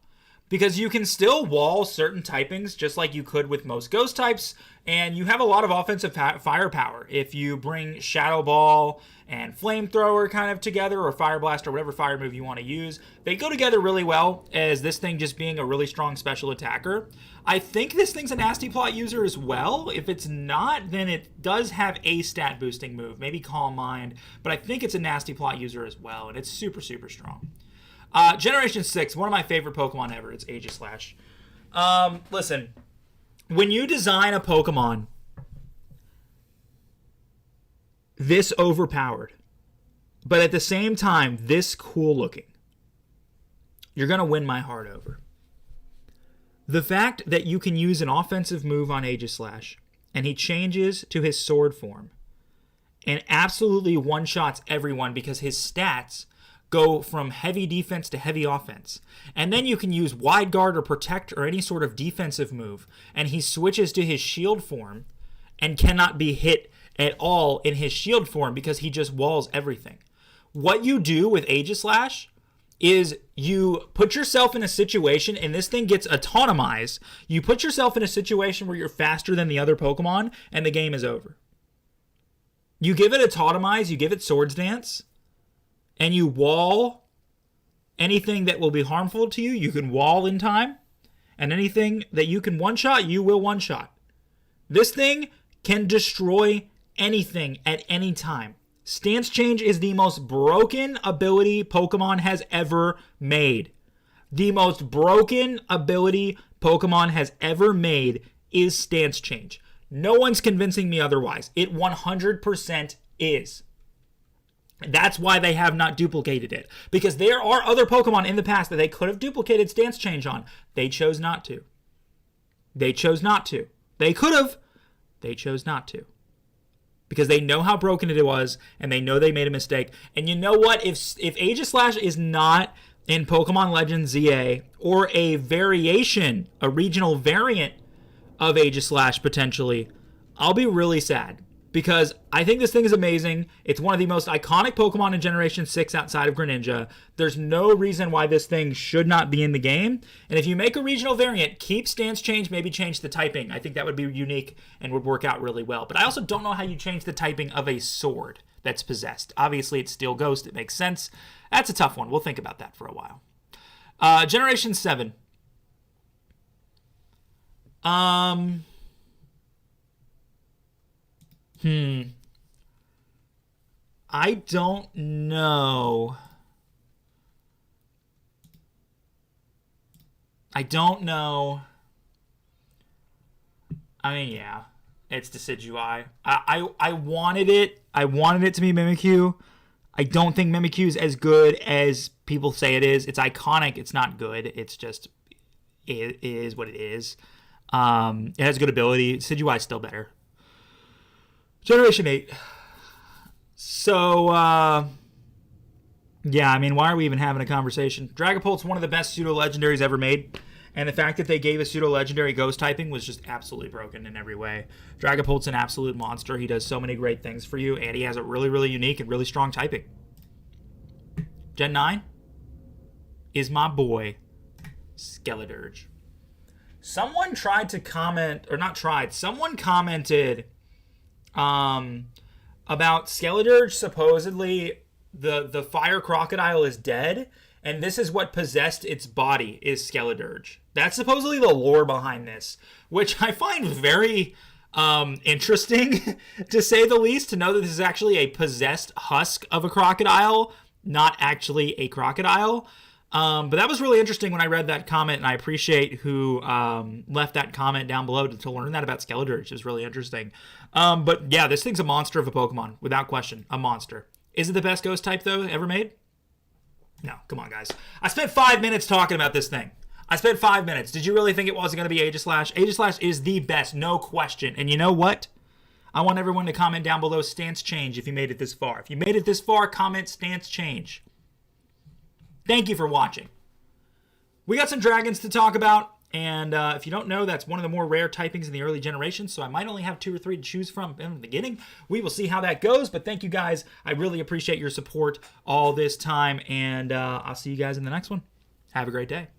Because you can still wall certain typings just like you could with most Ghost types, and you have a lot of offensive firepower. If you bring Shadow Ball and Flamethrower kind of together, or Fire Blast, or whatever fire move you want to use, they go together really well as this thing just being a really strong special attacker. I think this thing's a Nasty Plot user as well. If it's not, then it does have a stat boosting move, maybe Calm Mind, but I think it's a Nasty Plot user as well, and it's super, super strong. Generation 6, one of my favorite Pokemon ever. It's Aegislash. Listen, when you design a Pokemon this overpowered, but at the same time this cool looking, you're going to win my heart over. The fact that you can use an offensive move on Aegislash, and he changes to his sword form, and absolutely one-shots everyone because his stats go from heavy defense to heavy offense. And then you can use Wide Guard or Protect or any sort of defensive move, and he switches to his shield form and cannot be hit at all in his shield form because he just walls everything. What you do with Aegislash is you put yourself in a situation, and this thing gets autonomized. You put yourself in a situation where you're faster than the other Pokemon, and the game is over. You give it Autotomize, you give it Swords Dance, and you wall anything that will be harmful to you. You can wall in time, and anything that you can one-shot, you will one-shot. This thing can destroy anything at any time. Stance Change is the most broken ability Pokemon has ever made. The most broken ability Pokemon has ever made is Stance Change. No one's convincing me otherwise. It 100% is. That's why they have not duplicated it. Because there are other Pokemon in the past that they could have duplicated Stance Change on. They chose not to. They chose not to. They could have. They chose not to. Because they know how broken it was, and they know they made a mistake. And you know what? If Aegislash is not in Pokemon Legends ZA, or a variation, a regional variant of Aegislash potentially, I'll be really sad. Because I think this thing is amazing. It's one of the most iconic Pokemon in Generation 6 outside of Greninja. There's no reason why this thing should not be in the game. And if you make a regional variant, keep Stance Change, maybe change the typing. I think that would be unique and would work out really well. But I also don't know how you change the typing of a sword that's possessed. Obviously, it's Steel Ghost. It makes sense. That's a tough one. We'll think about that for a while. Generation 7. I don't know. I mean, yeah, it's Decidueye. I wanted it. I wanted it to be Mimikyu. I don't think Mimikyu is as good as people say it is. It's iconic. It's not good. It's just, it is what it is. It has good ability. Decidueye is still better. Generation 8. So, yeah, I mean, why are we even having a conversation? Dragapult's one of the best pseudo-legendaries ever made, and the fact that they gave a pseudo-legendary ghost typing was just absolutely broken in every way. Dragapult's an absolute monster. He does so many great things for you, and he has a really, really unique and really strong typing. Gen 9 is my boy, Skeledirge. Someone tried to comment, or not tried, someone commented about Skeledirge. Supposedly the fire crocodile is dead, and this is what possessed its body, is Skeledirge. That's supposedly the lore behind this, which I find very interesting, to say the least, to know that this is actually a possessed husk of a crocodile, not actually a crocodile. But that was really interesting when I read that comment, and I appreciate who left that comment down below to learn that about Skeledirge. It was really interesting. But yeah, this thing's a monster of a Pokemon, without question. A monster. Is it the best ghost type, though, ever made? No, come on, guys. I spent 5 minutes talking about this thing. I spent 5 minutes. Did you really think it wasn't going to be Aegislash? Aegislash is the best, no question. And you know what? I want everyone to comment down below Stance Change if you made it this far. If you made it this far, comment Stance Change. Thank you for watching. We got some dragons to talk about, And if you don't know, that's one of the more rare typings in the early generations, so I might only have 2 or 3 to choose from in the beginning. We will see how that goes, but thank you guys. I really appreciate your support all this time, and I'll see you guys in the next one. Have a great day.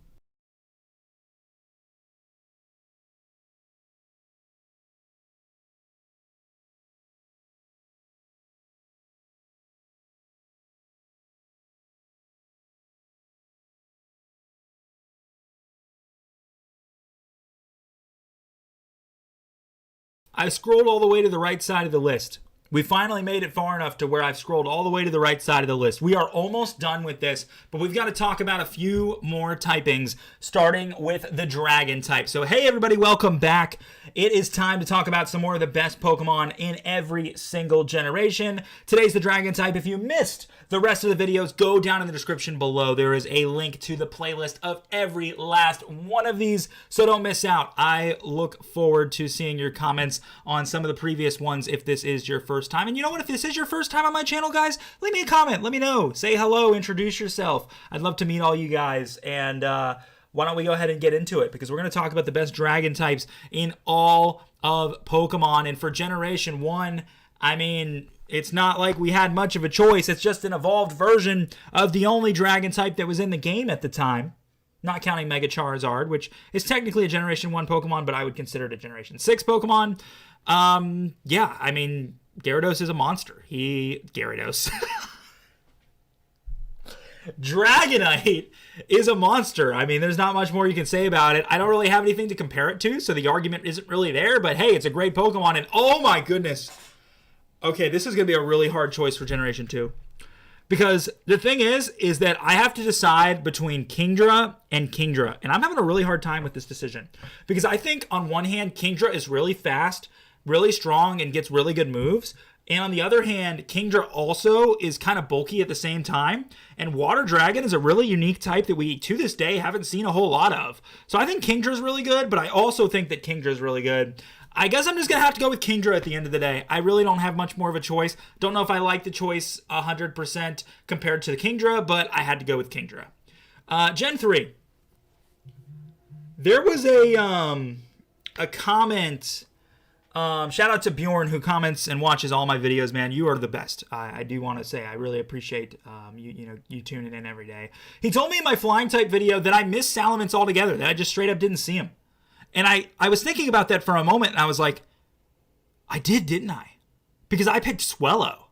I scrolled all the way to the right side of the list. We finally made it far enough to where I've scrolled all the way to the right side of the list. We are almost done with this, but we've got to talk about a few more typings, starting with the dragon type. So hey everybody, welcome back. It is time to talk about some more of the best Pokemon in every single generation. Today's the dragon type. If you missed the rest of the videos, go down in the description below. There is a link to the playlist of every last one of these, so don't miss out. I look forward to seeing your comments on some of the previous ones if this is your first time. And you know what? If this is your first time on my channel, guys, leave me a comment. Let me know. Say hello. Introduce yourself. I'd love to meet all you guys. And why don't we go ahead and get into it? Because we're going to talk about the best dragon types in all of Pokemon. And for Generation 1, I mean, it's not like we had much of a choice. It's just an evolved version of the only dragon type that was in the game at the time. Not counting Mega Charizard, which is technically a Generation 1 Pokemon, but I would consider it a Generation 6 Pokemon. Yeah, I mean, Gyarados is a monster. Gyarados. Dragonite is a monster. I mean, there's not much more you can say about it. I don't really have anything to compare it to, so the argument isn't really there. But hey, it's a great Pokemon, and oh my goodness. Okay, this is going to be a really hard choice for Generation 2. Because the thing is that I have to decide between Kingdra and Kingdra. And I'm having a really hard time with this decision. Because I think on one hand, Kingdra is really fast, really strong, and gets really good moves. And on the other hand, Kingdra also is kind of bulky at the same time. And Water Dragon is a really unique type that we, to this day, haven't seen a whole lot of. So I think Kingdra is really good, but I also think that Kingdra is really good. I guess I'm just going to have to go with Kingdra at the end of the day. I really don't have much more of a choice. Don't know if I like the choice 100% compared to the Kingdra, but I had to go with Kingdra. Gen 3. There was a comment. Shout out to Bjorn, who comments and watches all my videos, man. You are the best. I do want to say I really appreciate you tuning in every day. He told me in my flying type video that I missed Salamence altogether, that I just straight up didn't see him. And I was thinking about that for a moment, and I was like, I did, didn't I? Because I picked Swellow.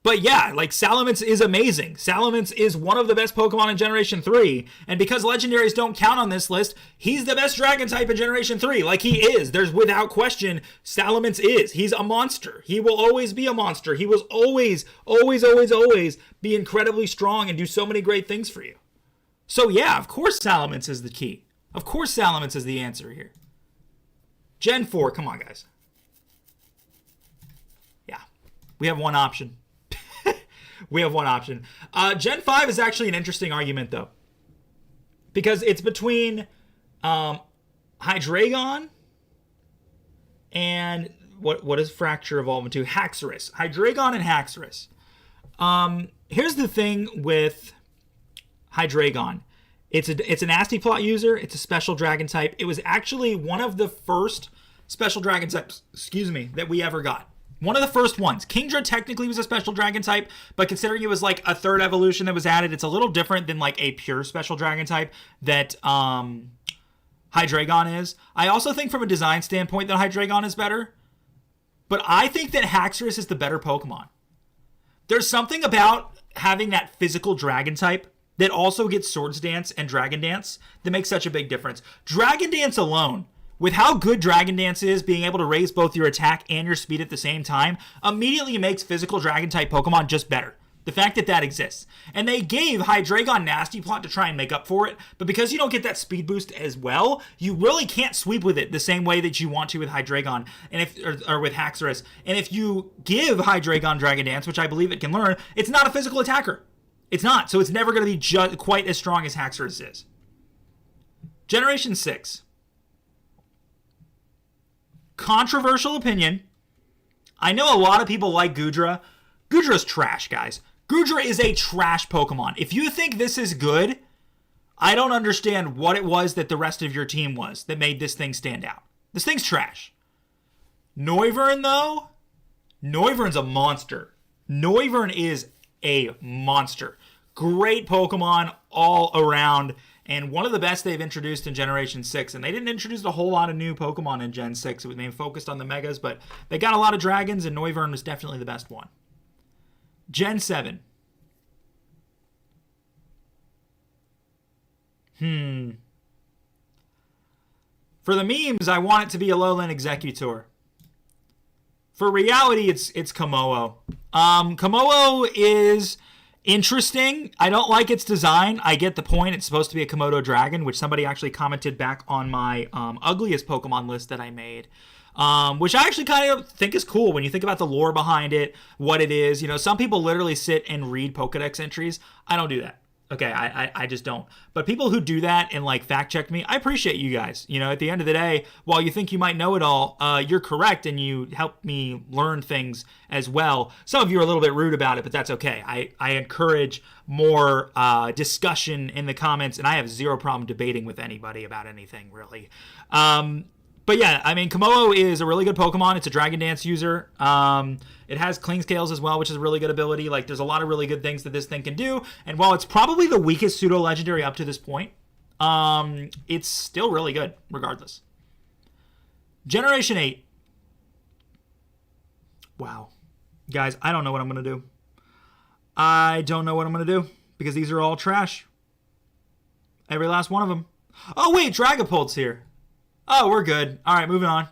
But yeah, like, Salamence is amazing. Salamence is one of the best Pokemon in Generation 3. And because Legendaries don't count on this list, he's the best Dragon type in Generation 3. Like, he is. There's without question, Salamence is. He's a monster. He will always be a monster. He will always, always, always, always be incredibly strong and do so many great things for you. So yeah, of course Salamence is the key. Of course Salamence is the answer here. Gen 4, come on, guys. Yeah, we have one option. We have one option. Gen 5 is actually an interesting argument, though. Because it's between Hydreigon and what does Fracture evolve into? Haxorus. Hydreigon and Haxorus. Here's the thing with Hydreigon. It's a nasty plot user. It's a special dragon type. It was actually one of the first special dragon types, that we ever got. One of the first ones. Kingdra technically was a special dragon type, but considering it was like a third evolution that was added, it's a little different than like a pure special dragon type that Hydreigon is. I also think from a design standpoint that Hydreigon is better, but I think that Haxorus is the better Pokemon. There's something about having that physical dragon type that also gets Swords Dance and Dragon Dance that makes such a big difference. Dragon Dance alone, with how good Dragon Dance is, being able to raise both your attack and your speed at the same time, immediately makes physical Dragon-type Pokemon just better. The fact that that exists. And they gave Hydreigon Nasty Plot to try and make up for it, but because you don't get that speed boost as well, you really can't sweep with it the same way that you want to with Hydreigon or with Haxorus. And if you give Hydreigon Dragon Dance, which I believe it can learn, it's not a physical attacker. It's not, so it's never going to be quite as strong as Haxorus is. Generation 6. Controversial opinion. I know a lot of people like Goodra. Goodra's trash, guys. Goodra is a trash Pokemon. If you think this is good, I don't understand what it was that the rest of your team was that made this thing stand out. This thing's trash. Noivern, though, Noivern's a monster. Noivern is a monster. Great Pokemon all around, and one of the best they've introduced in Generation 6. And they didn't introduce a whole lot of new Pokemon in Gen 6. It was mainly focused on the Megas, but they got a lot of Dragons, and Noivern was definitely the best one. Gen 7. For the memes, I want it to be a Alolan Executor. For reality, it's Komodo. Komodo is interesting. I don't like its design. I get the point. It's supposed to be a Komodo dragon, which somebody actually commented back on my ugliest Pokemon list that I made. Which I actually kind of think is cool when you think about the lore behind it, what it is. You know, some people literally sit and read Pokedex entries. I don't do that. Okay, I just don't. But people who do that and like fact check me, I appreciate you guys. You know, at the end of the day, while you think you might know it all, you're correct and you help me learn things as well. Some of you are a little bit rude about it, but that's okay. I encourage more discussion in the comments, and I have zero problem debating with anybody about anything, really. But yeah, I mean, Komodo is a really good Pokemon. It's a Dragon Dance user. It has Cling Scales as well, which is a really good ability. Like, there's a lot of really good things that this thing can do. And while it's probably the weakest pseudo-legendary up to this point, it's still really good, regardless. Generation 8. Wow. Guys, I don't know what I'm going to do. I don't know what I'm going to do, because these are all trash. Every last one of them. Oh, wait, Dragapult's here. Oh, we're good. All right, moving on.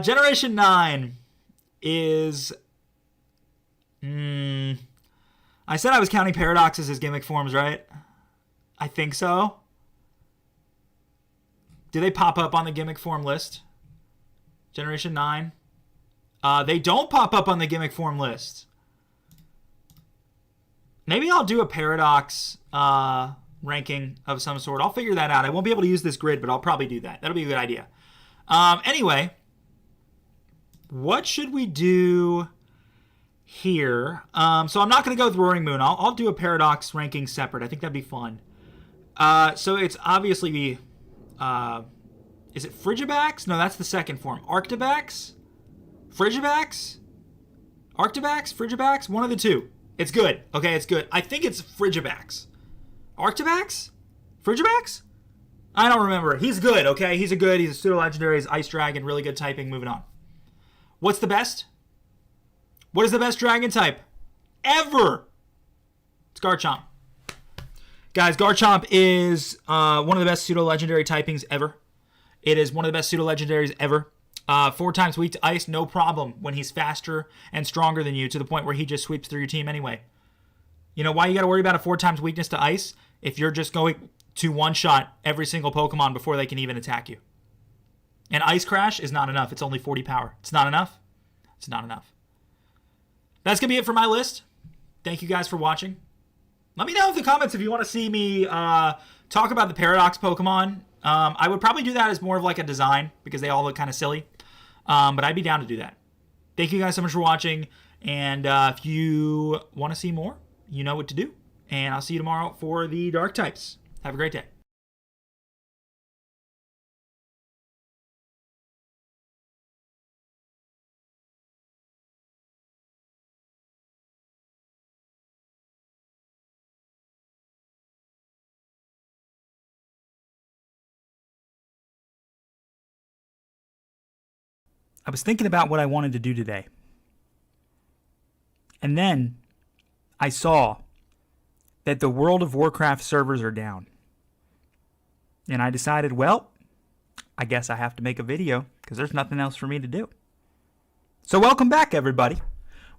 Generation 9 is... I said I was counting paradoxes as gimmick forms, right? I think so. Do they pop up on the gimmick form list? Generation 9? They don't pop up on the gimmick form list. Maybe I'll do a paradox... ranking of some sort. I'll figure that out. I won't be able to use this grid, but I'll probably do that. That'll be a good idea. Anyway, what should we do here? So I'm not going to go with Roaring Moon. I'll do a paradox ranking separate. I think that'd be fun. So it's obviously is it Frigibax? No, that's the second form. Arctibax? Frigibax? Arctibax? Frigibax? One of the two. It's good. Okay, it's good. I think it's Frigibax. Arctibax? Frigibax? I don't remember. He's good, okay? He's a pseudo-legendary. He's Ice Dragon. Really good typing. Moving on. What's the best? What is the best dragon type ever? It's Garchomp. Guys, Garchomp is one of the best pseudo-legendary typings ever. It is one of the best pseudo-legendaries ever. 4 times weak to ice, no problem when he's faster and stronger than you, to the point where he just sweeps through your team anyway. You know why you got to worry about a 4 times weakness to ice? If you're just going to one-shot every single Pokemon before they can even attack you. And Ice Crash is not enough. It's only 40 power. It's not enough. It's not enough. That's going to be it for my list. Thank you guys for watching. Let me know in the comments if you want to see me talk about the Paradox Pokemon. I would probably do that as more of like a design, because they all look kind of silly. But I'd be down to do that. Thank you guys so much for watching. And if you want to see more, you know what to do. And I'll see you tomorrow for the Dark types. Have a great day. I was thinking about what I wanted to do today. And then I saw that the World of Warcraft servers are down. And I decided, well, I guess I have to make a video, because there's nothing else for me to do. So welcome back, everybody.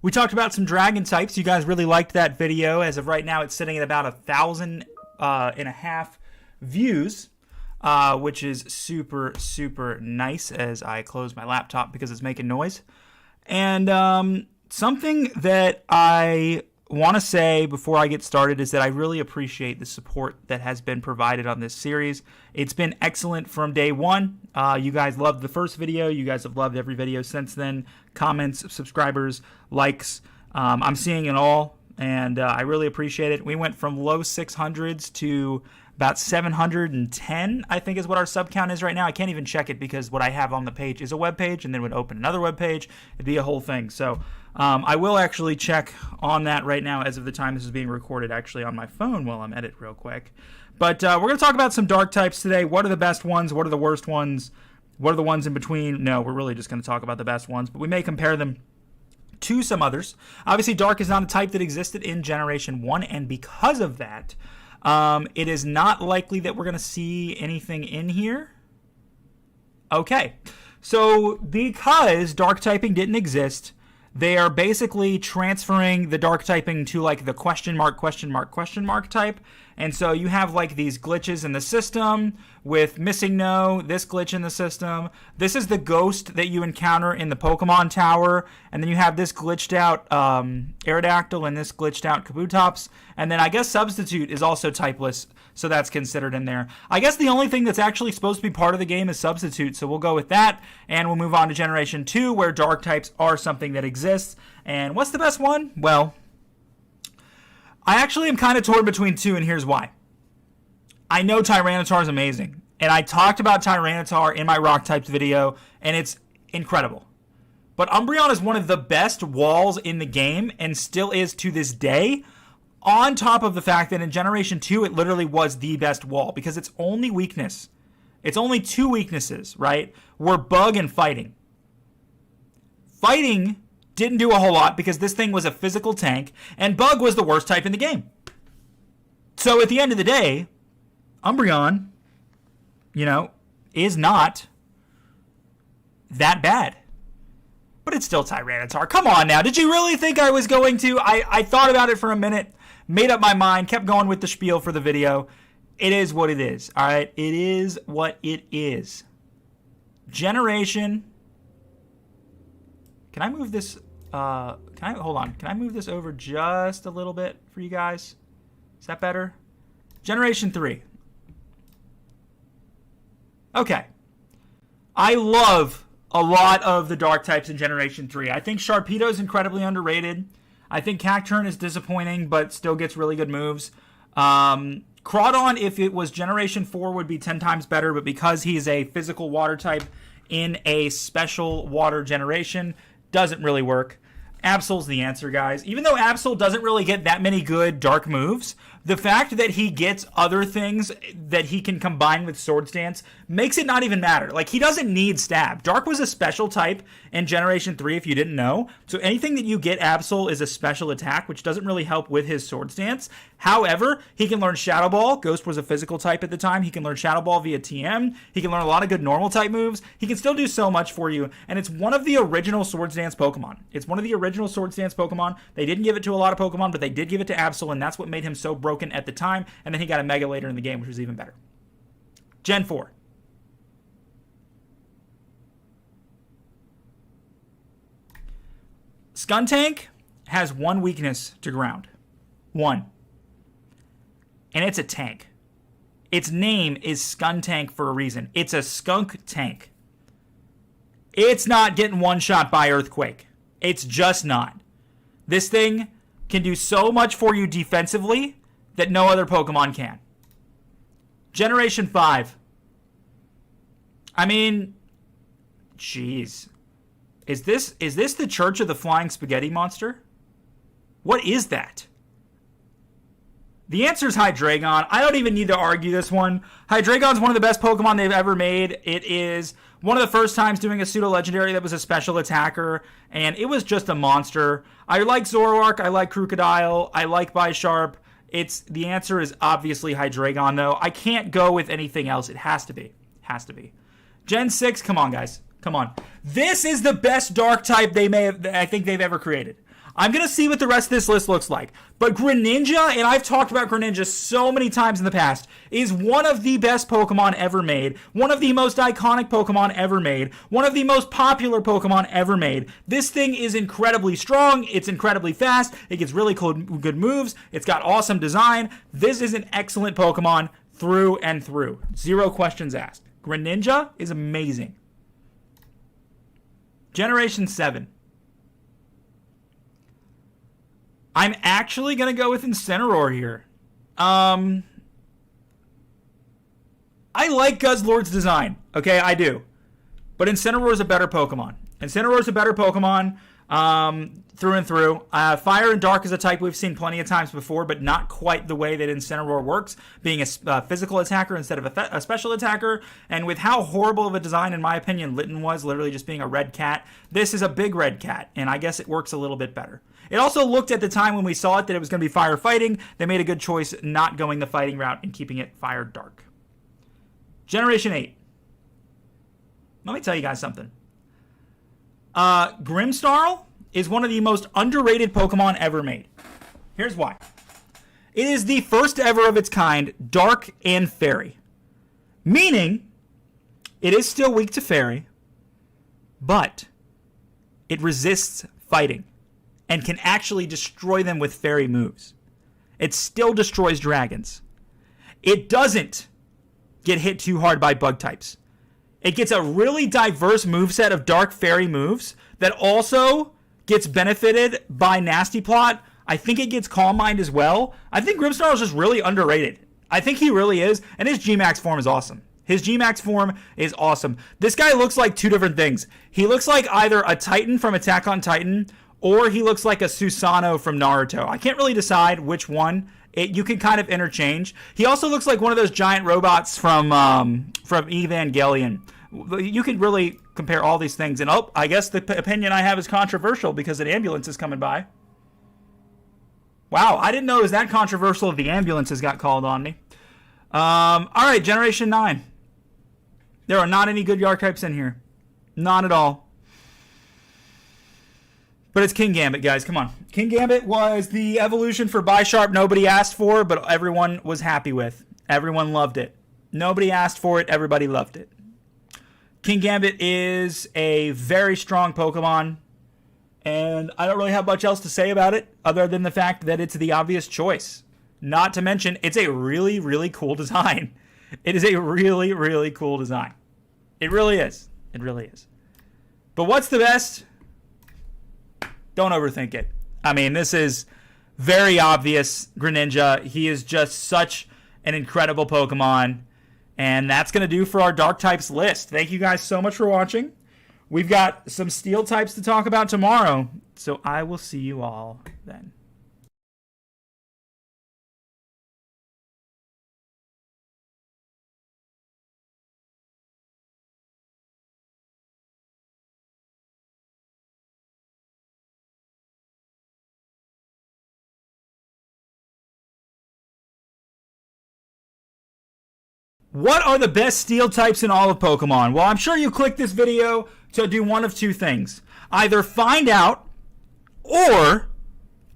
We talked about some dragon types. You guys really liked that video. As of right now, it's sitting at about 1,500 views, which is super, super nice as I close my laptop because it's making noise. And something that I want to say before I get started is that I really appreciate the support that has been provided on this series. It's been excellent from day one. You guys loved the first video. You guys have loved every video since then. Comments, subscribers, likes. I'm seeing it all. and I really appreciate it. We went from low 600s to about 710, I think is what our sub count is right now. I can't even check it because what I have on the page is a web page, and then would open another web page. It'd be a whole thing. So I will actually check on that right now as of the time this is being recorded, actually on my phone while I'm at it real quick. But we're going to talk about some dark types today. What are the best ones? What are the worst ones? What are the ones in between? No, we're really just going to talk about the best ones, but we may compare them to some others. Obviously, dark is not a type that existed in Generation 1, and because of that, it is not likely that we're going to see anything in here. Okay, so because dark typing didn't exist, they are basically transferring the dark typing to like the question mark type. And so you have like these glitches in the system with missing no, this glitch in the system. This is the ghost that you encounter in the Pokemon Tower. And then you have this glitched out Aerodactyl and this glitched out Kabutops. And then I guess Substitute is also typeless, so that's considered in there. I guess the only thing that's actually supposed to be part of the game is Substitute, so we'll go with that. And we'll move on to Generation 2, where dark types are something that exists. And what's the best one? Well, I actually am kind of torn between two, and here's why. I know Tyranitar is amazing, and I talked about Tyranitar in my Rock types video, and it's incredible. But Umbreon is one of the best walls in the game, and still is to this day, on top of the fact that in Generation 2, it literally was the best wall, because its only weakness, its only two weaknesses, right, were Bug and Fighting. Fighting didn't do a whole lot because this thing was a physical tank, and Bug was the worst type in the game. So at the end of the day, Umbreon, is not that bad. But it's still Tyranitar. Come on now. Did you really think I was going to? I thought about it for a minute, made up my mind, kept going with the spiel for the video. It is what it is, all right? It is what it is. Generation. Can I move this? Hold on. Can I move this over just a little bit for you guys? Is that better? Generation 3. Okay. I love a lot of the dark types in Generation 3. I think Sharpedo is incredibly underrated. I think Cacturne is disappointing, but still gets really good moves. Crawdon, if it was Generation 4, would be 10 times better, but because he's a physical water type in a special water generation, doesn't really work. Absol's the answer, guys. Even though Absol doesn't really get that many good dark moves, the fact that he gets other things that he can combine with Swords Dance makes it not even matter. Like, he doesn't need Stab. Dark was a special type in Generation 3, if you didn't know. So anything that you get Absol is a special attack, which doesn't really help with his Swords Dance. However, he can learn Shadow Ball. Ghost was a physical type at the time. He can learn Shadow Ball via TM. He can learn a lot of good normal type moves. He can still do so much for you. And it's one of the original Swords Dance Pokemon. It's one of the original Swords Dance Pokemon. They didn't give it to a lot of Pokemon, but they did give it to Absol, and that's what made him so broken at the time. And then he got a Mega later in the game, which was even better. Gen 4. Skuntank has one weakness to ground. One. And it's a tank. Its name is Skuntank for a reason. It's a skunk tank. It's not getting one shot by Earthquake. It's just not. This thing can do so much for you defensively that no other Pokemon can. Generation 5. I mean, jeez. Is this the Church of the Flying Spaghetti Monster? What is that? The answer is Hydreigon. I don't even need to argue this one. Hydreigon's one of the best Pokemon they've ever made. It is one of the first times doing a pseudo-legendary that was a special attacker, and it was just a monster. I like Zoroark, I like Crocodile, I like Bisharp. The answer is obviously Hydreigon, though. I can't go with anything else. It has to be. Has to be. Gen 6, come on, guys. Come on. This is the best dark type I think they've ever created. I'm going to see what the rest of this list looks like. But Greninja, and I've talked about Greninja so many times in the past, is one of the best Pokemon ever made. One of the most iconic Pokemon ever made. One of the most popular Pokemon ever made. This thing is incredibly strong. It's incredibly fast. It gets really cool, good moves. It's got awesome design. This is an excellent Pokemon through and through. Zero questions asked. Greninja is amazing. Generation 7. I'm actually going to go with Incineroar here. I like Guzzlord's design. Okay, I do. But Incineroar is a better Pokemon. Incineroar is a better Pokemon through and through. Fire and Dark is a type we've seen plenty of times before, but not quite the way that Incineroar works, being a physical attacker instead of a special attacker. And with how horrible of a design, in my opinion, Litten was, literally just being a red cat, this is a big red cat, and I guess it works a little bit better. It also looked at the time when we saw it that it was going to be fire fighting. They made a good choice not going the fighting route and keeping it Fire Dark. Generation 8. Let me tell you guys something. Grimmsnarl is one of the most underrated Pokemon ever made. Here's why. It is the first ever of its kind, Dark and Fairy. Meaning, it is still weak to Fairy, but it resists fighting and can actually destroy them with Fairy moves. It still destroys dragons. It doesn't get hit too hard by bug types. It gets a really diverse moveset of Dark Fairy moves that also gets benefited by Nasty Plot. I think it gets Calm Mind as well. I think Grimmsnarl is just really underrated. I think he really is, and his G-Max form is awesome. His G-Max form is awesome. This guy looks like two different things. He looks like either a Titan from Attack on Titan, or he looks like a Susanoo from Naruto. I can't really decide which one. You can kind of interchange. He also looks like one of those giant robots from Evangelion. You could really compare all these things. And I guess the opinion I have is controversial because an ambulance is coming by. Wow, I didn't know it was that controversial if the ambulances got called on me. All right, Generation 9. There are not any good Yark types in here. Not at all. But it's King Gambit, guys. Come on. King Gambit was the evolution for Bisharp nobody asked for, but everyone was happy with. Everyone loved it. Nobody asked for it. Everybody loved it. King Gambit is a very strong Pokemon, and I don't really have much else to say about it other than the fact that it's the obvious choice. Not to mention, it's a really, really cool design. It is a really, really cool design. It really is. It really is. But what's the best? Don't overthink it. I mean, this is very obvious. Greninja, he is just such an incredible Pokemon. And that's going to do for our Dark types list. Thank you guys so much for watching. We've got some Steel types to talk about tomorrow. So I will see you all then. What are the best Steel types in all of Pokemon? Well, I'm sure you clicked this video to do one of two things. Either find out or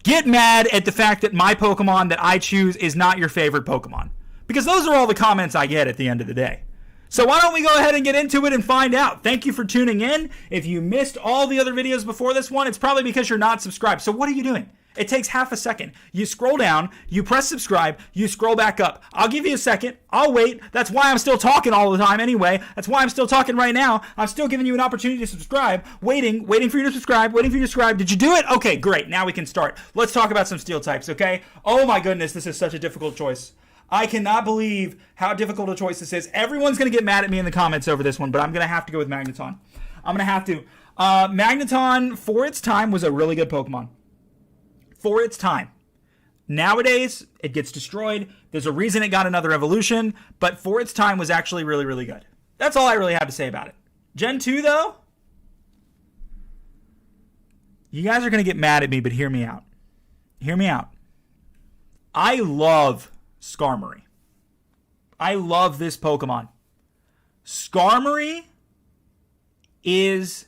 get mad at the fact that my Pokemon that I choose is not your favorite Pokemon. Because those are all the comments I get at the end of the day. So why don't we go ahead and get into it and find out. Thank you for tuning in. If you missed all the other videos before this one, it's probably because you're not subscribed. So what are you doing? It takes half a second. You scroll down, you press subscribe, you scroll back up. I'll give you a second. I'll wait. That's why I'm still talking all the time anyway. That's why I'm still talking right now. I'm still giving you an opportunity to subscribe. Waiting for you to subscribe, waiting for you to subscribe. Did you do it? Okay, great. Now we can start. Let's talk about some Steel types, okay? Oh my goodness, this is such a difficult choice. I cannot believe how difficult a choice this is. Everyone's going to get mad at me in the comments over this one, but I'm going to have to go with Magneton. I'm going to have to. Magneton, for its time, was a really good Pokemon. For its time. Nowadays, it gets destroyed. There's a reason it got another evolution, but for its time was actually really, really good. That's all I really have to say about it. Gen 2, though? You guys are going to get mad at me, but hear me out. Hear me out. I love Skarmory. I love this Pokemon. Skarmory is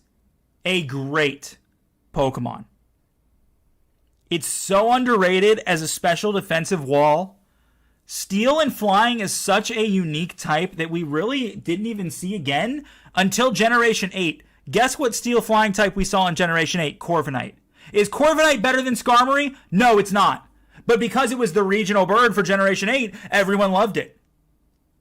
a great Pokemon. It's so underrated as a special defensive wall. Steel and Flying is such a unique type that we really didn't even see again until Generation 8. Guess what Steel Flying type we saw in Generation 8? Corviknight. Is Corviknight better than Skarmory? No, it's not. But because it was the regional bird for Generation 8, everyone loved it.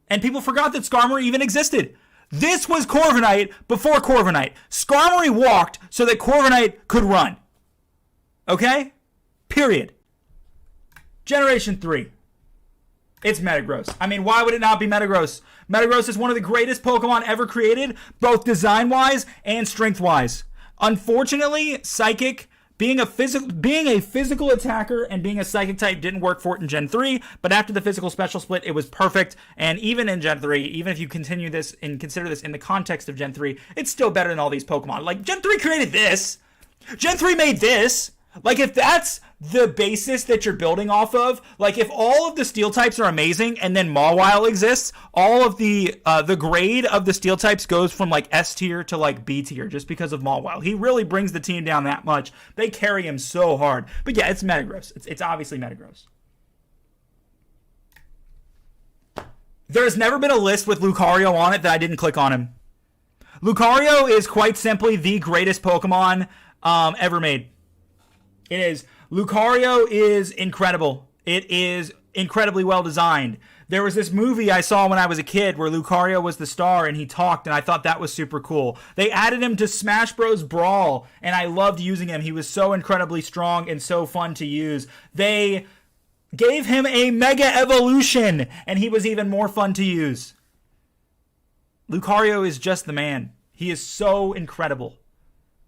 And people forgot that Skarmory even existed. This was Corviknight before Corviknight. Skarmory walked so that Corviknight could run. Okay? Period. Generation 3. It's Metagross. I mean, why would it not be Metagross? Metagross is one of the greatest Pokemon ever created, both design-wise and strength-wise. Unfortunately, Psychic, being a physical attacker and being a Psychic type didn't work for it in Gen 3, but after the physical special split, it was perfect. And even in Gen 3, even if you continue this and consider this in the context of Gen 3, it's still better than all these Pokemon. Like, Gen 3 created this. Gen 3 made this. Like, if that's the basis that you're building off of, like, if all of the steel types are amazing and then Mawile exists, all of the grade of the steel types goes from, like, S tier to, like, B tier just because of Mawile. He really brings the team down that much. They carry him so hard. But yeah, it's Metagross. It's obviously Metagross. There's never been a list with Lucario on it that I didn't click on him. Lucario is quite simply the greatest Pokemon ever made. It is. Lucario is incredible. It is incredibly well designed. There was this movie I saw when I was a kid where Lucario was the star and he talked, and I thought that was super cool. They added him to Smash Bros. Brawl, and I loved using him. He was so incredibly strong and so fun to use. They gave him a Mega Evolution, and he was even more fun to use. Lucario is just the man. He is so incredible.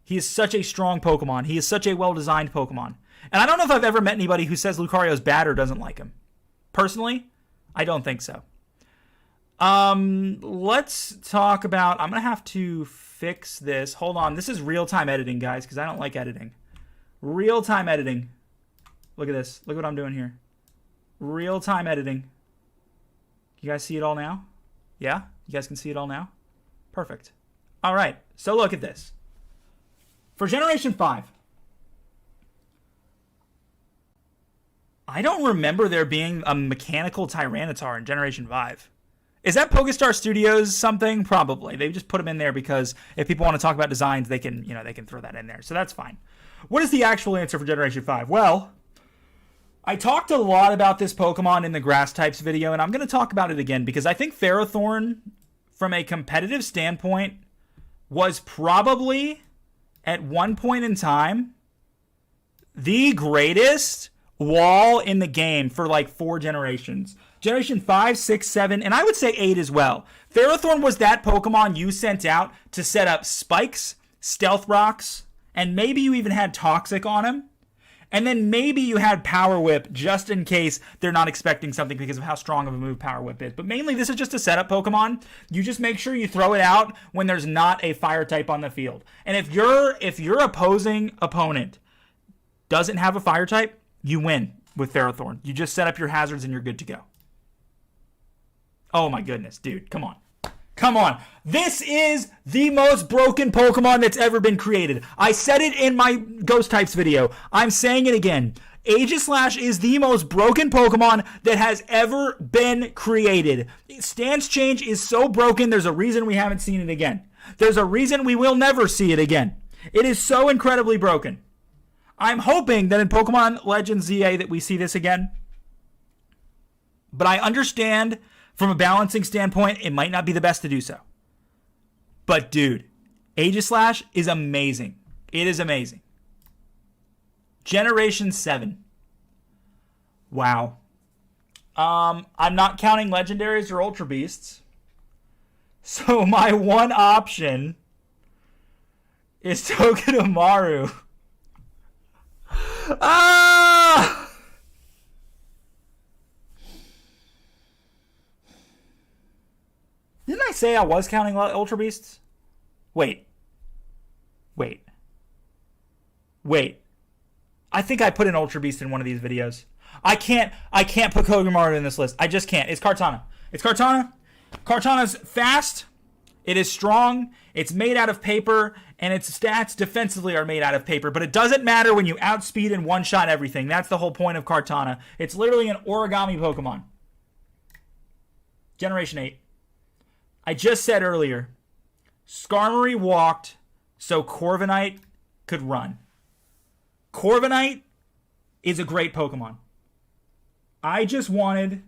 He is such a strong Pokemon. He is such a well-designed Pokemon. And I don't know if I've ever met anybody who says Lucario is bad or doesn't like him. Personally, I don't think so. Let's talk about... I'm going to have to fix this. Hold on. This is real-time editing, guys, because I don't like editing. Real-time editing. Look at this. Look what I'm doing here. Real-time editing. You guys see it all now? Yeah? You guys can see it all now? Perfect. All right. So look at this. For Generation 5, I don't remember there being a mechanical Tyranitar in Generation 5. Is that Pokestar Studios something? Probably. They just put them in there because if people want to talk about designs, they can throw that in there. So that's fine. What is the actual answer for Generation 5? Well, I talked a lot about this Pokemon in the Grass types video, and I'm going to talk about it again because I think Ferrothorn, from a competitive standpoint, was probably, at one point in time, the greatest wall in the game for like 4 generations. Generation 5, 6, 7, and I would say 8 as well. Ferrothorn was that Pokemon you sent out to set up spikes, stealth rocks, and maybe you even had Toxic on him. And then maybe you had Power Whip just in case they're not expecting something because of how strong of a move Power Whip is. But mainly this is just a setup Pokemon. You just make sure you throw it out when there's not a fire type on the field. And if your opposing opponent doesn't have a fire type, you win with Ferrothorn. You just set up your hazards and you're good to go. Oh my goodness, dude. Come on. Come on. This is the most broken Pokemon that's ever been created. I said it in my Ghost Types video. I'm saying it again. Aegislash is the most broken Pokemon that has ever been created. Stance change is so broken, there's a reason we haven't seen it again. There's a reason we will never see it again. It is so incredibly broken. I'm hoping that in Pokemon Legends ZA that we see this again. But I understand from a balancing standpoint, it might not be the best to do so. But dude, Aegislash is amazing. It is amazing. Generation 7. Wow. I'm not counting legendaries or ultra beasts. So my one option is Togedemaru. Ah! Didn't I say I was counting Ultra Beasts? Wait. I think I put an Ultra Beast in one of these videos. I can't put Togedemaru in this list. I just can't. It's Kartana. Kartana's fast. It is strong. It's made out of paper. And its stats defensively are made out of paper. But it doesn't matter when you outspeed and one-shot everything. That's the whole point of Kartana. It's literally an origami Pokemon. Generation 8. I just said earlier, Skarmory walked so Corviknight could run. Corviknight is a great Pokemon. I just wanted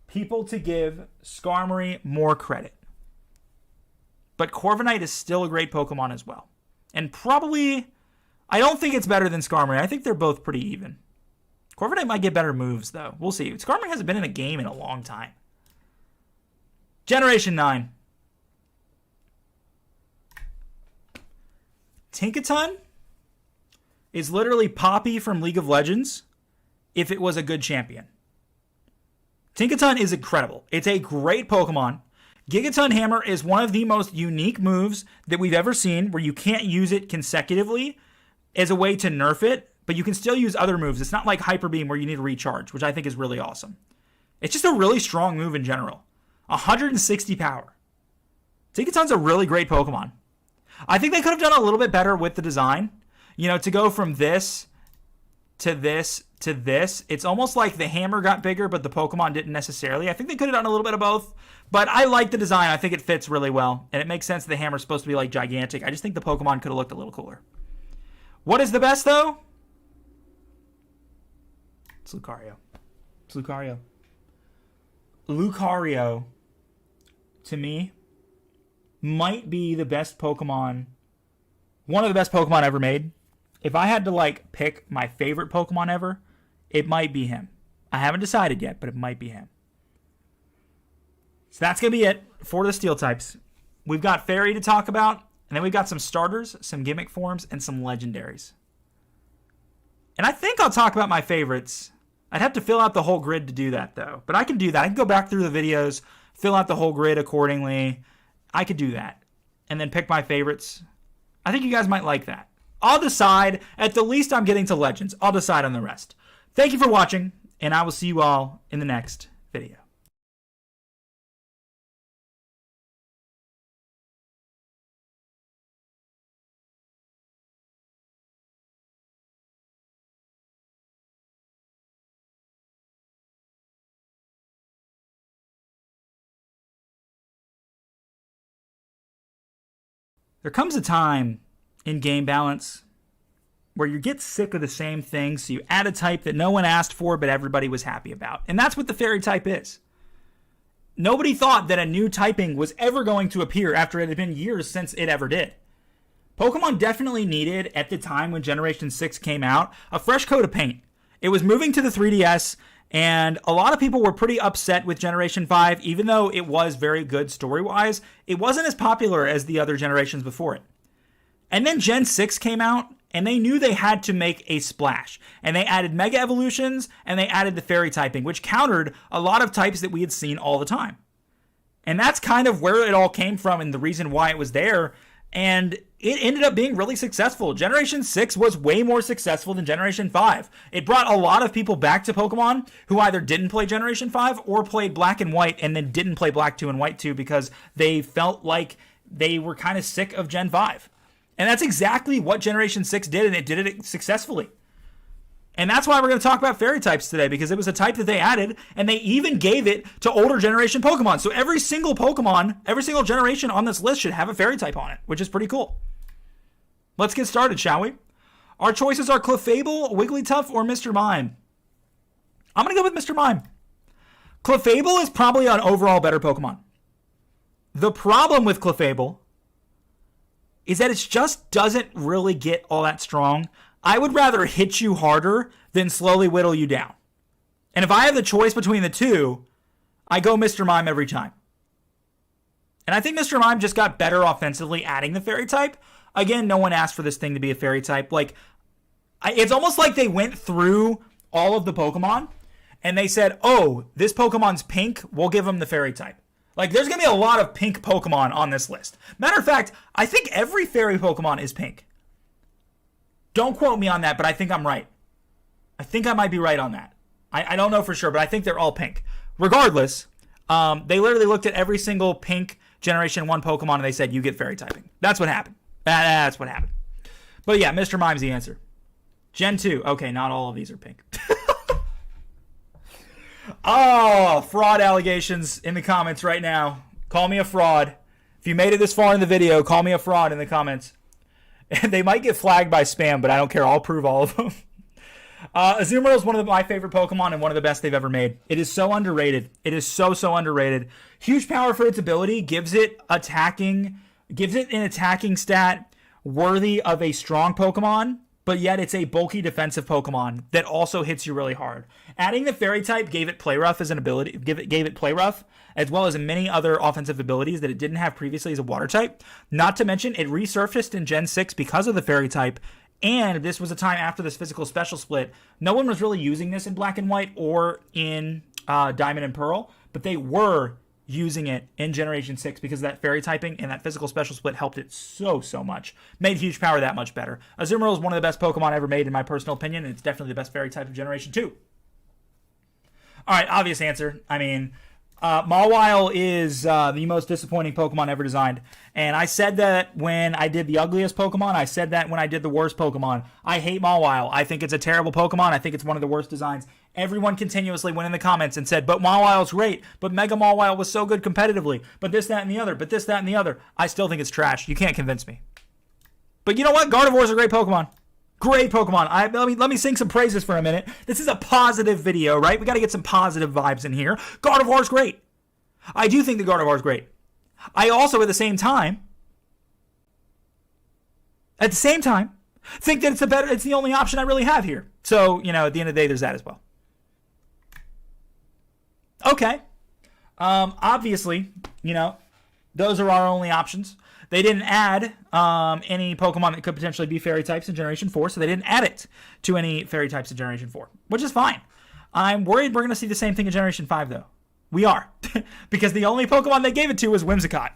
people to give Skarmory more credit. But Corviknight is still a great Pokemon as well. And probably, I don't think it's better than Skarmory. I think they're both pretty even. Corviknight might get better moves, though. We'll see. Skarmory hasn't been in a game in a long time. Generation 9. Tinkaton is literally Poppy from League of Legends if it was a good champion. Tinkaton is incredible. It's a great Pokemon. Gigaton Hammer is one of the most unique moves that we've ever seen where you can't use it consecutively as a way to nerf it, but you can still use other moves. It's not like Hyper Beam where you need to recharge, which I think is really awesome. It's just a really strong move in general. 160 power. Tinkaton's a really great Pokemon. I think they could have done a little bit better with the design. You know, to go from this to this to this, it's almost like the hammer got bigger, but the Pokemon didn't necessarily. I think they could have done a little bit of both, but I like the design. I think it fits really well, and it makes sense the hammer's supposed to be like gigantic. I just think the Pokemon could have looked a little cooler. What is the best, though? It's Lucario. It's Lucario. Lucario, to me, might be the best Pokemon, one of the best Pokemon ever made. If I had to, like, pick my favorite Pokemon ever, it might be him. I haven't decided yet, but it might be him. So that's going to be it for the Steel types. We've got Fairy to talk about, and then we've got some starters, some gimmick forms, and some legendaries. And I think I'll talk about my favorites. I'd have to fill out the whole grid to do that, though. But I can do that. I can go back through the videos, fill out the whole grid accordingly. I could do that. And then pick my favorites. I think you guys might like that. I'll decide. At the least, I'm getting to Legends. I'll decide on the rest. Thank you for watching, and I will see you all in the next video. There comes a time in game balance where you get sick of the same thing, so you add a type that no one asked for but everybody was happy about. And that's what the Fairy type is. Nobody thought that a new typing was ever going to appear after it had been years since it ever did. Pokemon definitely needed, at the time when Generation 6 came out, a fresh coat of paint. It was moving to the 3DS, and a lot of people were pretty upset with Generation 5, even though it was very good story-wise. It wasn't as popular as the other generations before it. And then Gen 6 came out, and they knew they had to make a splash. And they added Mega Evolutions, and they added the Fairy typing, which countered a lot of types that we had seen all the time. And that's kind of where it all came from and the reason why it was there. And it ended up being really successful. Generation 6 was way more successful than Generation 5. It brought a lot of people back to Pokemon who either didn't play Generation 5 or played Black and White and then didn't play Black 2 and White 2 because they felt like they were kind of sick of Gen 5. And that's exactly what Generation 6 did, and it did it successfully. And that's why we're going to talk about Fairy types today, because it was a type that they added, and they even gave it to older generation Pokemon. So every single Pokemon, every single generation on this list should have a Fairy type on it, which is pretty cool. Let's get started, shall we? Our choices are Clefable, Wigglytuff, or Mr. Mime. I'm going to go with Mr. Mime. Clefable is probably an overall better Pokemon. The problem with Clefable is that it just doesn't really get all that strong. I would rather hit you harder than slowly whittle you down. And if I have the choice between the two, I go Mr. Mime every time. And I think Mr. Mime just got better offensively adding the Fairy type. Again, no one asked for this thing to be a Fairy type. It's almost like they went through all of the Pokemon and they said, oh, this Pokemon's pink, we'll give him the Fairy type. There's going to be a lot of pink Pokemon on this list. Matter of fact, I think every Fairy Pokemon is pink. Don't quote me on that, but I think I'm right. I think I might be right on that. I don't know for sure, but I think they're all pink. Regardless, they literally looked at every single pink Generation 1 Pokemon and they said, you get Fairy typing. That's what happened. That's what happened. But yeah, Mr. Mime's the answer. Gen 2. Okay, not all of these are pink. Oh, fraud allegations in the comments right now. Call me a fraud. If you made it this far in the video, call me a fraud in the comments. They might get flagged by spam, but I don't care. I'll prove all of them. Azumarill is one of my favorite Pokemon and one of the best they've ever made. It is so underrated. It is so underrated. Huge power for its ability. Gives it an attacking stat worthy of a strong Pokemon. but yet it's a bulky defensive Pokemon that also hits you really hard. Adding the Fairy type gave it Play Rough as an ability, gave it Play Rough, as well as many other offensive abilities that it didn't have previously as a Water type. Not to mention, it resurfaced in Gen 6 because of the Fairy type, and this was a time after this physical special split. No one was really using this in Black and White or in Diamond and Pearl, but they were using it in Generation 6 because of that Fairy typing, and that physical special split helped it so much. Made Huge Power that much better. Azumarill is one of the best Pokemon ever made in my personal opinion, and it's definitely the best Fairy type of Generation 2. Alright, obvious answer. I mean, Mawile is the most disappointing Pokemon ever designed. And I said that when I did the ugliest Pokemon. I said that when I did the worst Pokemon. I hate Mawile. I think it's a terrible Pokemon. I think it's one of the worst designs. Everyone continuously went in the comments and said, but Mawile's great. But Mega Mawile was so good competitively. But this, that, and the other. But this, that, and the other. I still think it's trash. You can't convince me. But you know what? Gardevoir's a great Pokemon. Great Pokemon. Let me sing some praises for a minute. This is a positive video, right? We got to get some positive vibes in here. Gardevoir's great. I do think the Gardevoir's great. I also, at the same time, think that it's the only option I really have here. So, at the end of the day, there's that as well. Okay. Obviously, those are our only options. They didn't add any Pokemon that could potentially be Fairy types in Generation 4, so they didn't add it to any Fairy types in Generation 4, which is fine. I'm worried we're going to see the same thing in Generation 5, though. We are. Because the only Pokemon they gave it to was Whimsicott,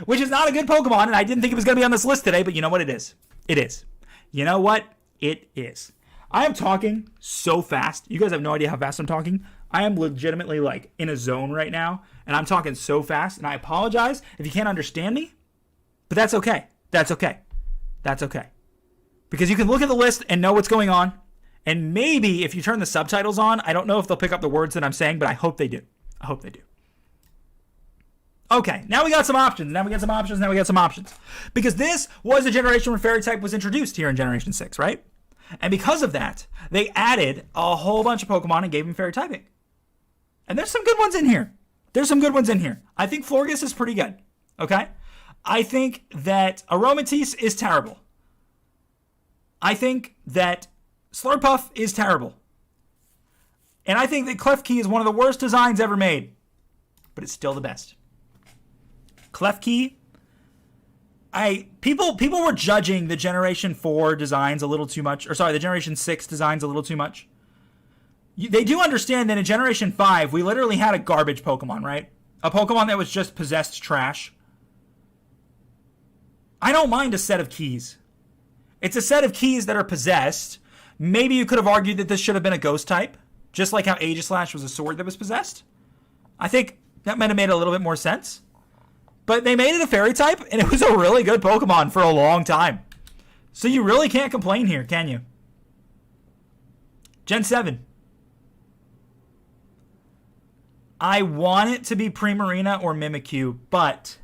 which is not a good Pokemon, and I didn't think it was going to be on this list today, but you know what it is? It is. You know what? It is. I am talking so fast. You guys have no idea how fast I'm talking. I am legitimately, in a zone right now, and I'm talking so fast, and I apologize if you can't understand me, but that's okay. That's okay. That's okay. Because you can look at the list and know what's going on, and maybe if you turn the subtitles on, I don't know if they'll pick up the words that I'm saying, but I hope they do. I hope they do. Okay, now we got some options. Because this was a generation when Fairy type was introduced here in Generation 6, right? And because of that, they added a whole bunch of Pokemon and gave them Fairy typing. And there's some good ones in here. I think Florges is pretty good. Okay? I think that Aromatisse is terrible. I think that Slurpuff is terrible. And I think that Klefki is one of the worst designs ever made. But it's still the best. Klefki, people were judging the Generation 4 designs a little too much. Or sorry, the Generation 6 designs a little too much. They do understand that in Generation 5, we literally had a garbage Pokemon, right? A Pokemon that was just possessed trash. I don't mind a set of keys. It's a set of keys that are possessed. Maybe you could have argued that this should have been a ghost type, just like how Aegislash was a sword that was possessed. I think that might have made a little bit more sense. But they made it a Fairy type, and it was a really good Pokemon for a long time. So you really can't complain here, can you? Gen 7. I want it to be Primarina or Mimikyu, but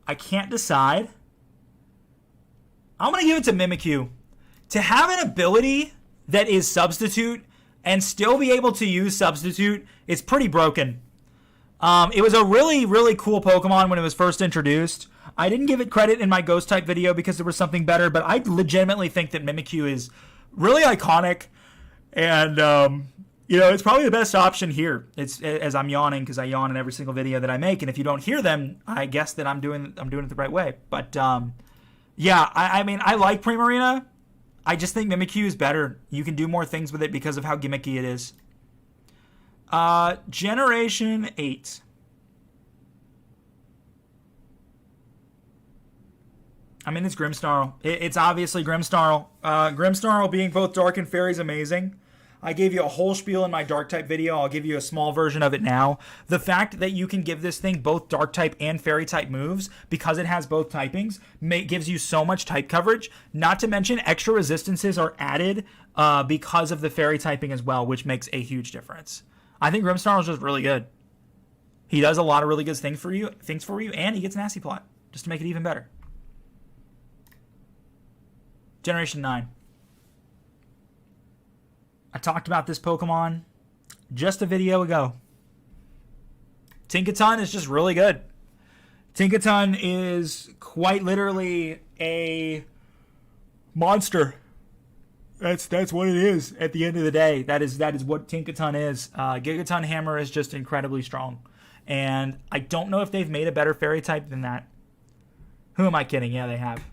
I can't decide. I'm going to give it to Mimikyu. To have an ability that is Substitute and still be able to use Substitute is pretty broken. It was a really, really cool Pokemon when it was first introduced. I didn't give it credit in my Ghost type video because there was something better, but I legitimately think that Mimikyu is really iconic, and it's probably the best option here. It's as I'm yawning because I yawn in every single video that I make, and if you don't hear them, I guess that I'm doing it the right way. But yeah, I mean I like Primarina. I just think Mimikyu is better. You can do more things with it because of how gimmicky it is. Generation 8. I mean, it's Grimmsnarl. It's obviously Grimmsnarl. Grimmsnarl being both Dark and Fairy is amazing. I gave you a whole spiel in my Dark type video. I'll give you a small version of it now. The fact that you can give this thing both Dark type and Fairy type moves because it has both typings gives you so much type coverage. Not to mention extra resistances are added because of the Fairy typing as well, which makes a huge difference. I think Grimmsnarl is just really good. He does a lot of really good things for you, and he gets Nasty Plot just to make it even better. Generation 9. I talked about this Pokemon just a video ago. Tinkaton is just really good. Tinkaton is quite literally a monster. That's what it is at the end of the day. That is what Tinkaton is. Gigaton Hammer is just incredibly strong. And I don't know if they've made a better fairy type than that. Who am I kidding? Yeah, they have.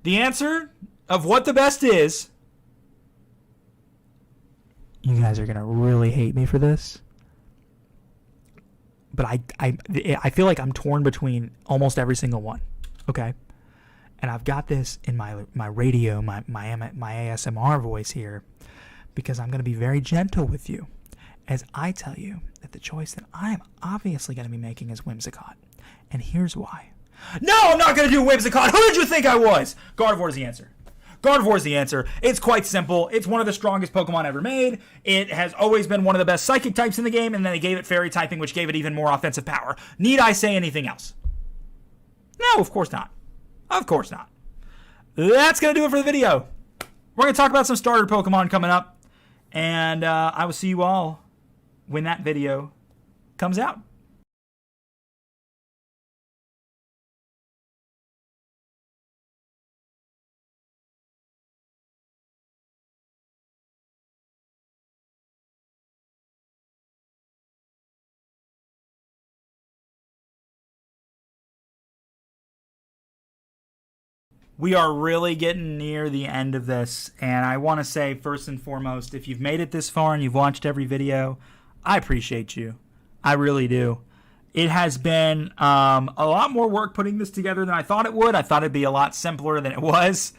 The answer of what the best is... You guys are going to really hate me for this. But I feel like I'm torn between almost every single one. Okay? And I've got this in my radio, my ASMR voice here, because I'm going to be very gentle with you as I tell you that the choice that I'm obviously going to be making is Whimsicott. And here's why. No, I'm not going to do Whimsicott. Who did you think I was? Gardevoir is the answer. Gardevoir is the answer. It's quite simple. It's one of the strongest Pokemon ever made. It has always been one of the best psychic types in the game, and then they gave it fairy typing, which gave it even more offensive power. Need I say anything else? No, of course not. Of course not. That's going to do it for the video. We're going to talk about some starter Pokemon coming up, and I will see you all when that video comes out. We are really getting near the end of this, and I want to say, first and foremost, if you've made it this far and you've watched every video, I appreciate you. I really do. It has been a lot more work putting this together than I thought it would. I thought it'd be a lot simpler than it was.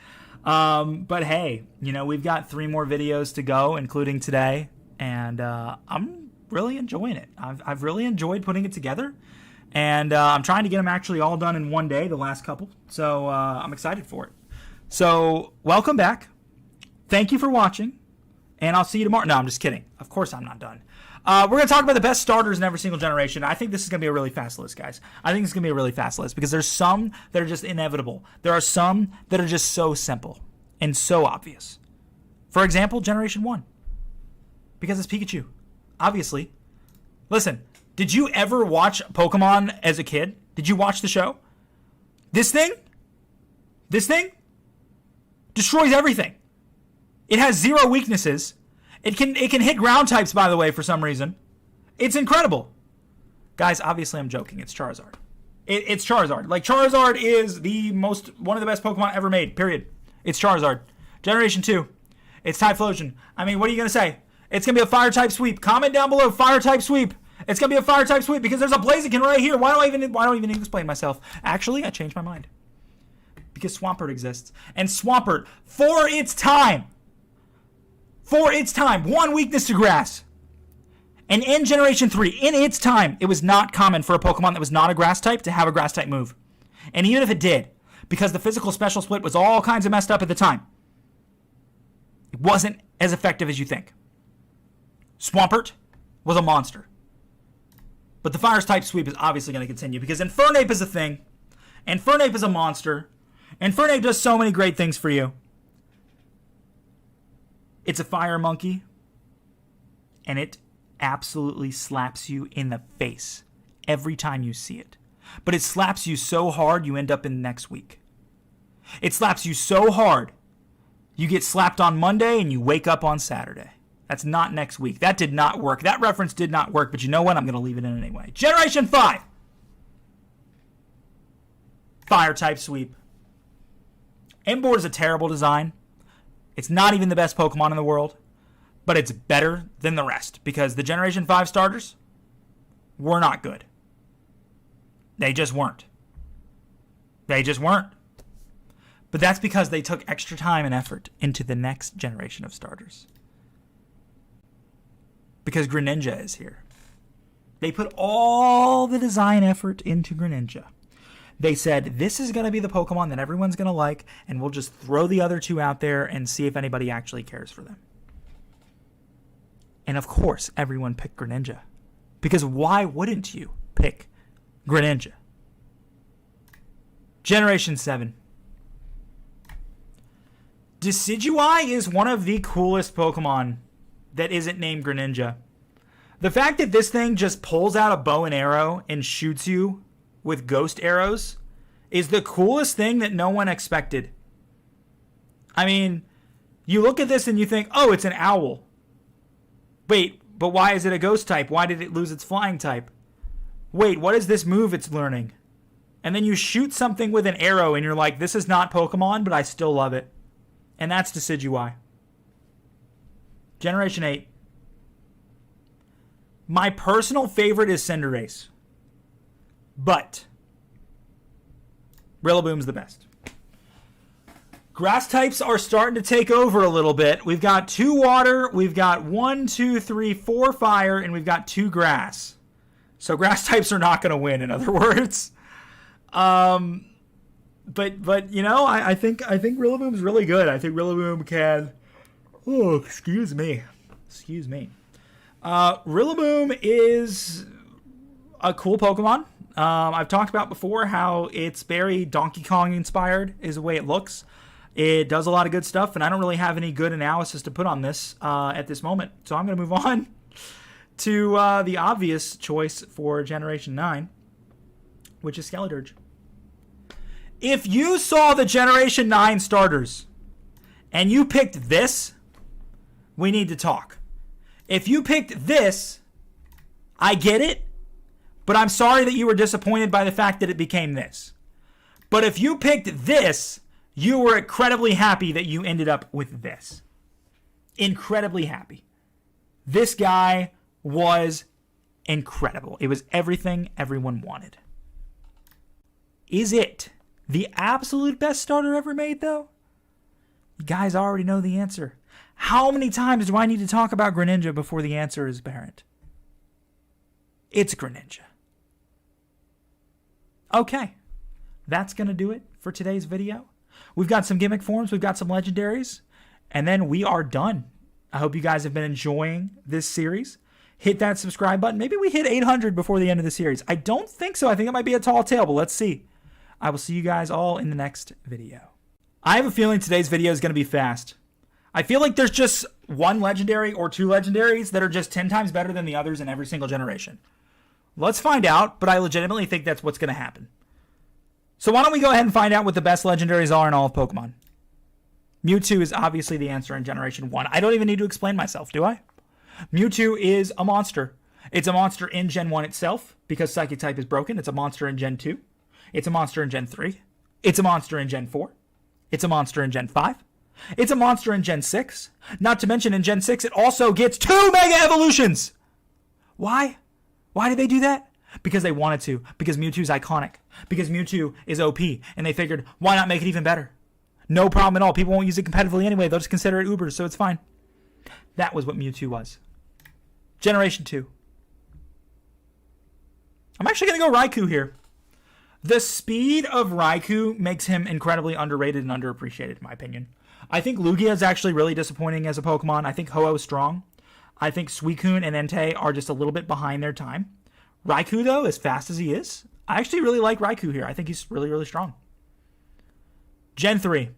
But hey, we've got 3 more videos to go, including today, and I'm really enjoying it. I've really enjoyed putting it together. And I'm trying to get them actually all done in one day, the last couple. So I'm excited for it. So welcome back. Thank you for watching. And I'll see you tomorrow. No, I'm just kidding. Of course I'm not done. We're going to talk about the best starters in every single generation. I think this is going to be a really fast list, guys. I think it's going to be a really fast list because there's some that are just inevitable. There are some that are just so simple and so obvious. For example, Generation 1. Because it's Pikachu. Obviously. Listen. Did you ever watch Pokemon as a kid? Did you watch the show? This thing destroys everything. It has 0 weaknesses. It can hit ground types, by the way, for some reason. It's incredible. Guys, obviously I'm joking. It's Charizard. It's Charizard. Like, Charizard is one of the best Pokemon ever made, period. It's Charizard. Generation 2. It's Typhlosion. I mean, what are you going to say? It's going to be a fire type sweep. Comment down below, fire type sweep. It's going to be a fire type sweep because there's a Blaziken right here. Why don't I even explain myself? Actually, I changed my mind. Because Swampert exists. And Swampert, for its time, 1 weakness to grass. And in Generation 3, in its time, it was not common for a Pokemon that was not a grass type to have a grass type move. And even if it did, because the physical special split was all kinds of messed up at the time, it wasn't as effective as you think. Swampert was a monster. But the Fire type sweep is obviously going to continue because Infernape is a thing. Infernape is a monster. Infernape does so many great things for you. It's a fire monkey. And it absolutely slaps you in the face every time you see it. But it slaps you so hard you end up in next week. It slaps you so hard you get slapped on Monday and you wake up on Saturday. That's not next week. That did not work. That reference did not work, but you know what? I'm going to leave it in anyway. Generation 5. Fire type sweep. Emboar is a terrible design. It's not even the best Pokemon in the world, but it's better than the rest because the Generation 5 starters were not good. They just weren't. But that's because they took extra time and effort into the next generation of starters. Because Greninja is here. They put all the design effort into Greninja. They said, this is going to be the Pokemon that everyone's going to like, and we'll just throw the other 2 out there and see if anybody actually cares for them. And of course, everyone picked Greninja. Because why wouldn't you pick Greninja? Generation 7. Decidueye is one of the coolest Pokemon that isn't named Greninja. The fact that this thing just pulls out a bow and arrow and shoots you with ghost arrows is the coolest thing that no one expected. I mean, You look at this and you think, oh, it's an owl. Wait, but why is it a ghost type? Why did it lose its flying type? Wait, what is this move it's learning? And then you shoot something with an arrow and you're like, this is not Pokemon, but I still love it. And that's Decidueye. Generation 8. My personal favorite is Cinderace. But Rillaboom's the best. Grass types are starting to take over a little bit. We've got 2 water, we've got 1, 2, 3, 4 fire, and we've got 2 grass. So grass types are not going to win, in other words. But you know, I think Rillaboom's really good. I think Rillaboom can. Oh, excuse me. Rillaboom is a cool Pokemon. I've talked about before how it's very Donkey Kong inspired is the way it looks. It does a lot of good stuff, and I don't really have any good analysis to put on this at this moment. So I'm going to move on to the obvious choice for Generation 9, which is Skeledirge. If you saw the Generation 9 starters and you picked this, we need to talk. If you picked this, I get it, but I'm sorry that you were disappointed by the fact that it became this. But if you picked this, you were incredibly happy that you ended up with this. Incredibly happy. This guy was incredible. It was everything everyone wanted. Is it the absolute best starter ever made, though? You guys already know the answer. How many times do I need to talk about Greninja before the answer is apparent? It's Greninja. Okay, that's going to do it for today's video. We've got some gimmick forms, we've got some legendaries, and then we are done. I hope you guys have been enjoying this series. Hit that subscribe button. Maybe we hit 800 before the end of the series. I don't think so. I think it might be a tall tale, but let's see. I will see you guys all in the next video. I have a feeling today's video is going to be fast. I feel like there's just one legendary or 2 legendaries that are just 10 times better than the others in every single generation. Let's find out, but I legitimately think that's what's going to happen. So why don't we go ahead and find out what the best legendaries are in all of Pokemon. Mewtwo is obviously the answer in Generation 1. I don't even need to explain myself, do I? Mewtwo is a monster. It's a monster in Gen 1 itself because Psychic type is broken. It's a monster in Gen 2. It's a monster in Gen 3. It's a monster in Gen 4. It's a monster in Gen 5. It's a monster in Gen 6. Not to mention in Gen 6, it also gets 2 Mega Evolutions. Why? Why did they do that? Because they wanted to. Because Mewtwo's iconic. Because Mewtwo is OP. And they figured, why not make it even better? No problem at all. People won't use it competitively anyway. They'll just consider it Ubers, so it's fine. That was what Mewtwo was. Generation 2. I'm actually going to go Raikou here. The speed of Raikou makes him incredibly underrated and underappreciated, in my opinion. I think Lugia is actually really disappointing as a Pokemon. I think Ho-Oh is strong. I think Suicune and Entei are just a little bit behind their time. Raikou, though, as fast as he is, I actually really like Raikou here. I think he's really, really strong. Gen 3.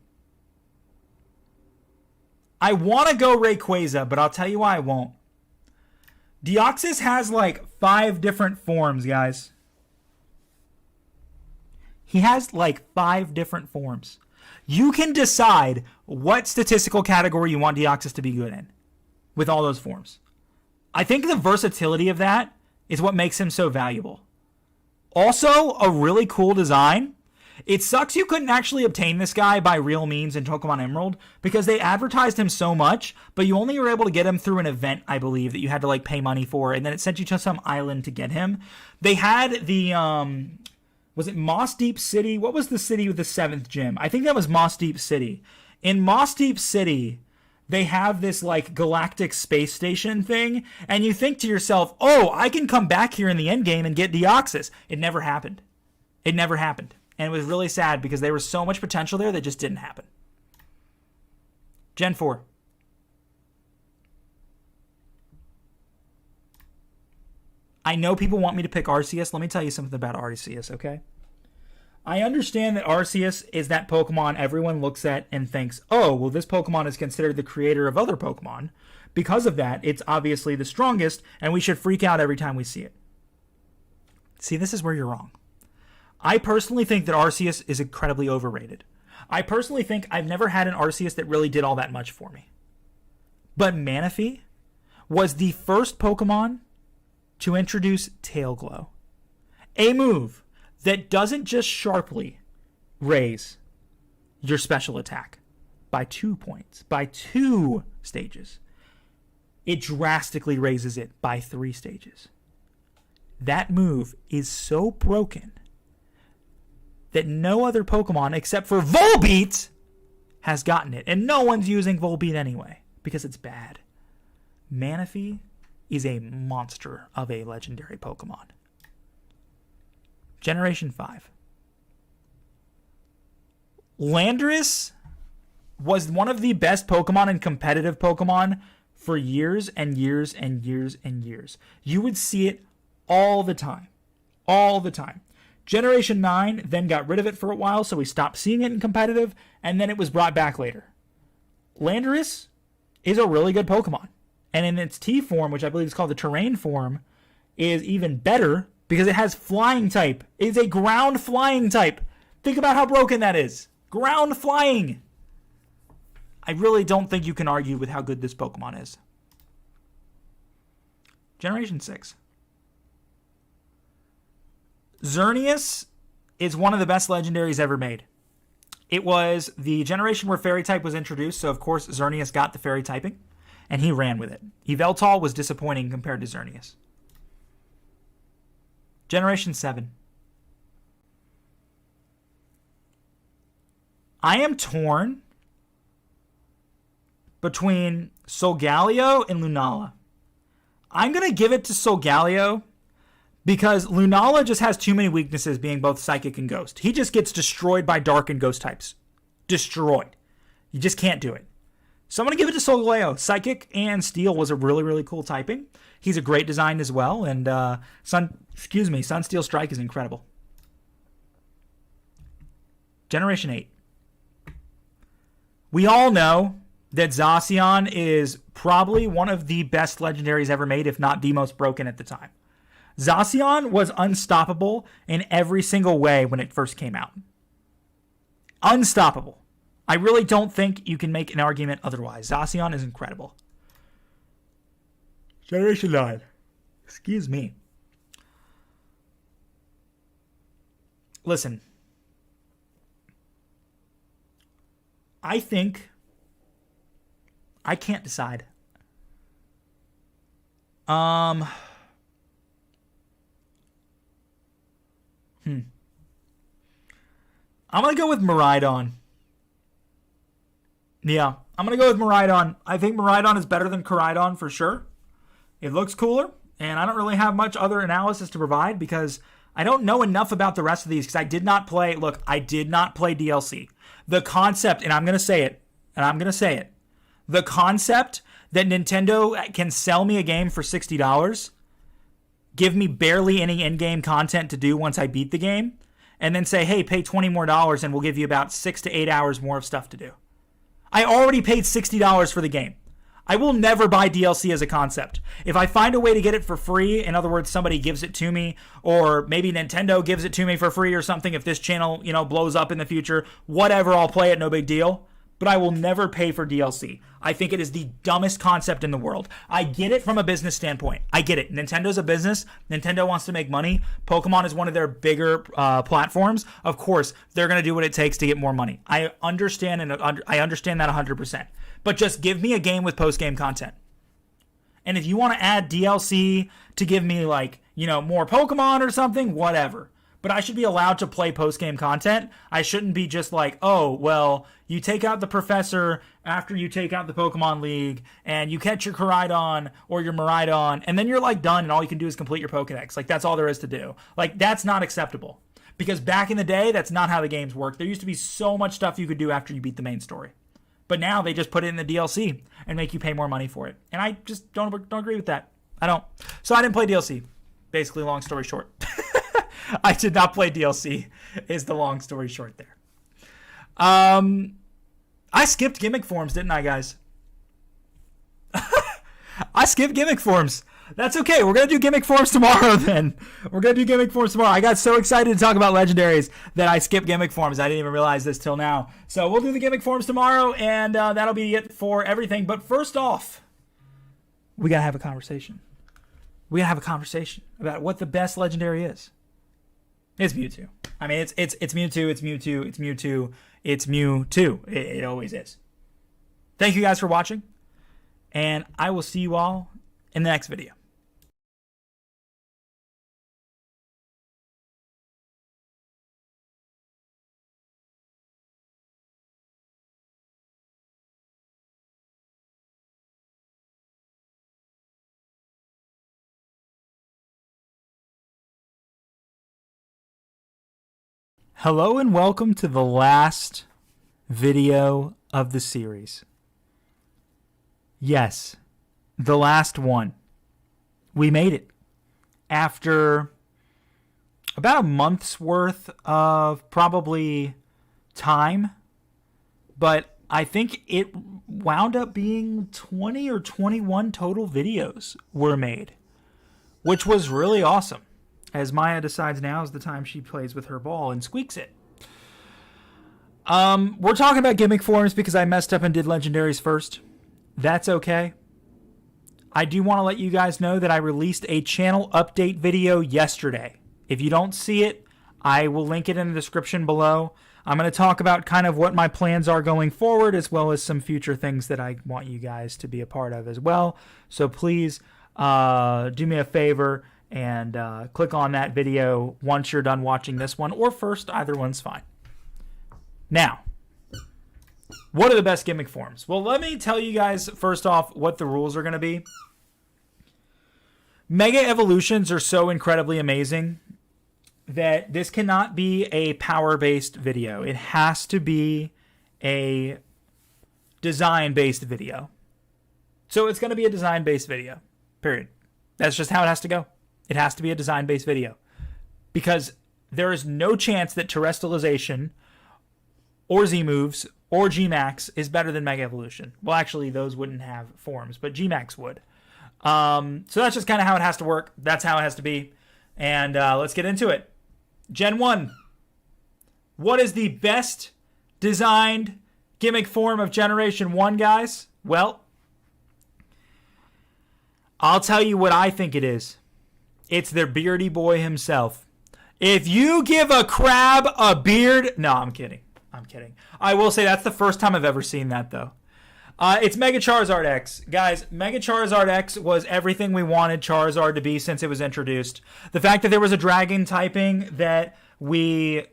I want to go Rayquaza, but I'll tell you why I won't. Deoxys has like 5 different forms, guys. He has like 5 different forms. You can decide what statistical category you want Deoxys to be good in with all those forms. I think the versatility of that is what makes him so valuable. Also, a really cool design. It sucks you couldn't actually obtain this guy by real means in Pokemon Emerald because they advertised him so much, but you only were able to get him through an event, I believe, that you had to like pay money for, and then it sent you to some island to get him. They had the, was it Moss Deep City? What was the city with the 7th gym? I think that was Moss Deep City. In Moss Deep City, they have this like galactic space station thing, and you think to yourself, oh, I can come back here in the end game and get Deoxys. It never happened. It never happened. And it was really sad because there was so much potential there that just didn't happen. Gen 4. I know people want me to pick Arceus. Let me tell you something about Arceus, okay? I understand that Arceus is that Pokemon everyone looks at and thinks, oh, well, this Pokemon is considered the creator of other Pokemon. Because of that, it's obviously the strongest, and we should freak out every time we see it. See, this is where you're wrong. I personally think that Arceus is incredibly overrated. I personally think I've never had an Arceus that really did all that much for me. But Manaphy was the first Pokemon to introduce Tail Glow. A move that doesn't just sharply raise your special attack by 2 points, by 2 stages. It drastically raises it by 3 stages. That move is so broken that no other Pokemon except for Volbeat has gotten it. And no one's using Volbeat anyway because it's bad. Manaphy is a monster of a legendary Pokemon. Generation 5. Landorus was one of the best Pokemon and competitive Pokemon for years and years and years and years. You would see it all the time. All the time. Generation 9 then got rid of it for a while, so we stopped seeing it in competitive, and then it was brought back later. Landorus is a really good Pokemon. And in its T form, which I believe is called the Terrain form, is even better because it has Flying type. It is a ground flying type. Think about how broken that is. Ground flying. I really don't think you can argue with how good this Pokemon is. Generation 6. Xerneas is one of the best legendaries ever made. It was the generation where Fairy type was introduced, so of course Xerneas got the Fairy typing, and he ran with it. Yveltal was disappointing compared to Xerneas. Generation 7. I am torn between Solgaleo and Lunala. I'm going to give it to Solgaleo because Lunala just has too many weaknesses, being both Psychic and Ghost. He just gets destroyed by Dark and Ghost types. Destroyed. You just can't do it. So I'm going to give it to Solgaleo. Psychic and Steel was a really, really cool typing. He's a great design as well. And Sunsteel Strike is incredible. Generation 8. We all know that Zacian is probably one of the best legendaries ever made, if not the most broken at the time. Zacian was unstoppable in every single way when it first came out. Unstoppable. I really don't think you can make an argument otherwise. Zacian is incredible. Generation 9. Excuse me. Listen. I think I can't decide. I'm going to go with Miraidon. Yeah, I'm going to go with Miraidon. I think Miraidon is better than Koraidon for sure. It looks cooler, and I don't really have much other analysis to provide because I don't know enough about the rest of these because I did not play DLC. The concept, and I'm going to say it, the concept that Nintendo can sell me a game for $60, give me barely any in-game content to do once I beat the game, and then say, hey, pay $20 more and we'll give you about 6 to 8 hours more of stuff to do. I already paid $60 for the game. I will never buy DLC as a concept. If I find a way to get it for free, in other words, somebody gives it to me, or maybe Nintendo gives it to me for free or something, if this channel, blows up in the future, whatever, I'll play it, no big deal. But I will never pay for DLC. I think it is the dumbest concept in the world. I get it from a business standpoint. I get it. Nintendo's a business. Nintendo wants to make money. Pokemon is one of their bigger platforms. Of course, they're going to do what it takes to get more money. I understand, and I understand that 100%. But just give me a game with post-game content. And if you want to add DLC to give me, more Pokemon or something, whatever. But I should be allowed to play post-game content. I shouldn't be just like, oh, well, you take out the Professor after you take out the Pokemon League, and you catch your Koraidon or your Miraidon, and then you're, done, and all you can do is complete your Pokedex. That's all there is to do. That's not acceptable. Because back in the day, that's not how the games worked. There used to be so much stuff you could do after you beat the main story. But now they just put it in the DLC and make you pay more money for it. And I just don't agree with that. I don't. So I didn't play DLC. Basically, long story short. I did not play DLC, is the long story short there. I skipped gimmick forms, didn't I, guys? I skipped gimmick forms. That's okay. We're going to do gimmick forms tomorrow then. We're going to do gimmick forms tomorrow. I got so excited to talk about legendaries that I skipped gimmick forms. I didn't even realize this till now. So we'll do the gimmick forms tomorrow, and that'll be it for everything. But first off, we got to have a conversation. We got to have a conversation about what the best legendary is. It's Mewtwo. I mean, it's Mewtwo, it's Mewtwo, it's Mewtwo, it's Mewtwo. It always is. Thank you guys for watching, and I will see you all in the next video. Hello and welcome to the last video of the series. Yes, the last one. We made it. After about a month's worth of probably time, but I think it wound up being 20 or 21 total videos were made, which was really awesome. As Maya decides now is the time she plays with her ball and squeaks it. We're talking about gimmick forms because I messed up and did legendaries first. That's okay. I do want to let you guys know that I released a channel update video yesterday. If you don't see it, I will link it in the description below. I'm going to talk about kind of what my plans are going forward, as well as some future things that I want you guys to be a part of as well. So please do me a favor and click on that video once you're done watching this one, or first. Either one's fine. Now, what are the best gimmick forms? Well, let me tell you guys first off what the rules are going to be. Mega evolutions are so incredibly amazing that this cannot be a power-based video. It has to be a design-based video. So it's going to be a design-based video, period. That's just how it has to go. It has to be a design-based video because there is no chance that terrestrialization or Z-moves or G-Max is better than Mega Evolution. Well, actually, those wouldn't have forms, but G-Max would. So that's just kind of how it has to work. That's how it has to be. And let's get into it. Gen 1. What is the best designed gimmick form of Generation 1, guys? Well, I'll tell you what I think it is. It's their beardy boy himself. If you give a crab a beard... No, I'm kidding. I will say that's the first time I've ever seen that, though. It's Mega Charizard X. Guys, Mega Charizard X was everything we wanted Charizard to be since it was introduced. The fact that there was a dragon typing that was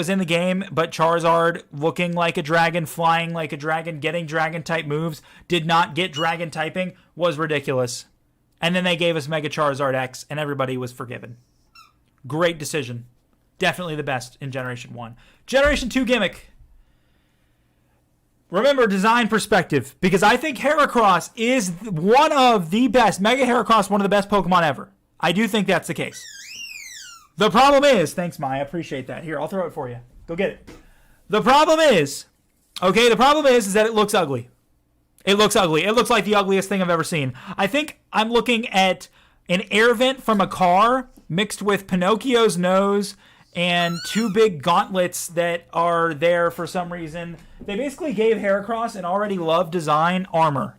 in the game, but Charizard looking like a dragon, flying like a dragon, getting dragon type moves, did not get dragon typing, was ridiculous. And then they gave us Mega Charizard X, and everybody was forgiven. Great decision. Definitely the best in Generation 1. Generation 2 gimmick. Remember, design perspective, because I think Heracross is one of the best. Mega Heracross, one of the best Pokemon ever. I do think that's the case. The problem is, thanks Maya, appreciate that. Here, I'll throw it for you. Go get it. The problem is that it looks ugly. It looks ugly. It looks like the ugliest thing I've ever seen. I think I'm looking at an air vent from a car mixed with Pinocchio's nose and two big gauntlets that are there for some reason. They basically gave Heracross an already loved design armor,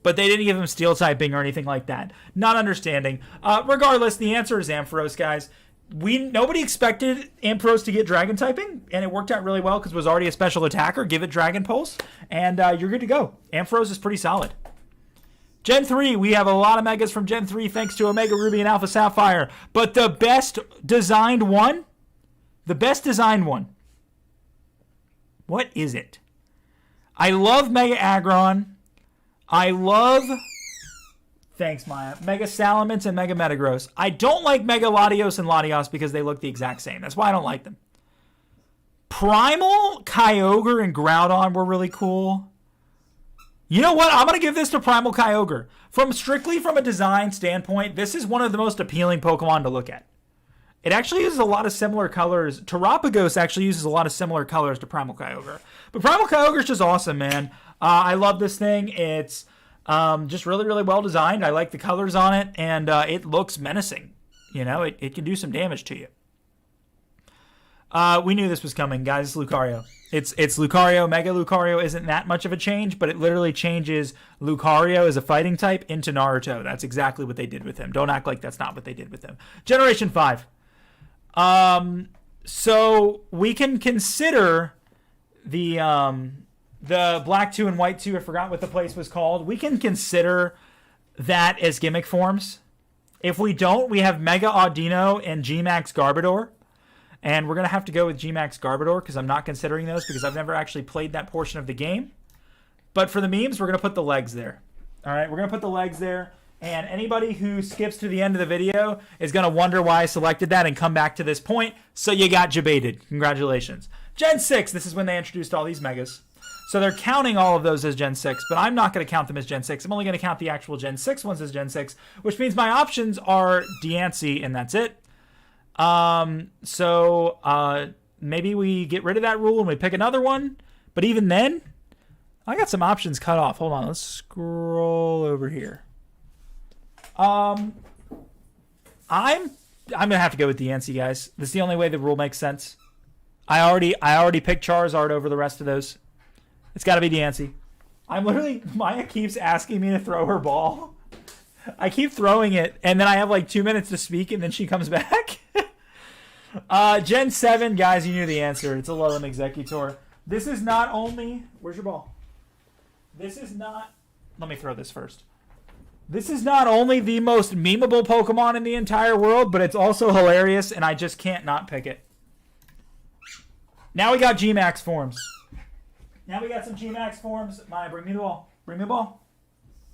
but they didn't give him steel typing or anything like that. Not understanding. Regardless, the answer is Ampharos, guys. Nobody expected Ampharos to get dragon typing, and it worked out really well because it was already a special attacker. Give it Dragon Pulse, and you're good to go. Ampharos is pretty solid. Gen 3, we have a lot of Megas from Gen 3 thanks to Omega Ruby and Alpha Sapphire. But the best designed one, what is it? I love Mega Aggron. I love... Thanks, Maya. Mega Salamence and Mega Metagross. I don't like Mega Latios and Latios because they look the exact same. That's why I don't like them. Primal, Kyogre, and Groudon were really cool. You know what? I'm going to give this to Primal Kyogre. Strictly from a design standpoint, this is one of the most appealing Pokemon to look at. It actually uses a lot of similar colors. Terapagos actually uses a lot of similar colors to Primal Kyogre. But Primal Kyogre is just awesome, man. I love this thing. It's Just really, really well designed. I like the colors on it, and it looks menacing. You know, it can do some damage to you. We knew this was coming, guys. It's Lucario. It's Lucario. Mega Lucario isn't that much of a change, but it literally changes Lucario as a fighting type into Naruto. That's exactly what they did with him. Don't act like that's not what they did with him. Generation 5. So we can consider the black 2 and white 2, I forgot what the place was called. We can consider that as gimmick forms. If we don't, we have Mega Audino and G-Max Garbodor. And we're going to have to go with G-Max Garbodor because I'm not considering those because I've never actually played that portion of the game. But for the memes, we're going to put the legs there. All right, we're going to put the legs there. And anybody who skips to the end of the video is going to wonder why I selected that and come back to this point. So you got debated. Congratulations. Gen 6, this is when they introduced all these megas. So they're counting all of those as Gen 6, but I'm not going to count them as Gen 6. I'm only going to count the actual Gen 6 ones as Gen 6, which means my options are Diancie, and that's it. Maybe we get rid of that rule and we pick another one. But even then, I got some options cut off. Hold on, let's scroll over here. I'm gonna have to go with Diancie, guys. This is the only way the rule makes sense. I already picked Charizard over the rest of those. It's got to be Diancie. Maya keeps asking me to throw her ball. I keep throwing it, and then I have like 2 minutes to speak, and then she comes back. Gen 7, guys, you knew the answer. It's a Alolan Executor. This is not only... Where's your ball? This is not... Let me throw this first. This is not only the most memeable Pokemon in the entire world, but it's also hilarious, and I just can't not pick it. Now we got G-Max forms. Now we got some G-Max forms. Maya, bring me the ball. Bring me the ball.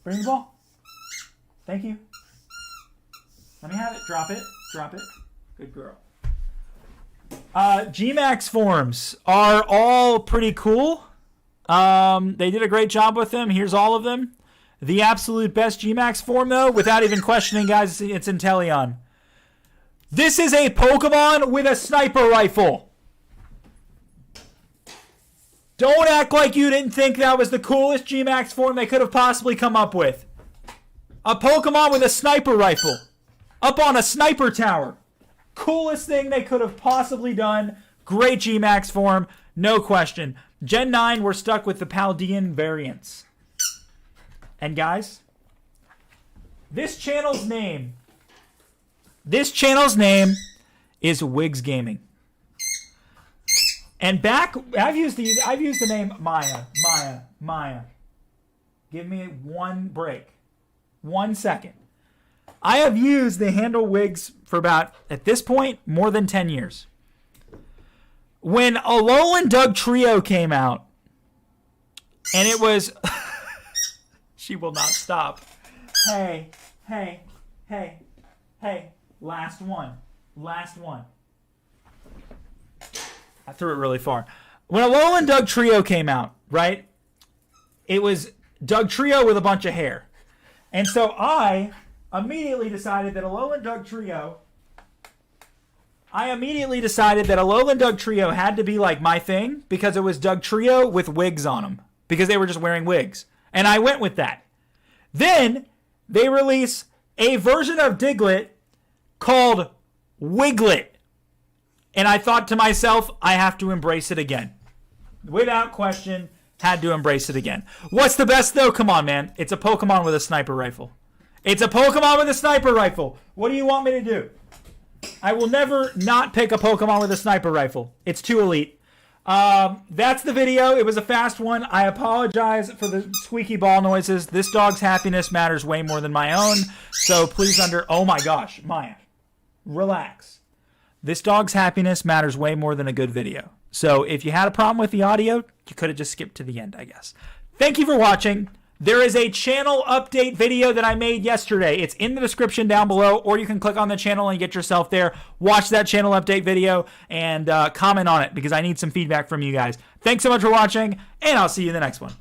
Bring me the ball. Thank you. Let me have it. Drop it. Drop it. Good girl. G-Max forms are all pretty cool. They did a great job with them. Here's all of them. The absolute best G-Max form, though, without even questioning, guys, it's Inteleon. This is a Pokemon with a sniper rifle. Don't act like you didn't think that was the coolest G-Max form they could have possibly come up with. A Pokemon with a sniper rifle. Up on a sniper tower. Coolest thing they could have possibly done. Great G-Max form. No question. Gen 9, we're stuck with the Paldean variants. And guys, this channel's name is Wigs Gaming. And back, I've used the name Maya. Give me one break. 1 second. I have used the handle Wigs for about, at this point, more than 10 years. When Alolan Doug Trio came out, and it was... She will not stop. Hey. Last one. I threw it really far. When Alolan Doug Trio came out, right? It was Doug Trio with a bunch of hair. And so I immediately decided that Alolan Doug Trio had to be like my thing because it was Doug Trio with wigs on them because they were just wearing wigs. And I went with that. Then they release a version of Diglett called Wiglet. And I thought to myself, I have to embrace it again. Without question, had to embrace it again. What's the best though? Come on, man. It's a Pokemon with a sniper rifle. It's a Pokemon with a sniper rifle. What do you want me to do? I will never not pick a Pokemon with a sniper rifle. It's too elite. That's the video. It was a fast one. I apologize for the squeaky ball noises. This dog's happiness matters way more than my own. So please oh my gosh, Maya, relax. This dog's happiness matters way more than a good video. So if you had a problem with the audio, you could have just skipped to the end, I guess. Thank you for watching. There is a channel update video that I made yesterday. It's in the description down below, or you can click on the channel and get yourself there. Watch that channel update video and comment on it because I need some feedback from you guys. Thanks so much for watching, and I'll see you in the next one.